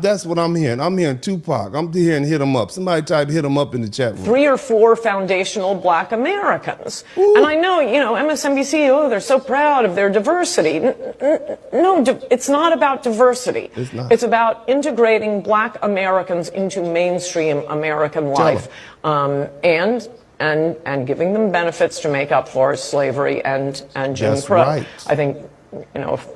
That's what I'm hearing. I'm hearing Tupac. I'm hearing hit 'em up. Somebody type hit 'em up in the chat room. 3 or 4 foundational Black Americans. And I know, MSNBC, they're so proud of their diversity. No, it's not about diversity. It's not. It's about integrating Black Americans into mainstream American life. And giving them benefits to make up for slavery and Jim Crow. Right. I think,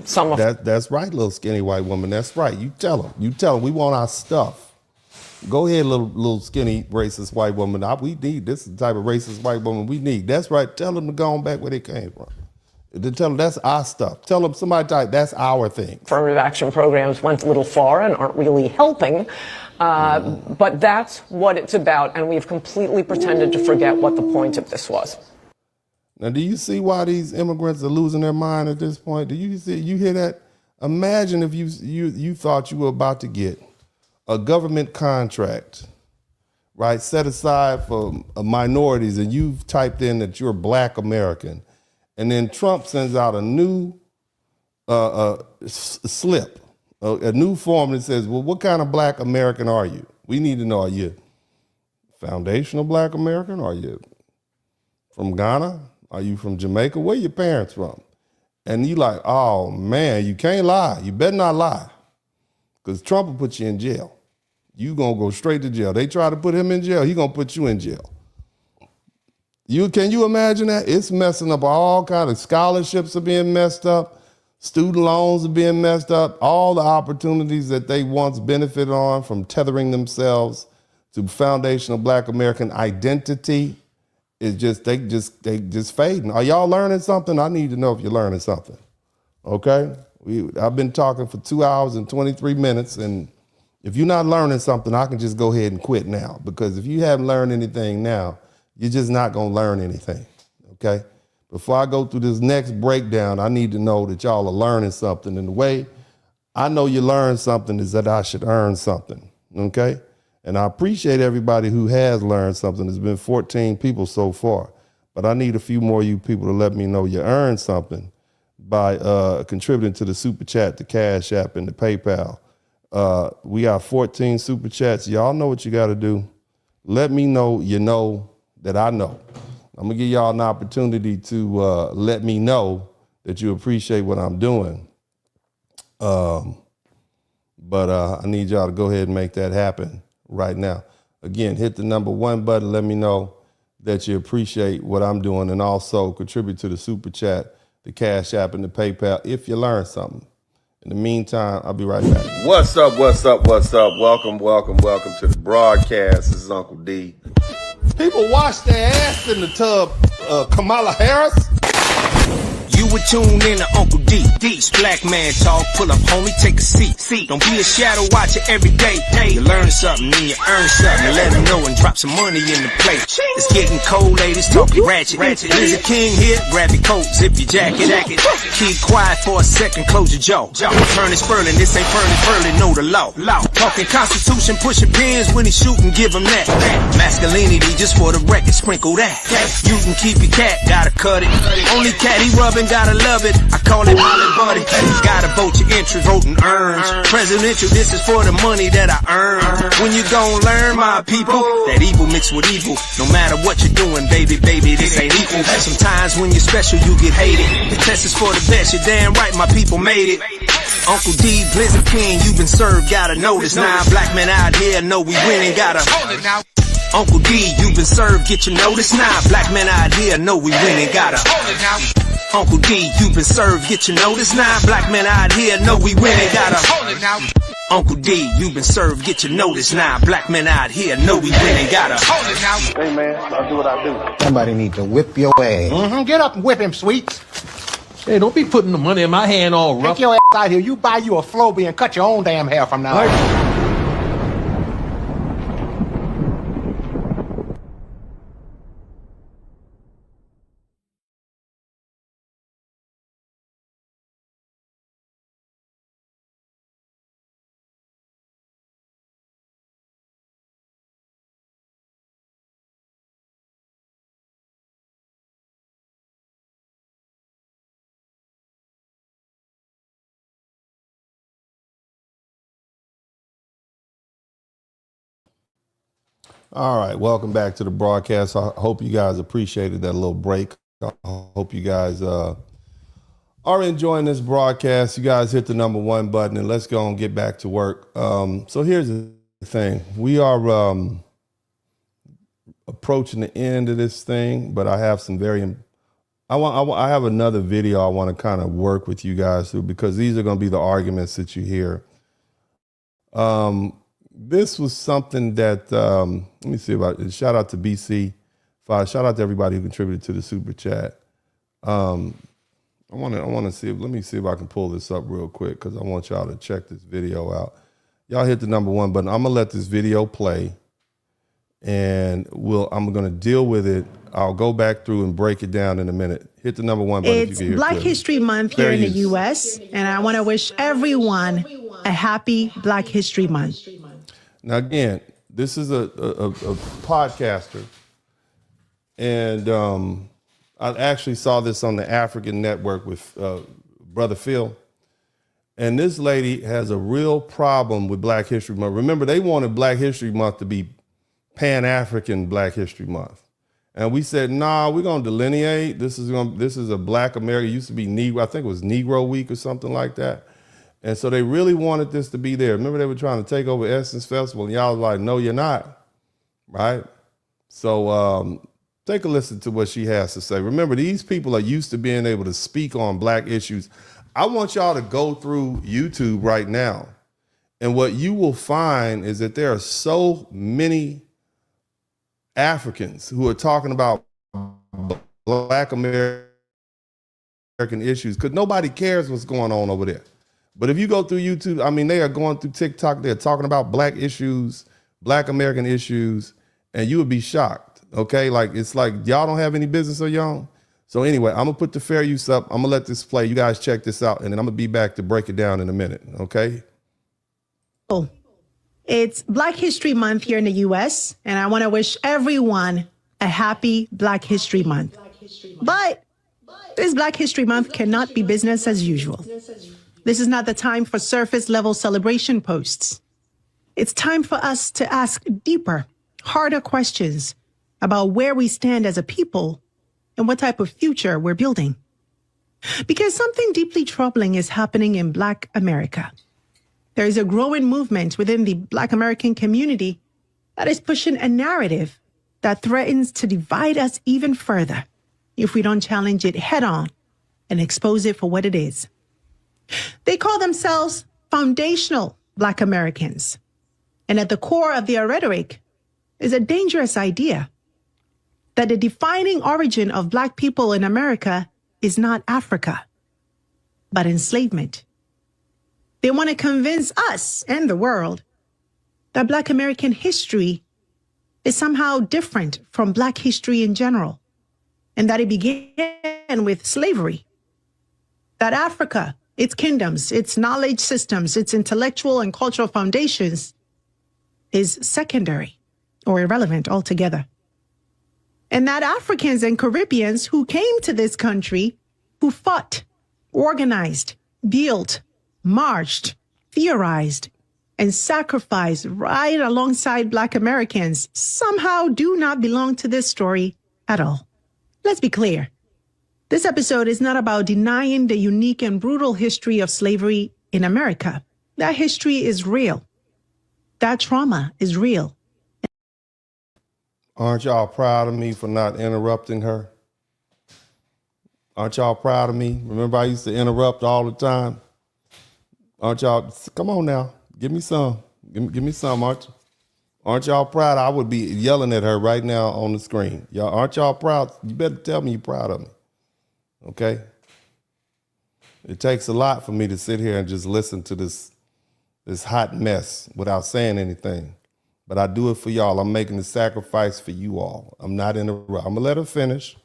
some of that's right, little skinny white woman. That's right. You tell them. We want our stuff. Go ahead, little skinny racist white woman. We need this is the type of racist white woman we need. That's right. Tell them to go on back where they came from. Tell them that's our stuff. Tell them somebody type that's our thing. Affirmative action programs went a little far and aren't really helping. But that's what it's about, and we've completely pretended to forget what the point of this was. Now, do you see why these immigrants are losing their mind at this point? Do you hear that? Imagine if you thought you were about to get a government contract, right, set aside for minorities, and you've typed in that you're Black American, and then Trump sends out a new slip. A new form that says, well, what kind of Black American are you? We need to know, are you foundational Black American? Are you from Ghana? Are you from Jamaica? Where your parents from? And you like, oh man, you can't lie. You better not lie. Because Trump will put you in jail. You gonna go straight to jail. They try to put him in jail, he gonna put you in jail. Can you imagine that? It's messing up all kinds of scholarships are being messed up. Student loans are being messed up. All the opportunities that they once benefited on from tethering themselves to foundational Black American identity is they just fading. Are y'all learning something? I need to know if you're learning something. Okay? I've been talking for 2 hours and 23 minutes, and if you're not learning something, I can just go ahead and quit now, because if you haven't learned anything now, you're just not gonna learn anything. Okay? Before I go through this next breakdown, I need to know that y'all are learning something. And the way I know you learn something is that I should earn something, okay? And I appreciate everybody who has learned something. There's been 14 people so far, but I need a few more of you people to let me know you earned something by contributing to the Super Chat, the Cash App, and the PayPal. We got 14 Super Chats. Y'all know what you got to do. Let me know you know that I know. I'm gonna give y'all an opportunity to let me know that you appreciate what I'm doing. But I need y'all to go ahead and make that happen right now. Again, hit the number 1 button. Let me know that you appreciate what I'm doing, and also contribute to the Super Chat, the Cash App, and the PayPal if you learn something. In the meantime, I'll be right back. What's up, what's up, what's up? Welcome, welcome, welcome to the broadcast. This is Uncle D. People wash their ass in the tub, Kamala Harris. You were tuned in to Uncle D. D's Black Man Talk. Pull up, homie, take a seat. Don't be a shadow watcher every day. You learn something and you earn something. Let them know and drop some money in the plate. It's getting cold, ladies, talking ratchet. There's a king here, grab your coat, zip your jacket. Keep quiet for a second, close your jaw. Turn it Spurling, this ain't Furling, know the law. Talking Constitution, pushing pins when he shooting, give him that. Masculinity, just for the record, sprinkle that. You can keep your cat, gotta cut it. Only cat he rubbing, gotta love it. I call it Holly Buddy. Gotta vote your interest, voting earns. Presidential, this is for the money that I earn. When you gon' learn, my people, that evil mixed with evil. No matter what you're doing, baby, this ain't equal. Sometimes when you're special, you get hated. The test is for the best, you're damn right, my people made it. Uncle D, Blizzard King, you've been served, gotta notice. Now black men out here know we winning, gotta hold it now. Uncle D, you've been served, get your notice. Now black men out here know we winning, gotta hold it now. Uncle D, you've been served, get your notice. Now black men out here know we winning, gotta hold it now. Uncle D, you've been served, get your notice. Now black men out here know we winning, gotta hold it now. Hey man, I'll do what I do. Somebody need to whip your ass. Get up and whip him, Sweets. Hey, don't be putting the money in my hand all rough. Take your ass out here. You buy you a Floby and cut your own damn hair from now on. All right, welcome back to the broadcast. I hope you guys appreciated that little break. I hope you guys are enjoying this broadcast. You guys hit the number 1 button, and let's go and get back to work. So here's the thing. We are approaching the end of this thing, but I have some I have another video I want to kind of work with you guys through, because these are going to be the arguments that you hear. This was something that, let me see about, shout out to BC5, shout out to everybody who contributed to the Super Chat. I want to see, let me see if I can pull this up real quick, because I want y'all to check this video out. Y'all hit the number 1 button. I'm going to let this video play, and I'm going to deal with it. I'll go back through and break it down in a minute. Hit the number 1 button. It's Black History Month here in the U.S., and I want to wish everyone a happy Black History Month. Now, again, this is a podcaster, and I actually saw this on the African Network with Brother Phil, and this lady has a real problem with Black History Month. Remember, they wanted Black History Month to be Pan-African Black History Month, and we said, nah, we're going to delineate. This is a Black America. It used to be Negro. I think it was Negro Week or something like that. And so they really wanted this to be there. Remember, they were trying to take over Essence Festival, and y'all was like, no, you're not, right? So take a listen to what she has to say. Remember, these people are used to being able to speak on Black issues. I want y'all to go through YouTube right now, and what you will find is that there are so many Africans who are talking about Black American issues, because nobody cares what's going on over there. But if you go through YouTube, I mean, they are going through TikTok, they're talking about Black issues, Black American issues, and you would be shocked, okay? Like, it's like, y'all don't have any business of your own. So anyway, I'm gonna put the fair use up. I'm gonna let this play. You guys check this out, and then I'm gonna be back to break it down in a minute, okay? It's Black History Month here in the U.S., and I want to wish everyone a happy Black History Month. But this Black History Month cannot be business as usual. This is not the time for surface-level celebration posts. It's time for us to ask deeper, harder questions about where we stand as a people and what type of future we're building. Because something deeply troubling is happening in Black America. there is a growing movement within the Black American community that is pushing a narrative that threatens to divide us even further if we don't challenge it head on and expose it for what it is. They call themselves foundational Black Americans. And at the core of their rhetoric is a dangerous idea that the defining origin of Black people in America is not Africa, but enslavement. They want to convince us and the world that Black American history is somehow different from Black history in general, and that it began with slavery. That Africa, its kingdoms, its knowledge systems, its intellectual and cultural foundations is secondary or irrelevant altogether. And that Africans and Caribbeans who came to this country, who fought, organized, built, marched, theorized, and sacrificed right alongside Black Americans somehow do not belong to this story at all. Let's be clear. This episode is not about denying the unique and brutal history of slavery in America. That history is real. That trauma is real. Aren't y'all proud of me for not interrupting her? Aren't y'all proud of me? Remember I used to interrupt all the time? Aren't y'all, come on now, give me some. Give me some, aren't y'all proud? I would be yelling at her right now on the screen. Y'all, aren't y'all proud? You better tell me you're proud of me, okay? It takes a lot for me to sit here and just listen to this hot mess without saying anything. But I do it for y'all. I'm making the sacrifice for you all. I'm not interrupting. I'm gonna let her finish.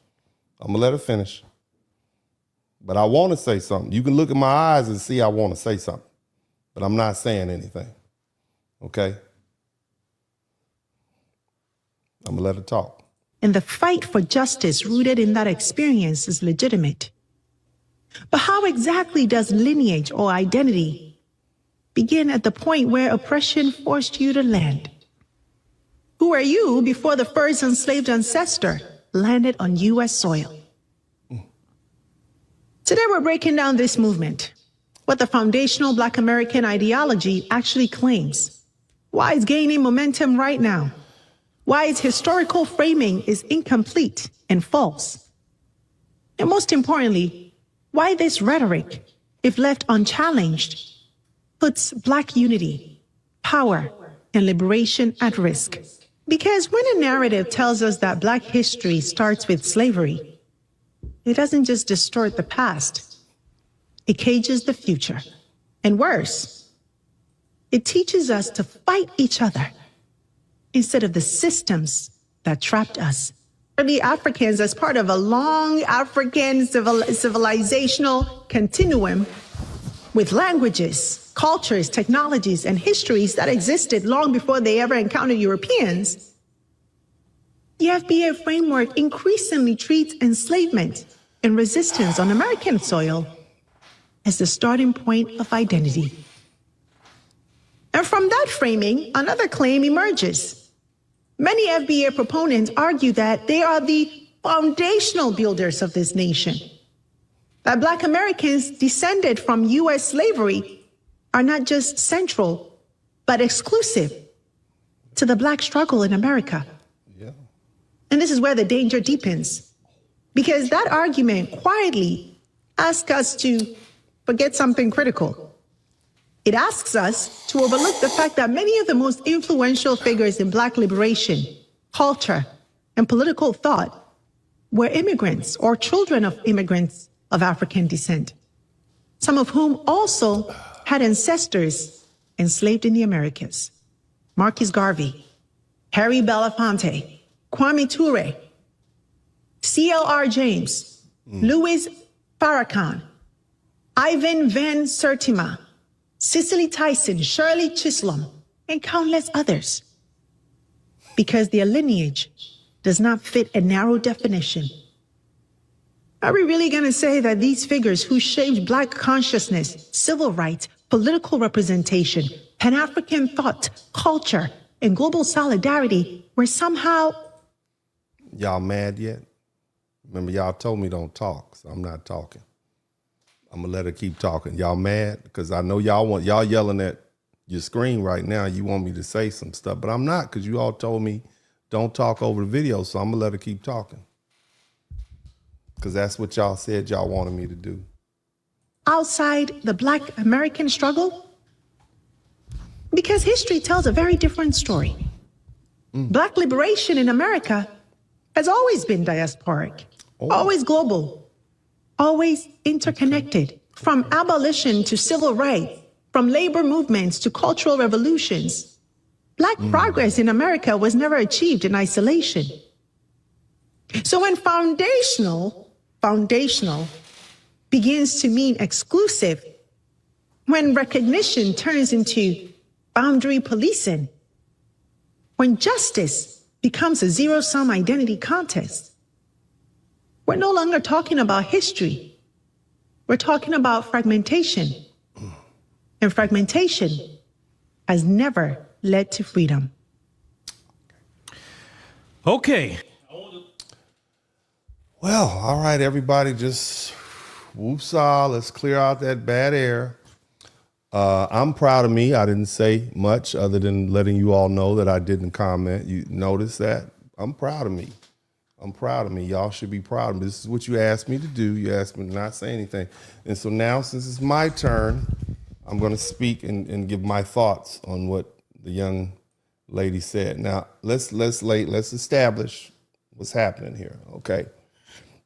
But I want to say something. You can look at my eyes and see I want to say something, but I'm not saying anything, okay? I'm gonna let her talk. And the fight for justice rooted in that experience is legitimate. But how exactly does lineage or identity begin at the point where oppression forced you to land? Who are you before the first enslaved ancestor landed on U.S. soil? Today we're breaking down this movement, what the foundational Black American ideology actually claims, why it's gaining momentum right now, why its historical framing is incomplete and false, and most importantly, why this rhetoric, if left unchallenged, puts Black unity, power, and liberation at risk. Because when a narrative tells us that Black history starts with slavery, it doesn't just distort the past, it cages the future. And worse, it teaches us to fight each other instead of the systems that trapped us. Early Africans, as part of a long African civilizational continuum with languages, cultures, technologies, and histories that existed long before they ever encountered Europeans, the FBA framework increasingly treats enslavement and resistance on American soil as the starting point of identity. And from that framing, another claim emerges. Many FBA proponents argue that they are the foundational builders of this nation, that Black Americans descended from U.S. slavery are not just central, but exclusive to the Black struggle in America. And this is where the danger deepens, because that argument quietly asks us to forget something critical. It asks us to overlook the fact that many of the most influential figures in Black liberation, culture, and political thought were immigrants or children of immigrants of African descent, some of whom also had ancestors enslaved in the Americas. Marcus Garvey, Harry Belafonte, Kwame Ture, C.L.R. James, Louis Farrakhan, Ivan Van Sertima, Cicely Tyson, Shirley Chisholm, and countless others. Because their lineage does not fit a narrow definition. Are we really going to say that these figures who shaped Black consciousness, civil rights, political representation, Pan-African thought, culture, and global solidarity were somehow... Y'all mad yet? Remember, y'all told me don't talk, so I'm not talking. I'm gonna let her keep talking. Y'all mad? Because I know y'all yelling at your screen right now. You want me to say some stuff, but I'm not, because you all told me don't talk over the video, so I'm gonna let her keep talking. Because that's what y'all said y'all wanted me to do. Outside the Black American struggle? Because history tells a very different story. Black liberation in America has always been diasporic, always global, always interconnected. From abolition to civil rights, from labor movements to cultural revolutions, Black progress in America was never achieved in isolation. So when foundational begins to mean exclusive, when recognition turns into boundary policing, when justice becomes a zero-sum identity contest, we're no longer talking about history. We're talking about fragmentation. And fragmentation has never led to freedom. Okay. Well, all right, everybody, just woosah. Let's clear out that bad air. I'm proud of me. I didn't say much other than letting you all know that I didn't comment. You notice that? I'm proud of me. I'm proud of me. Y'all should be proud of me. This is what you asked me to do. You asked me to not say anything. And so now, since it's my turn, I'm going to speak and give my thoughts on what the young lady said. Now, let's establish what's happening here, okay?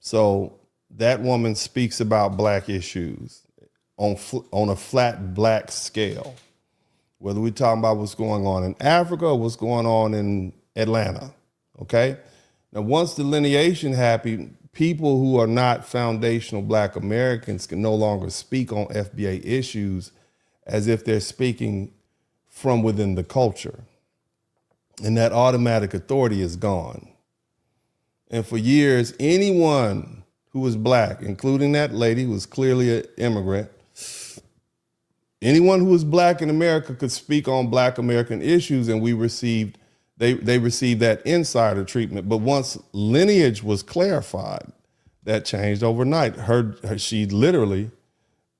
So that woman speaks about Black issues on a flat Black scale, whether we're talking about what's going on in Africa or what's going on in Atlanta, okay? Now, once delineation happened, people who are not foundational Black Americans can no longer speak on FBA issues as if they're speaking from within the culture. And that automatic authority is gone. And for years, anyone who was Black, including that lady who was clearly an immigrant, anyone who was Black in America could speak on Black American issues, and they received that insider treatment. But once lineage was clarified, that changed overnight. She literally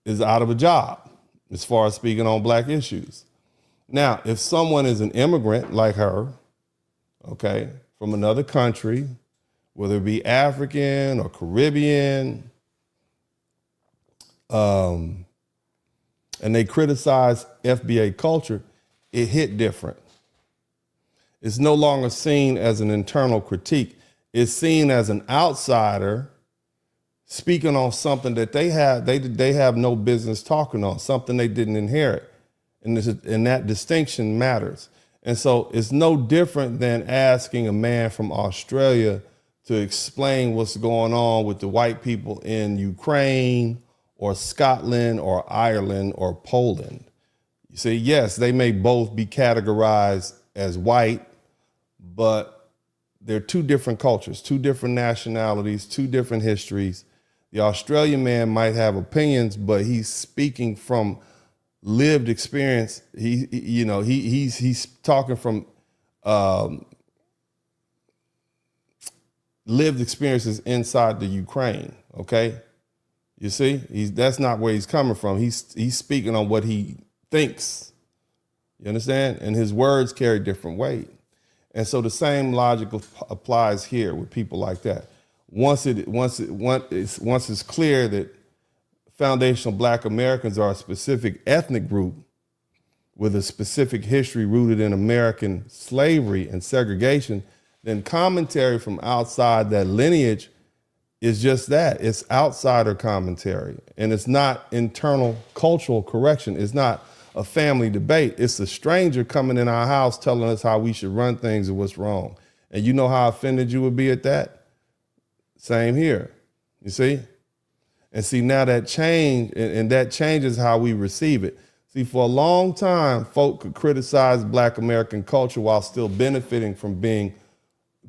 is out of a job as far as speaking on Black issues. Now, if someone is an immigrant like her, okay, from another country, whether it be African or Caribbean, and they criticize FBA culture, it hit different. It's no longer seen as an internal critique. It's seen as an outsider speaking on something that they have no business talking on, something they didn't inherit. And that distinction matters. And so it's no different than asking a man from Australia to explain what's going on with the white people in Ukraine or Scotland or Ireland or Poland. You see, yes, they may both be categorized as white, but they're two different cultures, two different nationalities, two different histories. The Australian man might have opinions, but he's speaking from lived experience. He's talking from lived experiences inside the Ukraine. Okay, you see, that's not where he's coming from. He's speaking on what he thinks. You understand? And his words carry different weight. And so the same logic applies here with people like that. Once it's clear that foundational Black Americans are a specific ethnic group with a specific history rooted in American slavery and segregation, then commentary from outside that lineage is just that. It's outsider commentary, and it's not internal cultural correction. It's not a family debate. It's a stranger coming in our house telling us how we should run things and what's wrong. And you know how offended you would be at that? Same here, you see? And see, now that change, and that changes how we receive it. See, for a long time, folk could criticize Black American culture while still benefiting from being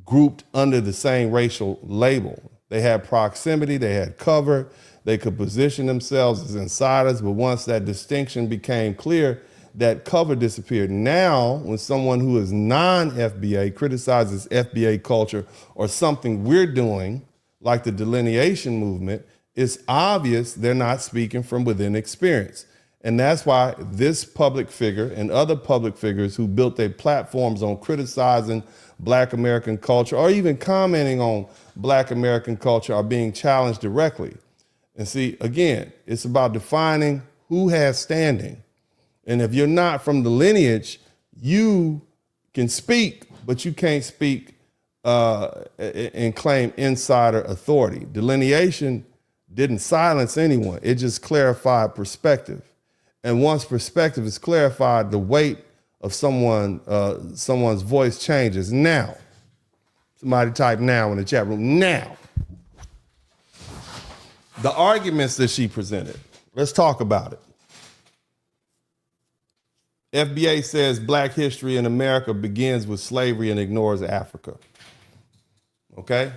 grouped under the same racial label. They had proximity, they had cover, they could position themselves as insiders, but once that distinction became clear, that cover disappeared. Now, when someone who is non-FBA criticizes FBA culture or something we're doing, like the delineation movement, it's obvious they're not speaking from within experience. And that's why this public figure and other public figures who built their platforms on criticizing Black American culture or even commenting on Black American culture are being challenged directly. And see, again, it's about defining who has standing. And if you're not from the lineage, you can speak, but you can't speak and claim insider authority. Delineation didn't silence anyone. It just clarified perspective. And once perspective is clarified, the weight of someone's voice changes. Now, somebody type now in the chat room, now. The arguments that she presented, let's talk about it. FBA says Black history in America begins with slavery and ignores Africa. Okay?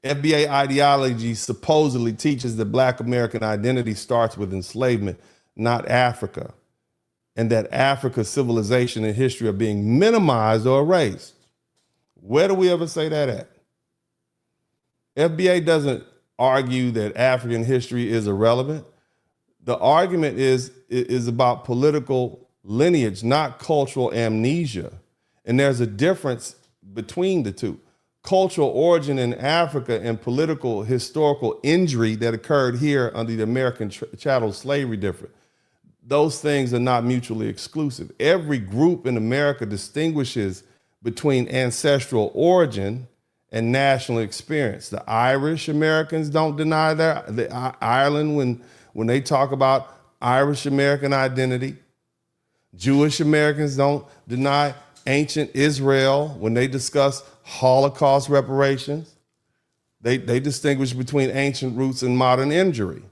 FBA ideology supposedly teaches that Black American identity starts with enslavement, not Africa, and that Africa's civilization and history are being minimized or erased. Where do we ever say that at? FBA doesn't argue that African history is irrelevant. The argument is about political lineage, not cultural amnesia. And there's a difference between the two. Cultural origin in Africa and political historical injury that occurred here under the American chattel slavery different. Those things are not mutually exclusive. Every group in America distinguishes between ancestral origin and national experience. The Irish Americans don't deny Ireland when they talk about Irish American identity. Jewish Americans don't deny ancient Israel when they discuss Holocaust reparations. They distinguish between ancient roots and modern injury.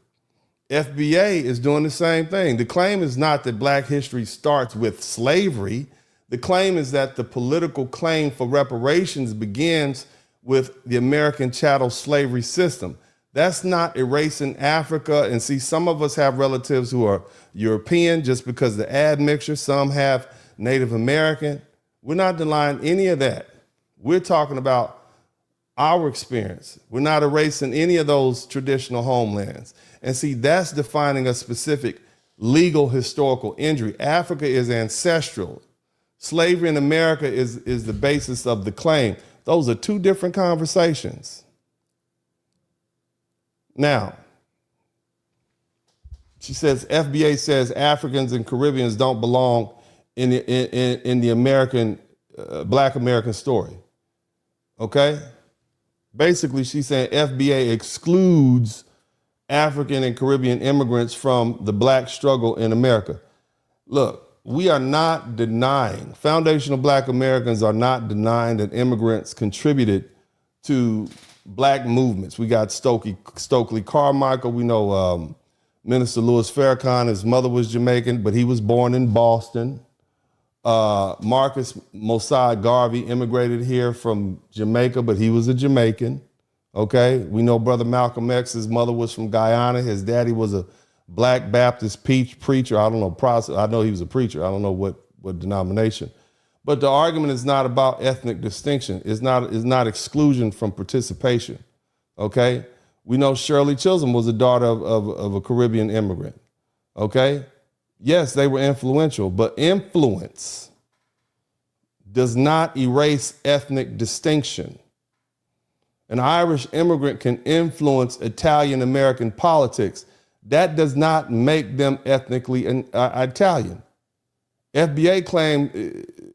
FBA is doing the same thing. The claim is not that Black history starts with slavery. The claim is that the political claim for reparations begins with the American chattel slavery system. That's not erasing Africa. And see, some of us have relatives who are European just because of the admixture. Some have Native American. We're not denying any of that. We're talking about our experience. We're not erasing any of those traditional homelands. And see, that's defining a specific legal historical injury. Africa is ancestral. Slavery in America is the basis of the claim. Those are two different conversations. Now, she says, FBA says Africans and Caribbeans don't belong in the American, Black American story. Okay? Basically, she's saying FBA excludes African and Caribbean immigrants from the Black struggle in America. Look, we are not denying, foundational Black Americans are not denying that immigrants contributed to Black movements. We got Stokely Carmichael. We know Minister Louis Farrakhan, his mother was Jamaican, but he was born in Boston. Marcus Mosai Garvey immigrated here from Jamaica, but he was a Jamaican. Okay, we know Brother Malcolm X, his mother was from Guyana. His daddy was a Black Baptist preacher. I don't know, I know he was a preacher. I don't know what denomination. But the argument is not about ethnic distinction. It's not exclusion from participation. Okay, we know Shirley Chisholm was the daughter of a Caribbean immigrant. Okay, yes, they were influential, but influence does not erase ethnic distinction. An Irish immigrant can influence Italian-American politics. That does not make them ethnically Italian. FBA claim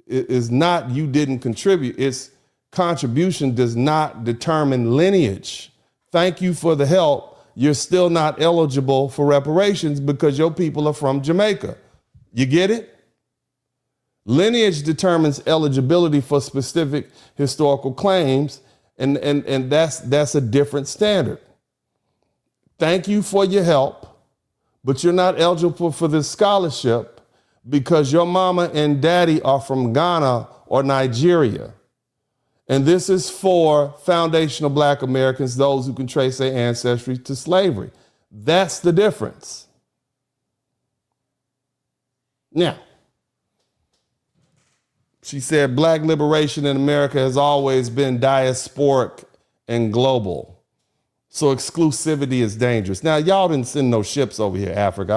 is not you didn't contribute. Its contribution does not determine lineage. Thank you for the help. You're still not eligible for reparations because your people are from Jamaica. You get it? Lineage determines eligibility for specific historical claims, and that's a different standard. Thank you for your help, but you're not eligible for this scholarship because your mama and daddy are from Ghana or Nigeria. And this is for foundational Black Americans, those who can trace their ancestry to slavery. That's the difference. Now, she said Black liberation in America has always been diasporic and global. So exclusivity is dangerous. Now, y'all didn't send no ships over here, Africa.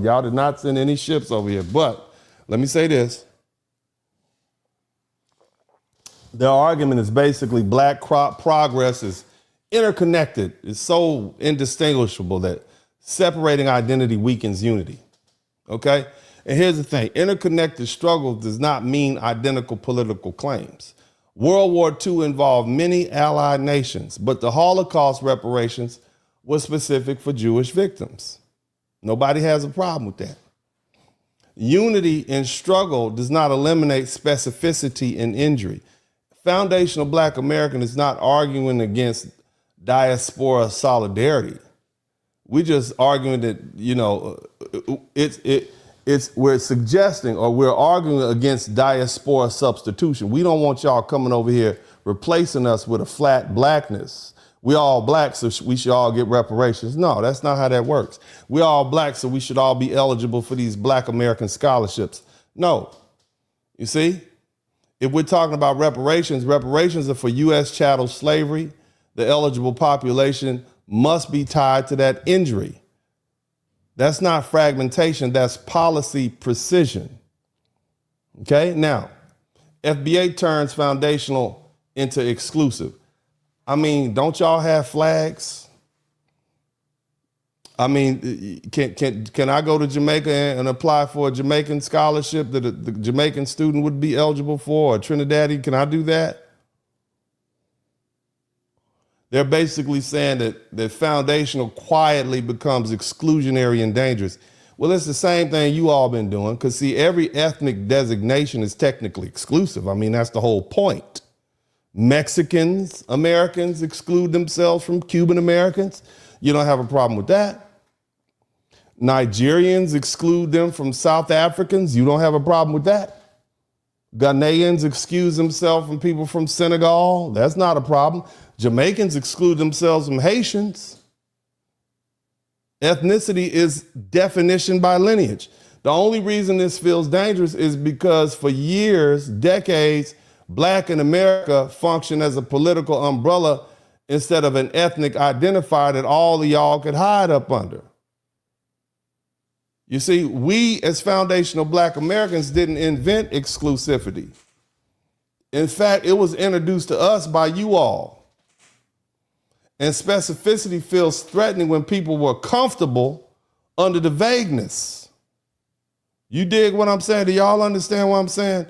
Y'all did not send any ships over here. But let me say this. Their argument is basically black progress is interconnected. It's so indistinguishable that separating identity weakens unity. Okay? And here's the thing. Interconnected struggle does not mean identical political claims. World War II involved many allied nations, but the Holocaust reparations was specific for Jewish victims. Nobody has a problem with that. Unity in struggle does not eliminate specificity in injury. Foundational Black American is not arguing against diaspora solidarity. We're just arguing that, we're suggesting or we're arguing against diaspora substitution. We don't want y'all coming over here replacing us with a flat blackness. We all black, so we should all get reparations. No, that's not how that works. We all black, so we should all be eligible for these Black American scholarships. No. You see? If we're talking about reparations, reparations are for U.S. chattel slavery. The eligible population must be tied to that injury. That's not fragmentation, that's policy precision. Okay, now, FBA turns foundational into exclusive. I mean, don't y'all have flags? I mean, can I go to Jamaica and apply for a Jamaican scholarship that the Jamaican student would be eligible for, or Trinidadian? Can I do that? They're basically saying that foundational quietly becomes exclusionary and dangerous. Well, it's the same thing you all been doing, because see, every ethnic designation is technically exclusive. I mean, that's the whole point. Mexicans, Americans exclude themselves from Cuban Americans. You don't have a problem with that. Nigerians exclude them from South Africans. You don't have a problem with that. Ghanaians excuse themselves from people from Senegal. That's not a problem. Jamaicans exclude themselves from Haitians. Ethnicity is definition by lineage. The only reason this feels dangerous is because for years, decades, Black in America functioned as a political umbrella instead of an ethnic identifier that all of y'all could hide up under. You see, we as foundational Black Americans didn't invent exclusivity. In fact, it was introduced to us by you all. And specificity feels threatening when people were comfortable under the vagueness. You dig what I'm saying? Do y'all understand what I'm saying?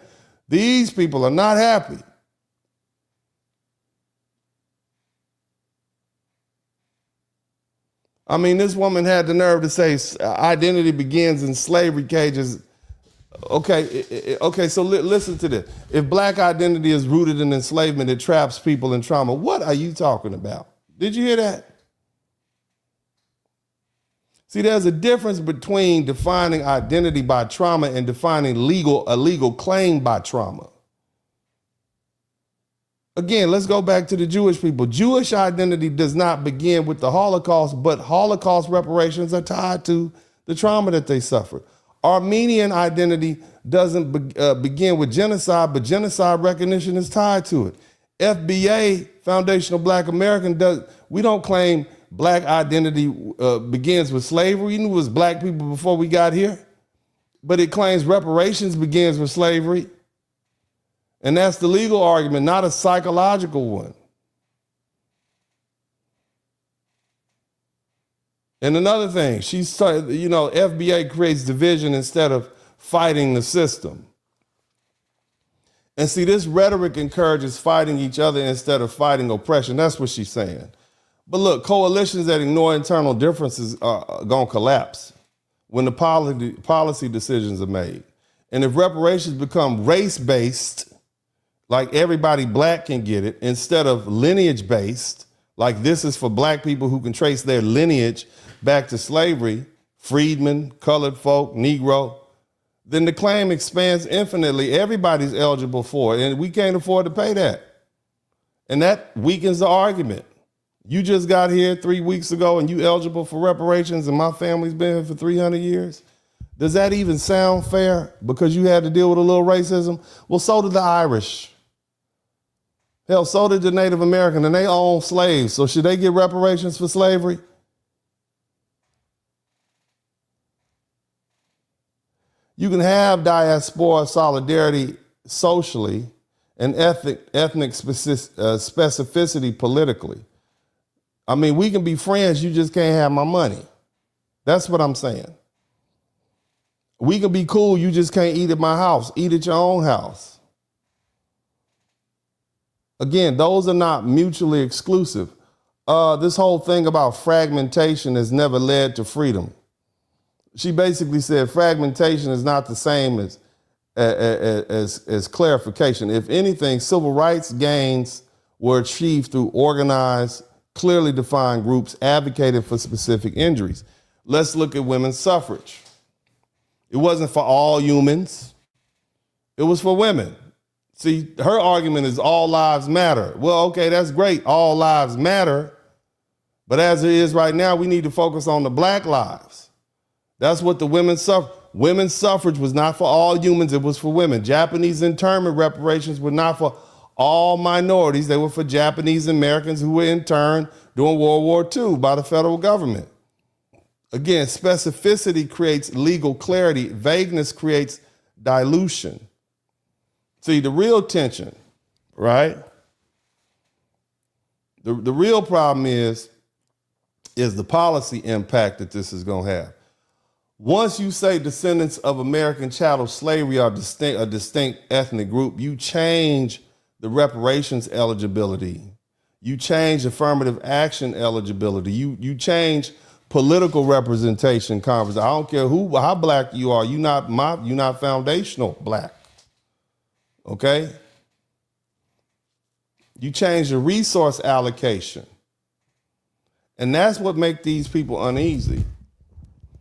These people are not happy. I mean, this woman had the nerve to say identity begins in slavery cages. Okay, so listen to this. If Black identity is rooted in enslavement, it traps people in trauma. What are you talking about? Did you hear that? See, there's a difference between defining identity by trauma and defining a legal claim by trauma. Again, let's go back to the Jewish people. Jewish identity does not begin with the Holocaust, but Holocaust reparations are tied to the trauma that they suffered. Armenian identity doesn't begin with genocide, but genocide recognition is tied to it. FBA, Foundational Black American, we don't claim Black identity begins with slavery. You knew it was Black people before we got here. But it claims reparations begins with slavery. And that's the legal argument, not a psychological one. And another thing, FBA creates division instead of fighting the system. And see, this rhetoric encourages fighting each other instead of fighting oppression. That's what she's saying. But look, coalitions that ignore internal differences are going to collapse when the policy decisions are made. And if reparations become race-based, like everybody Black can get it, instead of lineage-based, like this is for Black people who can trace their lineage back to slavery, freedmen, colored folk, Negro, then the claim expands infinitely. Everybody's eligible for it, and we can't afford to pay that. And that weakens the argument. You just got here 3 weeks ago and you eligible for reparations and my family's been here for 300 years? Does that even sound fair because you had to deal with a little racism? Well, so did the Irish. Hell, so did the Native American, and they own slaves. So should they get reparations for slavery? You can have diaspora solidarity socially and ethnic specificity politically. I mean, we can be friends, you just can't have my money. That's what I'm saying. We can be cool, you just can't eat at my house. Eat at your own house. Again, those are not mutually exclusive. This whole thing about fragmentation has never led to freedom. She basically said fragmentation is not the same as clarification. If anything, civil rights gains were achieved through organized, clearly defined groups advocating for specific injuries. Let's look at women's suffrage. It wasn't for all humans. It was for women. See, her argument is all lives matter. Well, okay, that's great. All lives matter. But as it is right now, we need to focus on the black lives. That's what the women's suffrage was not for all humans. It was for women. Japanese internment reparations were not for all minorities. They were for Japanese Americans who were interned during World War II by the federal government. Again, specificity creates legal clarity. Vagueness creates dilution. See, the real tension, right? The real problem is the policy impact that this is going to have. Once you say descendants of American chattel slavery are a distinct ethnic group, you change the reparations eligibility. You change affirmative action eligibility. You change political representation conference. I don't care how black you are. You're not foundational black. Okay? You change the resource allocation. And that's what makes these people uneasy.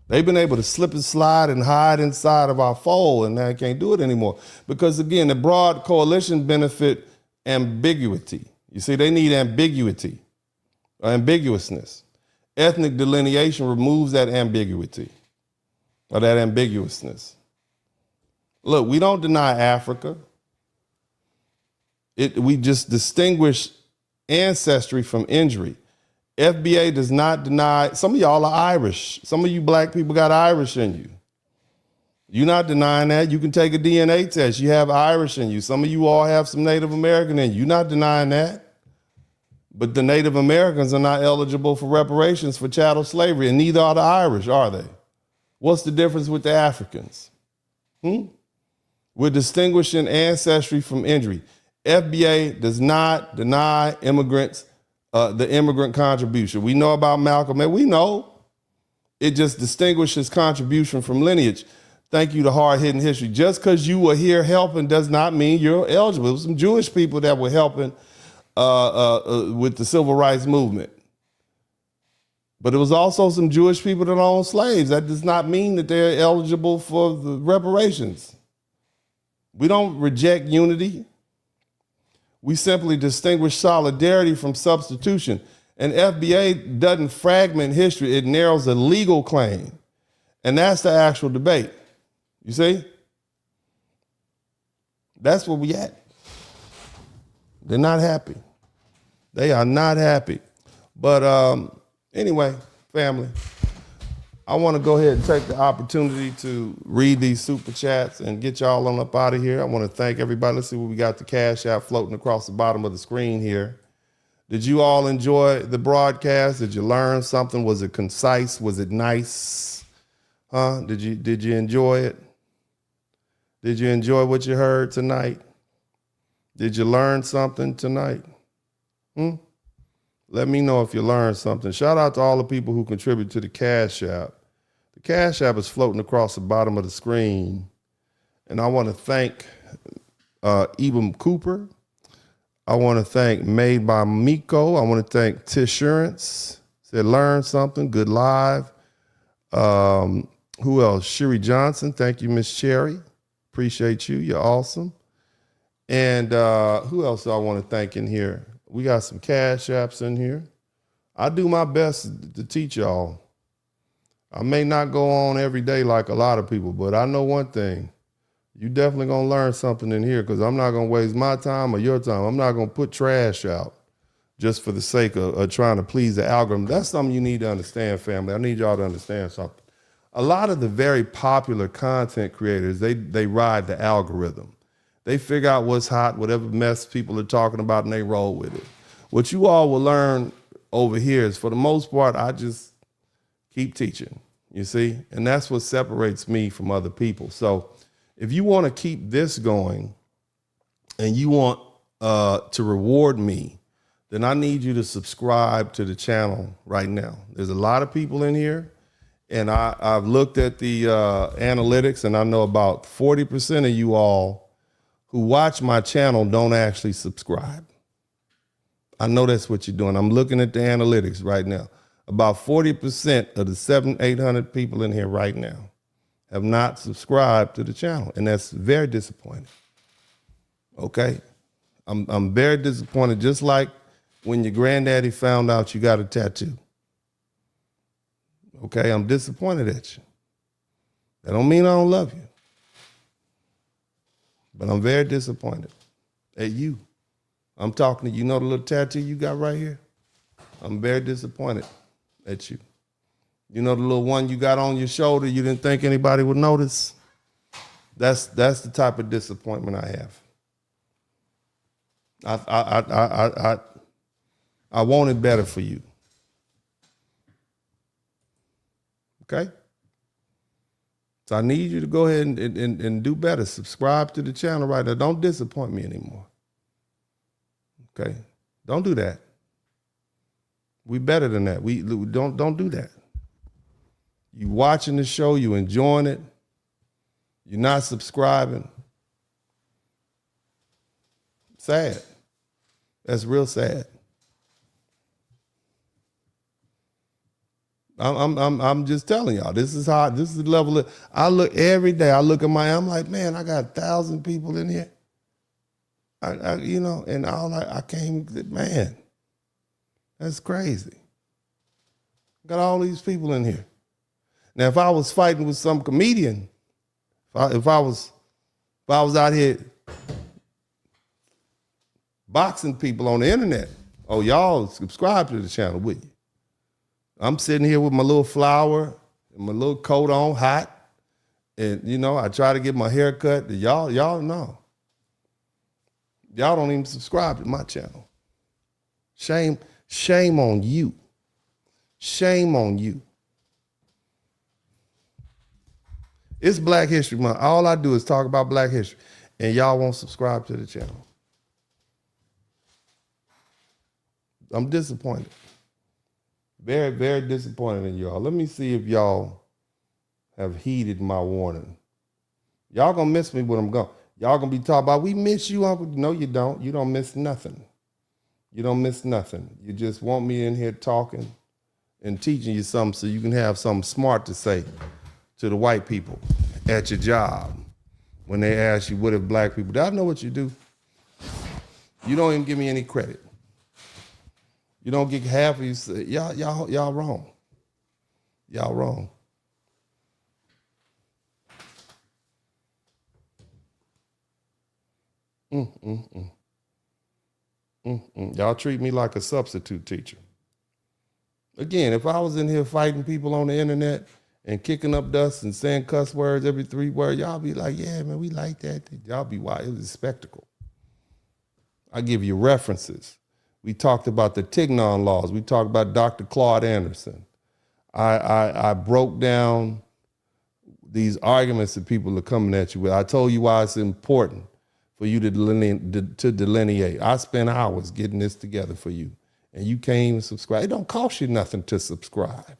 They've been able to slip and slide and hide inside of our fold, and now they can't do it anymore. Because again, the broad coalition benefit ambiguity. You see, they need ambiguity or ambiguousness. Ethnic delineation removes that ambiguity or that ambiguousness. Look, we don't deny Africa. We just distinguish ancestry from injury. FBA does not deny, some of y'all are Irish. Some of you black people got Irish in you. You're not denying that. You can take a DNA test. You have Irish in you. Some of you all have some Native American in you. You're not denying that. But the Native Americans are not eligible for reparations for chattel slavery, and neither are the Irish, are they? What's the difference with the Africans? We're distinguishing ancestry from injury. FBA does not deny immigrants the immigrant contribution. We know about Malcolm X. We know. It just distinguishes contribution from lineage. Thank you to Hard Hitting History. Just because you were here helping does not mean you're eligible. There were some Jewish people that were helping with the civil rights movement. But there was also some Jewish people that owned slaves. That does not mean that they're eligible for the reparations. We don't reject unity. We simply distinguish solidarity from substitution. And FBA doesn't fragment history, it narrows a legal claim. And that's the actual debate. You see? That's where we at. They're not happy. They are not happy. But anyway, family, I want to go ahead and take the opportunity to read these super chats and get y'all on up out of here. I want to thank everybody. Let's see what we got the Cash App floating across the bottom of the screen here. Did you all enjoy the broadcast? Did you learn something? Was it concise? Was it nice? Did you enjoy it? Did you enjoy what you heard tonight? Did you learn something tonight? Let me know if you learned something. Shout out to all the people who contribute to the Cash App. The Cash App is floating across the bottom of the screen. And I want to thank Ebam Cooper. I want to thank Made by Miko. I want to thank Tishurance. Said learn something. Good live. Who else? Sherry Johnson. Thank you, Miss Cherry. Appreciate you. You're awesome. And who else do I want to thank in here? We got some Cash Apps in here. I do my best to teach y'all. I may not go on every day like a lot of people, but I know one thing. You definitely gonna learn something in here because I'm not gonna waste my time or your time. I'm not gonna put trash out just for the sake of trying to please the algorithm. That's something you need to understand, family. I need y'all to understand something. A lot of the very popular content creators, they ride the algorithm. They figure out what's hot, whatever mess people are talking about, and they roll with it. What you all will learn over here is, for the most part, I just keep teaching, you see? And that's what separates me from other people. So if you want to keep this going and you want to reward me, then I need you to subscribe to the channel right now. There's a lot of people in here, and I've looked at the analytics, and I know about 40% of you all who watch my channel don't actually subscribe. I know that's what you're doing. I'm looking at the analytics right now. About 40% of the 700-800 people in here right now have not subscribed to the channel, and that's very disappointing. Okay? I'm very disappointed, just like when your granddaddy found out you got a tattoo. Okay? I'm disappointed at you. That don't mean I don't love you. But I'm very disappointed at you. I'm talking to you. Know the little tattoo you got right here? I'm very disappointed at you. You know the little one you got on your shoulder you didn't think anybody would notice? That's the type of disappointment I have. I wanted better for you. Okay? So I need you to go ahead and do better. Subscribe to the channel right now. Don't disappoint me anymore. Okay? Don't do that. We better than that. We don't do that. You watching the show, you enjoying it, you're not subscribing. Sad. That's real sad. I'm just telling y'all, this is the level of, I look every day, I'm like, man, I got 1,000 people in here. And I came, man, that's crazy. Got all these people in here. Now, if I was fighting with some comedian, if I was out here boxing people on the internet, oh, y'all subscribe to the channel, would you? I'm sitting here with my little flower and my little coat on, hot. And, I try to get my hair cut. Y'all know. Y'all don't even subscribe to my channel. Shame on you. Shame on you. It's Black History Month. All I do is talk about Black history, and y'all won't subscribe to the channel. I'm disappointed. Very, very disappointed in y'all. Let me see if y'all have heeded my warning. Y'all gonna miss me when I'm gone. Y'all gonna be talking about, we miss you, Uncle. No, you don't. You don't miss nothing. You don't miss nothing. You just want me in here talking and teaching you something so you can have something smart to say to the white people at your job when they ask you, what if black people do? I know what you do. You don't even give me any credit. You don't get half of you. Y'all wrong. Y'all wrong. Y'all treat me like a substitute teacher. Again, if I was in here fighting people on the internet and kicking up dust and saying cuss words every 3 words, y'all be like, yeah, man, we like that. Y'all be wild. It was a spectacle. I give you references. We talked about the Tignon Laws. We talked about Dr. Claude Anderson. I broke down these arguments that people are coming at you with. I told you why it's important for you to delineate. I spent hours getting this together for you, and you can't even subscribe. It don't cost you nothing to subscribe.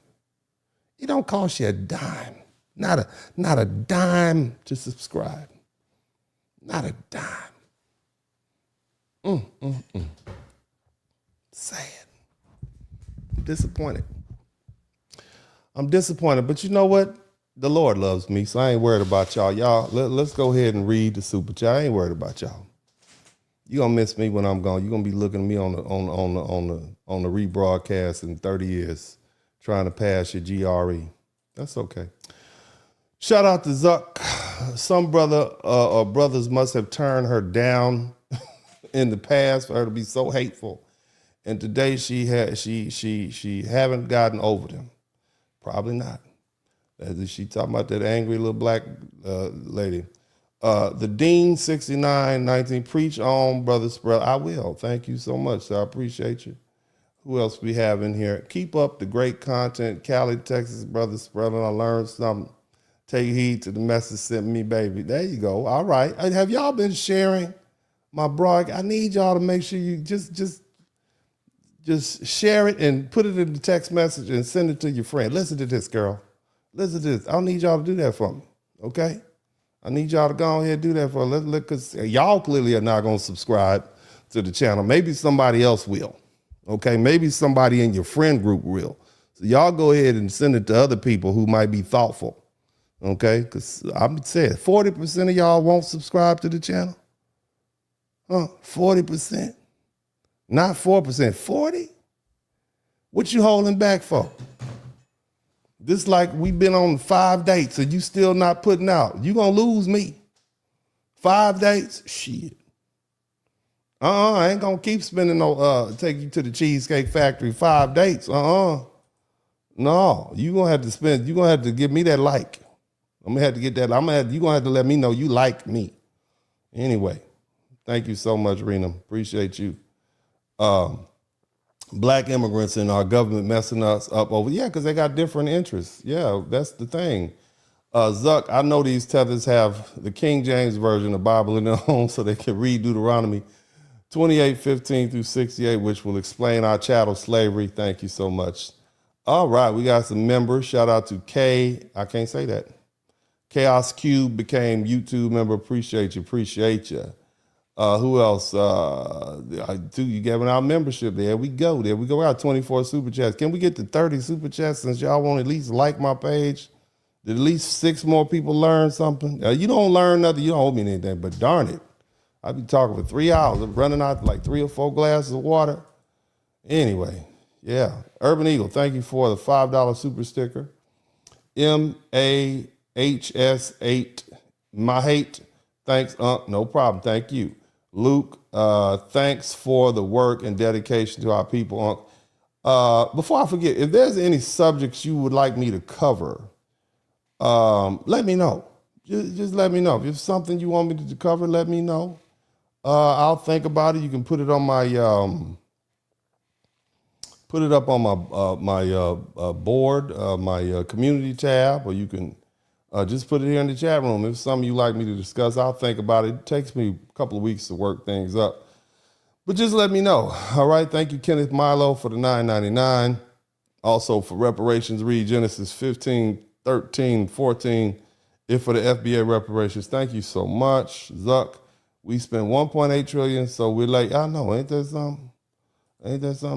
It don't cost you a dime. Not a dime to subscribe. Not a dime. Sad. Disappointed. I'm disappointed, but you know what? The Lord loves me, so I ain't worried about y'all. Y'all, let's go ahead and read the super chat. I ain't worried about y'all. You gonna miss me when I'm gone. You gonna be looking at me on the rebroadcast in 30 years, trying to pass your GRE. That's okay. Shout out to Zuck. some brother or brothers must have turned her down in the past for her to be so hateful. And today she haven't gotten over them. Probably not. As she talking about that angry little black lady. The Dean 6919, preach on, Brother Spurling. I will. Thank you so much. I appreciate you. Who else we have in here? Keep up the great content. Cali, Texas, Brother Spurling. I learned something. Take heed to the message sent me, baby. There you go. All right. Have y'all been sharing my blog? I need y'all to make sure you just share it and put it in the text message and send it to your friend. Listen to this, girl. Listen to this. I don't need y'all to do that for me, okay? I need y'all to go ahead and do that for me. Because y'all clearly are not going to subscribe to the channel. Maybe somebody else will, okay? Maybe somebody in your friend group will. So y'all go ahead and send it to other people who might be thoughtful, okay? Because I'm saying 40% of y'all won't subscribe to the channel. 40%. Not 4%, 40? What you holding back for? This like we've been on 5 dates and you still not putting out. You gonna lose me. 5 dates? Shit. I ain't gonna keep spending take you to the Cheesecake Factory 5 dates. No, you gonna have to give me that like. I'm gonna have to get that. You gonna have to let me know you like me. Anyway, thank you so much, Rena. Appreciate you. Black immigrants in our government messing us up over. Yeah, because they got different interests. Yeah, that's the thing. Zuck, I know these tethers have the King James Version of the Bible in their home so they can read Deuteronomy 28:15 through 68, which will explain our chattel slavery. Thank you so much. All right, we got some members. Shout out to K. I can't say that. Chaos Cube became YouTube member. Appreciate you. Who else? You giving out membership. There we go. We got 24 super chats. Can we get to 30 super chats since y'all want to at least like my page? Did at least 6 more people learn something? You don't learn nothing. You don't owe me anything, but darn it. I be talking for 3 hours. I'm running out like 3 or 4 glasses of water. Anyway, yeah. Urban Eagle, thank you for the $5 super sticker. MAHS8, my hate. Thanks, no problem. Thank you. Luke, thanks for the work and dedication to our people. Before I forget, if there's any subjects you would like me to cover, let me know. Just let me know. If it's something you want me to cover, let me know. I'll think about it. You can put it on my put it up on my board, my community tab, or you can just put it here in the chat room. If it's something you like me to discuss, I'll think about it. It takes me a couple of weeks to work things up. But just let me know. All right. Thank you, Kenneth Milo, for the $9.99. Also for reparations, read Genesis 15, 13, 14. If for the FBA reparations, thank you so much. Zuck, we spent $1.8 trillion, so we're like, I know, ain't that something?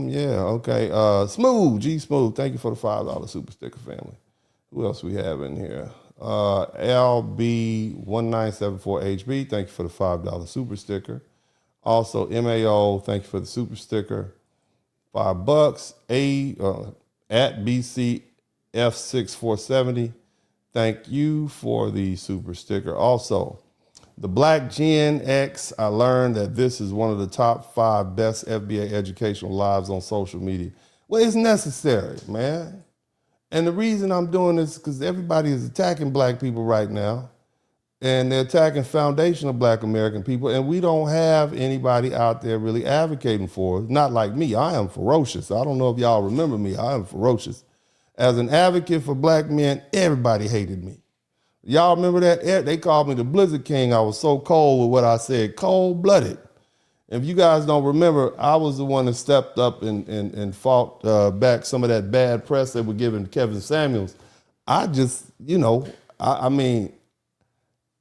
Yeah, okay. Smooth, G Smooth, thank you for the $5 super sticker, family. Who else we have in here? LB1974HB, thank you for the $5 super sticker. Also, MAO, thank you for the super sticker. $5. At BCF6470, thank you for the super sticker. Also, the Black Gen X, I learned that this is one of the top 5 best FBA educational lives on social media. Well, it's necessary, man. And the reason I'm doing this is because everybody is attacking black people right now, and they're attacking foundational black American people, and we don't have anybody out there really advocating for it. Not like me. I am ferocious. I don't know if y'all remember me. I am ferocious. As an advocate for black men, everybody hated me. Y'all remember that? They called me the Blizzard King. I was so cold with what I said, cold-blooded. If you guys don't remember, I was the one that stepped up and fought back some of that bad press they were giving Kevin Samuels. I just,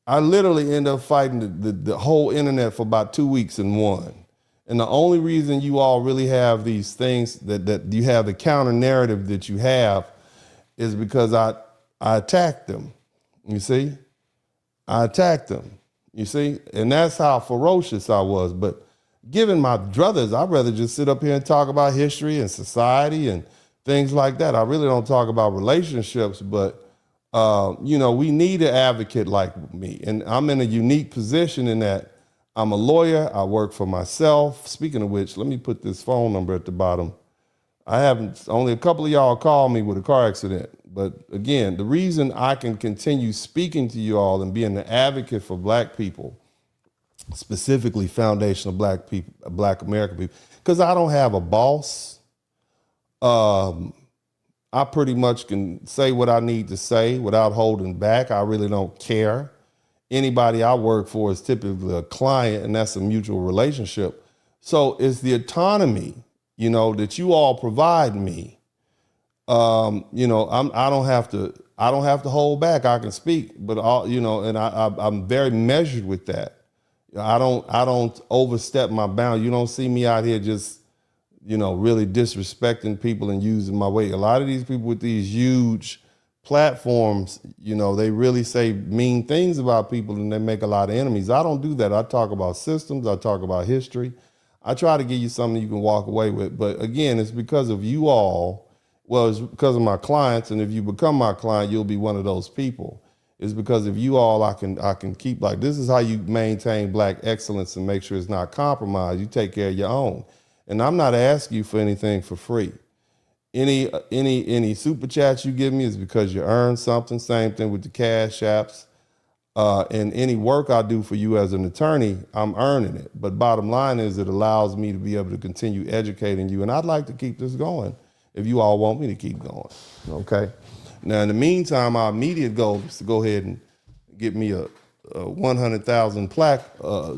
I literally ended up fighting the whole internet for about 2 weeks and won. And the only reason you all really have these things, that you have the counter narrative that you have, is because I attacked them. You see? I attacked them. You see? And that's how ferocious I was. But given my druthers, I'd rather just sit up here and talk about history and society and things like that. I really don't talk about relationships, but We need an advocate like me. And I'm in a unique position in that I'm a lawyer. I work for myself. Speaking of which, let me put this phone number at the bottom. Only a couple of y'all called me with a car accident. But again, the reason I can continue speaking to you all and being the advocate for black people, specifically foundational black people, black American people, because I don't have a boss. I pretty much can say what I need to say without holding back. I really don't care. Anybody I work for is typically a client, and that's a mutual relationship. So it's the autonomy, that you all provide me. I don't have to hold back. I can speak, but I'm very measured with that. I don't overstep my bound. You don't see me out here just, really disrespecting people and using my weight. A lot of these people with these huge platforms, they really say mean things about people and they make a lot of enemies. I don't do that. I talk about systems. I talk about history. I try to give you something you can walk away with. But again, it's because of you all. Well, it's because of my clients. And if you become my client, you'll be one of those people. It's because of you all, I can keep, like, this is how you maintain black excellence and make sure it's not compromised. You take care of your own. And I'm not asking you for anything for free. Any super chats you give me is because you earned something. Same thing with the cash apps. And any work I do for you as an attorney, I'm earning it. But bottom line is it allows me to be able to continue educating you. And I'd like to keep this going if you all want me to keep going, okay? Now, in the meantime, our immediate goal is to go ahead and get me a 100,000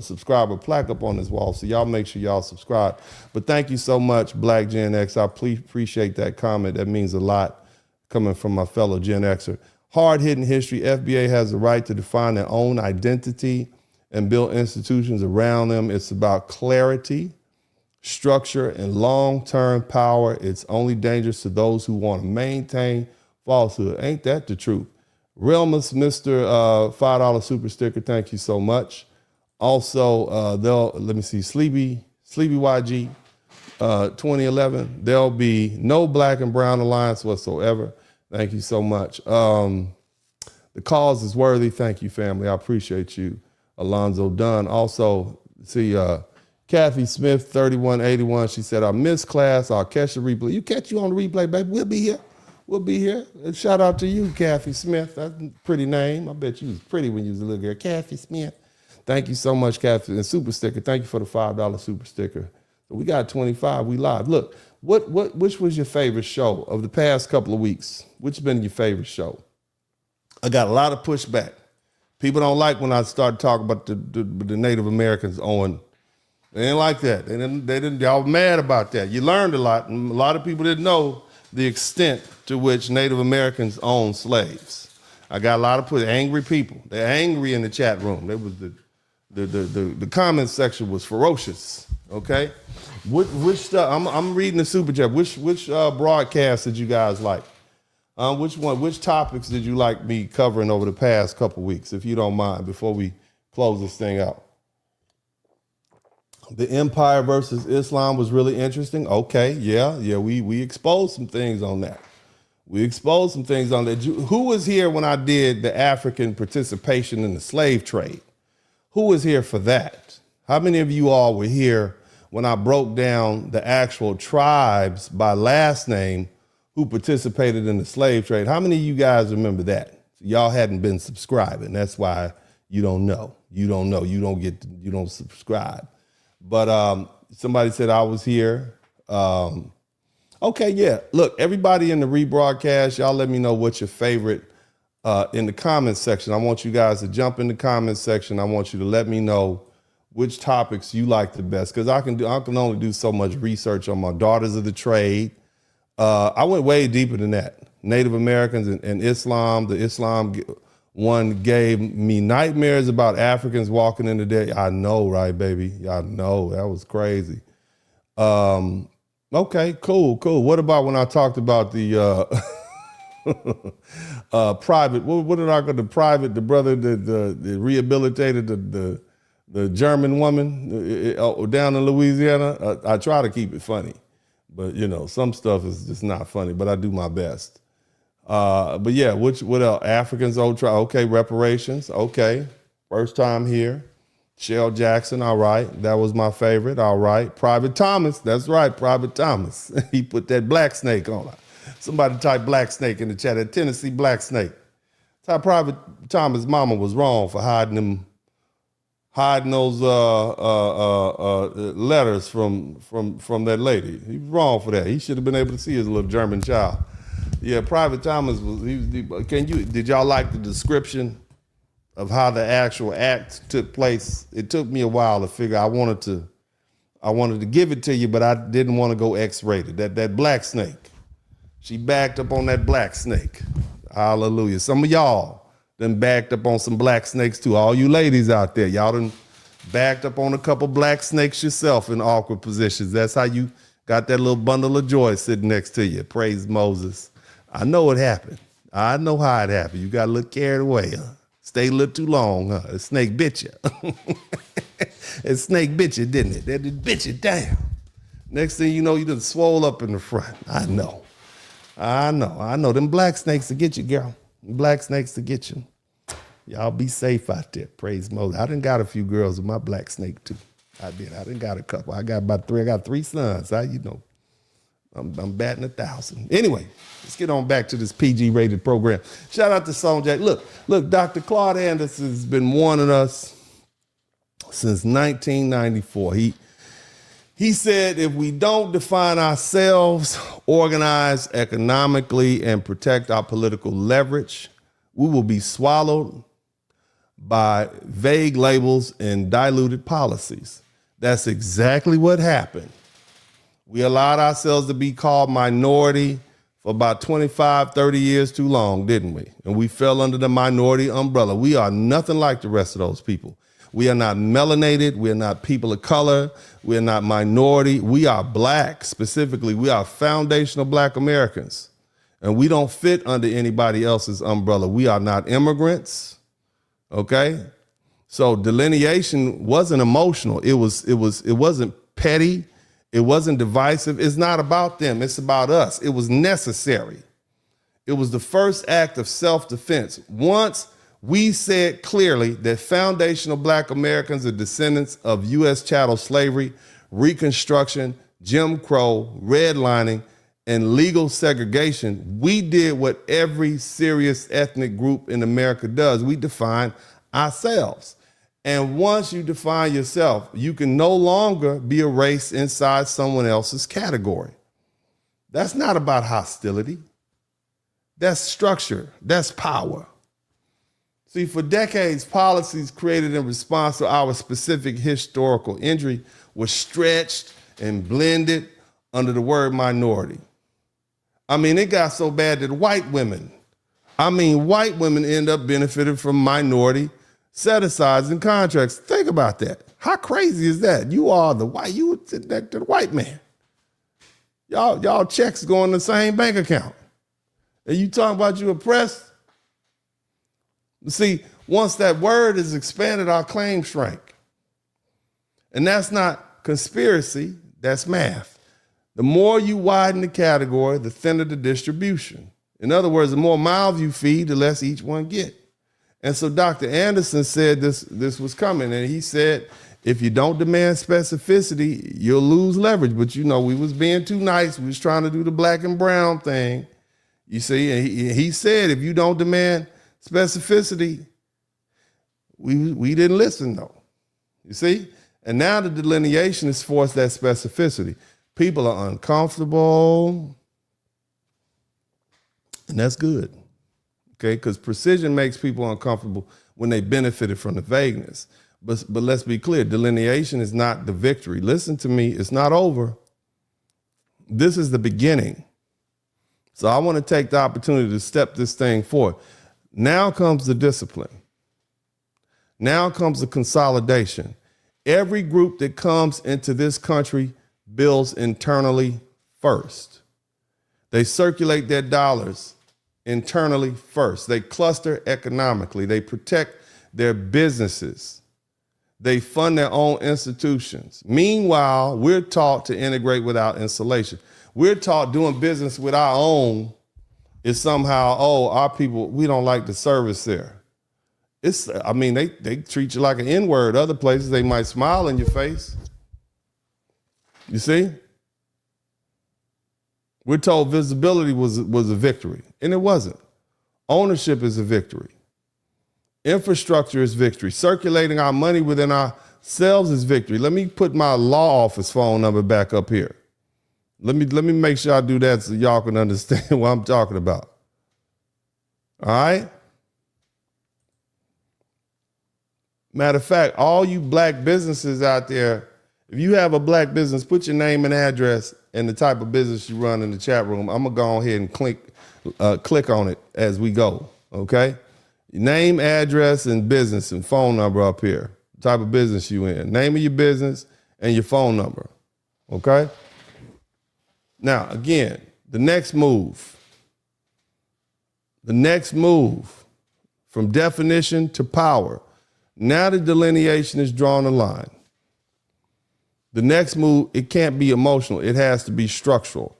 subscriber plaque up on this wall. So y'all make sure y'all subscribe. But thank you so much, Black Gen X. I appreciate that comment. That means a lot coming from my fellow Gen Xer. Hard-hitting history. FBA has the right to define their own identity and build institutions around them. It's about clarity, structure, and long-term power. It's only dangerous to those who want to maintain falsehood. Ain't that the truth? Realmus, Mr. $5 super sticker, thank you so much. Also, let me see, Sleepy YG, 2011, there'll be no black and brown alliance whatsoever. Thank you so much. The cause is worthy. Thank you, family. I appreciate you. Alonzo Dunn. Also, see, Kathy Smith, 3181, she said, I missed class. I'll catch the replay. You catch you on the replay, baby. We'll be here. We'll be here. And shout out to you, Kathy Smith. That's a pretty name. I bet you was pretty when you was a little girl. Kathy Smith. Thank you so much, Kathy. And super sticker. Thank you for the $5 super sticker. So we got 25. We live. Look, which was your favorite show of the past couple of weeks? Which has been your favorite show? I got a lot of pushback. People don't like when I start talking about the Native Americans on. They didn't like that. Y'all mad about that. You learned a lot, and a lot of people didn't know the extent to which Native Americans owned slaves. I got a lot of angry people. They're angry in the chat room. There was the comment section was ferocious. Okay, which stuff? I'm reading the super chat. Which broadcast did you guys like? Which topics did you like me covering over the past couple weeks, if you don't mind, before we close this thing out? The Empire versus Islam was really interesting. Okay, yeah, we exposed some things on that. Who was here when I did the African participation in the slave trade? Who was here for that? How many of you all were here when I broke down the actual tribes by last name who participated in the slave trade? How many of you guys remember that? Y'all hadn't been subscribing. That's why you don't know. You don't subscribe. But somebody said I was here. Okay, yeah. Look, everybody in the rebroadcast, y'all let me know what's your favorite in the comments section. I want you guys to jump in the comments section. I want you to let me know which topics you like the best, because I can only do so much research on my daughters of the trade. I went way deeper than that. Native Americans and Islam. The Islam one gave me nightmares about Africans walking in the day. I know, right, baby? I know. That was crazy. Okay, cool. What about when I talked about the private? What did I call the private? The brother that rehabilitated the German woman down in Louisiana. I try to keep it funny, but some stuff is just not funny. But I do my best. But yeah, what else? Africans old tribe. Okay, reparations. Okay, first time here. Shell Jackson. All right, that was my favorite. All right, Private Thomas. That's right, Private Thomas. He put that black snake on it. Somebody type black snake in the chat. That Tennessee black snake. That's how Private Thomas' mama was wrong for hiding those letters from that lady. He was wrong for that. He should have been able to see his little German child. Yeah, Private Thomas was. Did y'all like the description of how the actual act took place? It took me a while to figure. I wanted to give it to you, but I didn't want to go X-rated. That black snake. She backed up on that black snake. Hallelujah. Some of y'all done backed up on some black snakes too. All you ladies out there, y'all done backed up on a couple black snakes yourself in awkward positions. That's how you got that little bundle of joy sitting next to you. Praise Moses. I know it happened. I know how it happened. You got a little carried away, huh? Stayed a little too long, huh? A snake bit you. A snake bit you, didn't it? That bit you down. Next thing you know, you done swole up in the front. I know. Them black snakes to get you, girl. Black snakes to get you. Y'all be safe out there. Praise Moses. I done got a few girls with my black snake too. I did. I done got a couple. I got about three. I got three sons. I'm batting 1,000. Anyway, let's get on back to this PG-rated program. Shout out to Song Jack. Look, Dr. Claude Anderson has been warning us since 1994. He said if we don't define ourselves, organize economically, and protect our political leverage, we will be swallowed by vague labels and diluted policies. That's exactly what happened. We allowed ourselves to be called minority for about 25, 30 years too long, didn't we? And we fell under the minority umbrella. We are nothing like the rest of those people. We are not melanated. We are not people of color. We are not minority. We are black. Specifically, we are foundational black Americans. And we don't fit under anybody else's umbrella. We are not immigrants. Okay? So delineation wasn't emotional. It wasn't petty. It wasn't divisive. It's not about them. It's about us. It was necessary. It was the first act of self-defense. Once we said clearly that foundational black Americans are descendants of U.S. chattel slavery, Reconstruction, Jim Crow, redlining, and legal segregation, we did what every serious ethnic group in America does. We defined ourselves. And once you define yourself, you can no longer be a race inside someone else's category. That's not about hostility. That's structure. That's power. See, for decades, policies created in response to our specific historical injury were stretched and blended under the word minority. I mean, it got so bad that white women end up benefiting from minority set-asides and contracts. Think about that. How crazy is that? You are the white, you sit next to the white man. Y'all checks go in the same bank account. And you talking about you oppressed? See, once that word is expanded, our claims shrink. And that's not conspiracy, that's math. The more you widen the category, the thinner the distribution. In other words, the more mouths you feed, the less each one get. And so Dr. Anderson said this was coming, and he said, if you don't demand specificity, you'll lose leverage. But we was being too nice. We was trying to do the black and brown thing. You see, and he said, if you don't demand specificity, we didn't listen though. You see? And now the delineation has forced that specificity. People are uncomfortable, and that's good. Okay, because precision makes people uncomfortable when they benefited from the vagueness. But let's be clear, delineation is not the victory. Listen to me, it's not over. This is the beginning. So I want to take the opportunity to step this thing forward. Now comes the discipline. Now comes the consolidation. Every group that comes into this country builds internally first. They circulate their dollars internally first. They cluster economically. They protect their businesses. They fund their own institutions. Meanwhile, we're taught to integrate without insulation. We're taught doing business with our own is somehow, oh, our people, we don't like the service there. I mean, they treat you like an N-word. Other places, they might smile in your face. You see? We're told visibility was a victory, and it wasn't. Ownership is a victory. Infrastructure is victory. Circulating our money within ourselves is victory. Let me put my law office phone number back up here. Let me make sure I do that so y'all can understand what I'm talking about. All right? Matter of fact, all you black businesses out there, if you have a black business, put your name and address and the type of business you run in the chat room. I'm going to go ahead and click on it as we go, okay? Your name, address, and business and phone number up here. The type of business you in. Name of your business and your phone number, okay? Now, again, the next move from definition to power. Now the delineation is drawn a line. The next move, it can't be emotional. It has to be structural.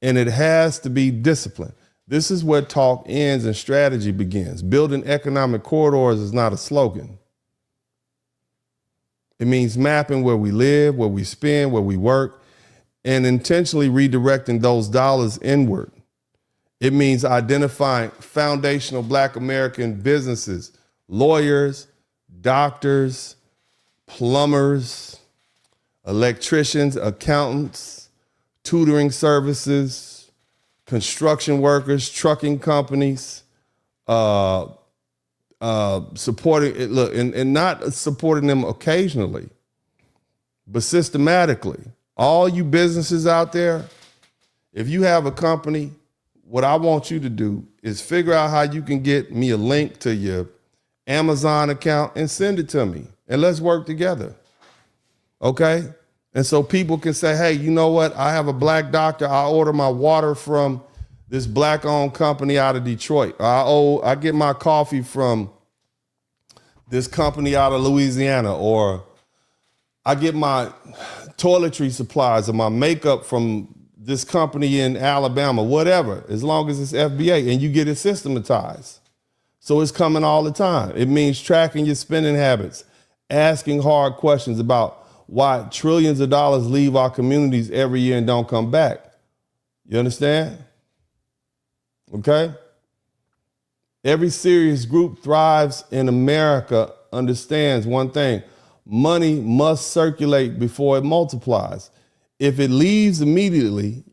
And it has to be discipline. This is where talk ends and strategy begins. Building economic corridors is not a slogan. It means mapping where we live, where we spend, where we work, and intentionally redirecting those dollars inward. It means identifying foundational Black American businesses, lawyers, doctors, plumbers, electricians, accountants, tutoring services, construction workers, trucking companies, supporting it, look, and not supporting them occasionally, but systematically. All you businesses out there, if you have a company, what I want you to do is figure out how you can get me a link to your Amazon account and send it to me, and let's work together. Okay? And so people can say, hey, you know what? I have a Black doctor. I order my water from this Black-owned company out of Detroit. I get my coffee from this company out of Louisiana, or I get my toiletry supplies or my makeup from this company in Alabama, whatever, as long as it's FBA, and you get it systematized. So it's coming all the time. It means tracking your spending habits, asking hard questions about why trillions of dollars leave our communities every year and don't come back. You understand? Okay? Every serious group thrives in America understands one thing: money must circulate before it multiplies. If it leaves immediately,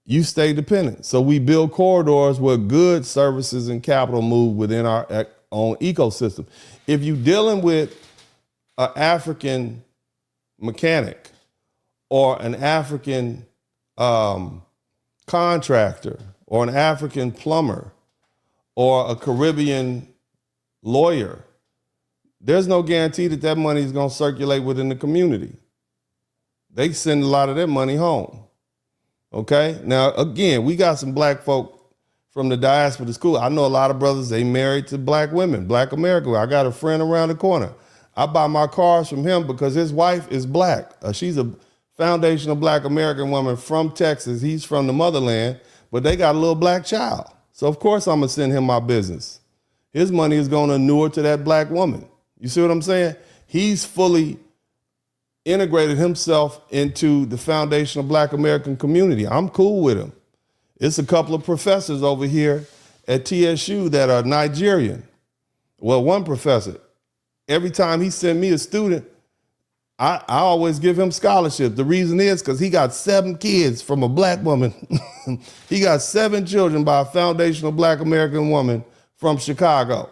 you stay dependent. So we build corridors where goods, services, and capital move within our own ecosystem. If you're dealing with an African mechanic or an African contractor or an African plumber or a Caribbean lawyer, there's no guarantee that that money is going to circulate within the community. They send a lot of their money home. Okay? Now, again, we got some Black folk from the diaspora to school. I know a lot of brothers, they married to Black women, Black American. I got a friend around the corner. I buy my cars from him because his wife is Black. She's a foundational Black American woman from Texas. He's from the motherland, but they got a little Black child. So, of course, I'm going to send him my business. His money is going to inure to that Black woman. You see what I'm saying? He's fully integrated himself into the foundational Black American community. I'm cool with him. It's a couple of professors over here at TSU that are Nigerian. Well, one professor, every time he sent me a student, I always give him scholarship. The reason is because he got 7 kids from a Black woman. He got 7 children by a foundational Black American woman from Chicago.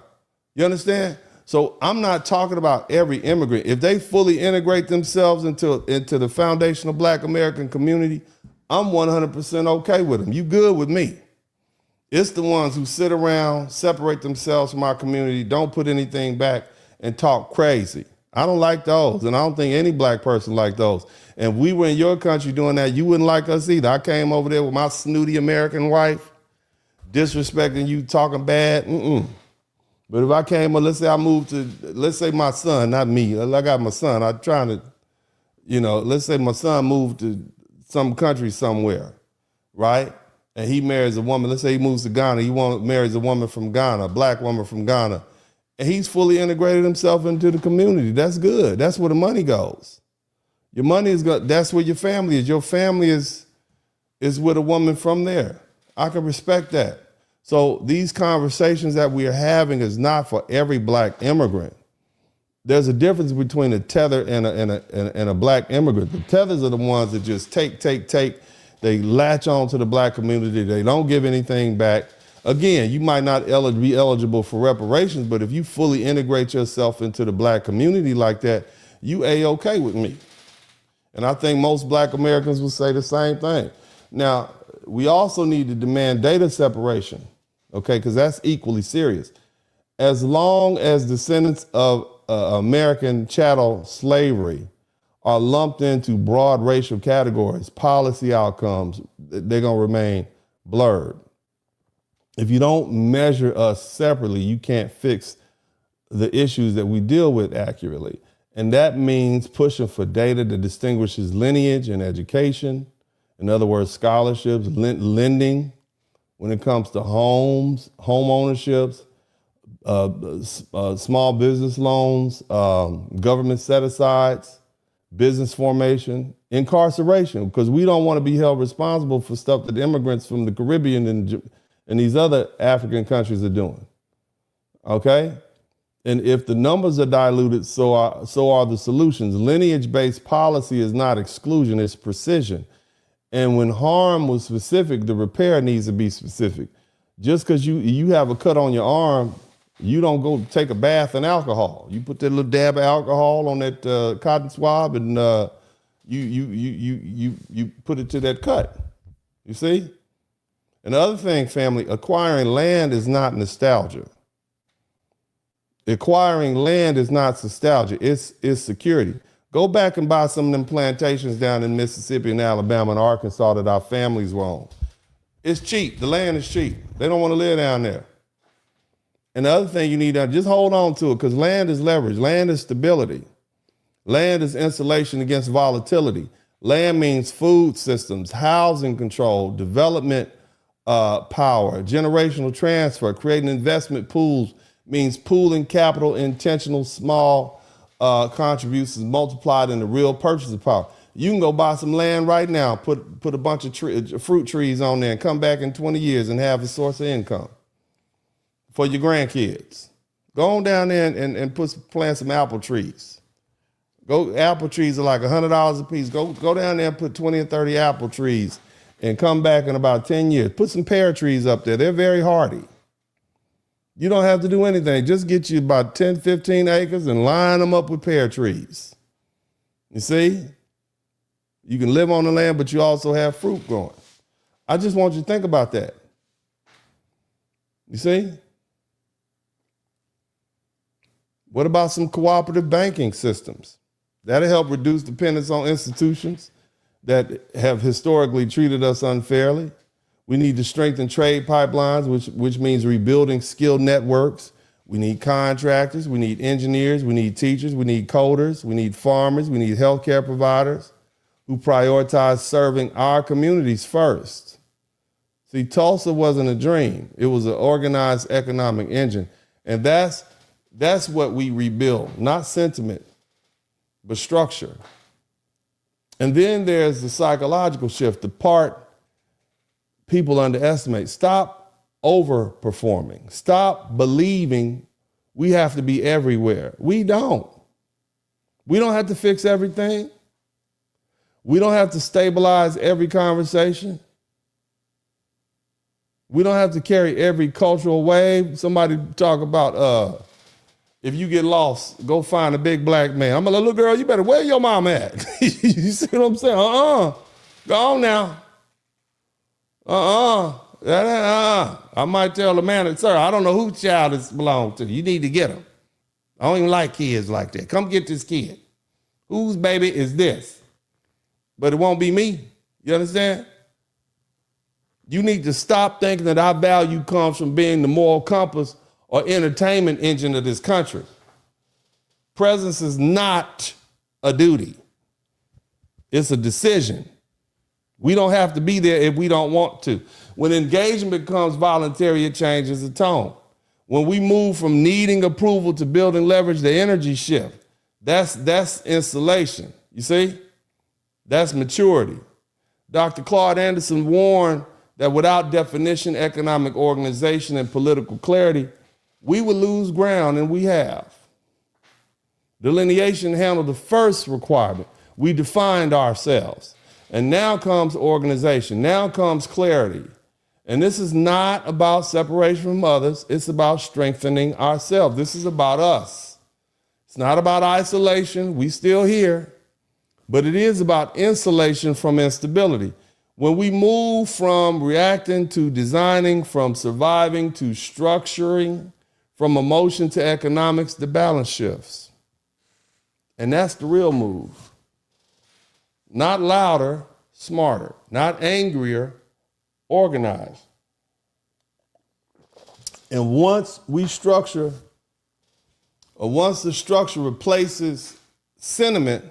You understand? So I'm not talking about every immigrant. If they fully integrate themselves into the foundational Black American community, I'm 100% okay with them. You good with me. It's the ones who sit around, separate themselves from our community, don't put anything back, and talk crazy. I don't like those, and I don't think any Black person like those. And if we were in your country doing that, you wouldn't like us either. I came over there with my snooty American wife, disrespecting you, talking bad. But if I came, let's say I moved to, let's say my son, not me, I got my son, I'm trying to, let's say my son moved to some country somewhere, right? and he marries a woman, let's say he moves to Ghana, marries a woman from Ghana, a black woman from Ghana, and he's fully integrated himself into the community. That's good. That's where the money goes. Your money is good. That's where your family is. Your family is with a woman from there. I can respect that. So these conversations that we are having is not for every black immigrant. There's a difference between a tether and a black immigrant. The tethers are the ones that just take. They latch on to the black community. They don't give anything back. Again, you might not be eligible for reparations, but if you fully integrate yourself into the black community like that, you A-okay with me. And I think most black Americans will say the same thing. Now, we also need to demand data separation, okay, because that's equally serious. As long as descendants of American chattel slavery are lumped into broad racial categories, policy outcomes, they're going to remain blurred. If you don't measure us separately, you can't fix the issues that we deal with accurately. And that means pushing for data that distinguishes lineage and education. In other words, scholarships, lending when it comes to homes, home ownerships, small business loans, government set-asides, business formation, incarceration, because we don't want to be held responsible for stuff that immigrants from the Caribbean and these other African countries are doing, okay? And if the numbers are diluted, so are the solutions. Lineage-based policy is not exclusion, it's precision. And when harm was specific, the repair needs to be specific. Just because you have a cut on your arm, you don't go take a bath in alcohol. You put that little dab of alcohol on that cotton swab, and you put it to that cut. You see? And the other thing, family, acquiring land is not nostalgia. Acquiring land is not nostalgia. It's security. Go back and buy some of them plantations down in Mississippi and Alabama and Arkansas that our families were on. It's cheap. The land is cheap. They don't want to live down there. And the other thing you need to just hold on to it, because land is leverage. Land is stability. Land is insulation against volatility. Land means food systems, housing control, development power, generational transfer. Creating investment pools means pooling capital, intentional small contributions multiplied into real purchasing power. You can go buy some land right now, put a bunch of fruit trees on there and come back in 20 years and have a source of income for your grandkids. Go on down there and plant some apple trees. Apple trees are like $100 a piece. Go down there and put 20 or 30 apple trees and come back in about 10 years. Put some pear trees up there. They're very hardy. You don't have to do anything. Just get you about 10, 15 acres and line them up with pear trees. You see? You can live on the land, but you also have fruit growing. I just want you to think about that. You see? What about some cooperative banking systems? That'll help reduce dependence on institutions that have historically treated us unfairly. We need to strengthen trade pipelines, which means rebuilding skilled networks. We need contractors, we need engineers, we need teachers, we need coders, we need farmers, we need healthcare providers who prioritize serving our communities first. See, Tulsa wasn't a dream. It was an organized economic engine. And that's what we rebuild, not sentiment, but structure. And then there's the psychological shift, the part people underestimate. Stop overperforming. Stop believing we have to be everywhere. We don't. We don't have to fix everything. We don't have to stabilize every conversation. We don't have to carry every cultural wave. Somebody talk about, if you get lost, go find a big black man. I'm a little girl, you better, where your mom at? You see what I'm saying? Go on now. I might tell the man, sir, I don't know who child this belongs to. You need to get him. I don't even like kids like that. Come get this kid. Whose baby is this? But it won't be me. You understand? You need to stop thinking that our value comes from being the moral compass or entertainment engine of this country. Presence is not a duty. It's a decision. We don't have to be there if we don't want to. When engagement becomes voluntary, it changes the tone. When we move from needing approval to building leverage, the energy shift. That's installation. You see? That's maturity. Dr. Claude Anderson warned that without definition, economic organization, and political clarity, we would lose ground, and we have. Delineation handled the first requirement. We defined ourselves. And now comes organization. Now comes clarity. And this is not about separation from others. It's about strengthening ourselves. This is about us. It's not about isolation. We still here. But it is about insulation from instability. When we move from reacting to designing, from surviving to structuring, from emotion to economics, the balance shifts. And that's the real move. Not louder, smarter. Not angrier, organized. And once we structure, or once the structure replaces sentiment,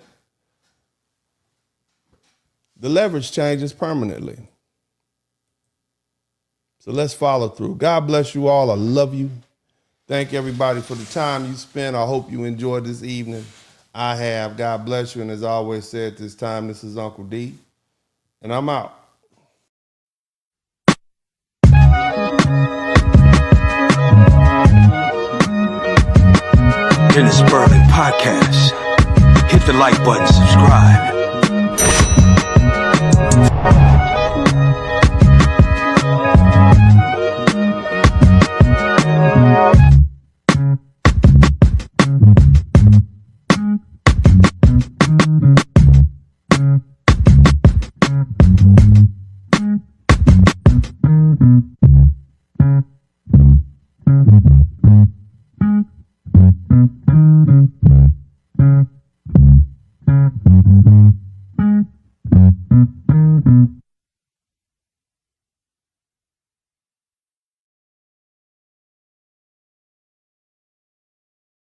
the leverage changes permanently. So let's follow through. God bless you all. I love you. Thank everybody for the time you spent. I hope you enjoyed this evening. I have. God bless you. And as I always say at this time, this is Uncle D, and I'm out. In the Spurling podcast, hit the like button, subscribe. Mm-hmm.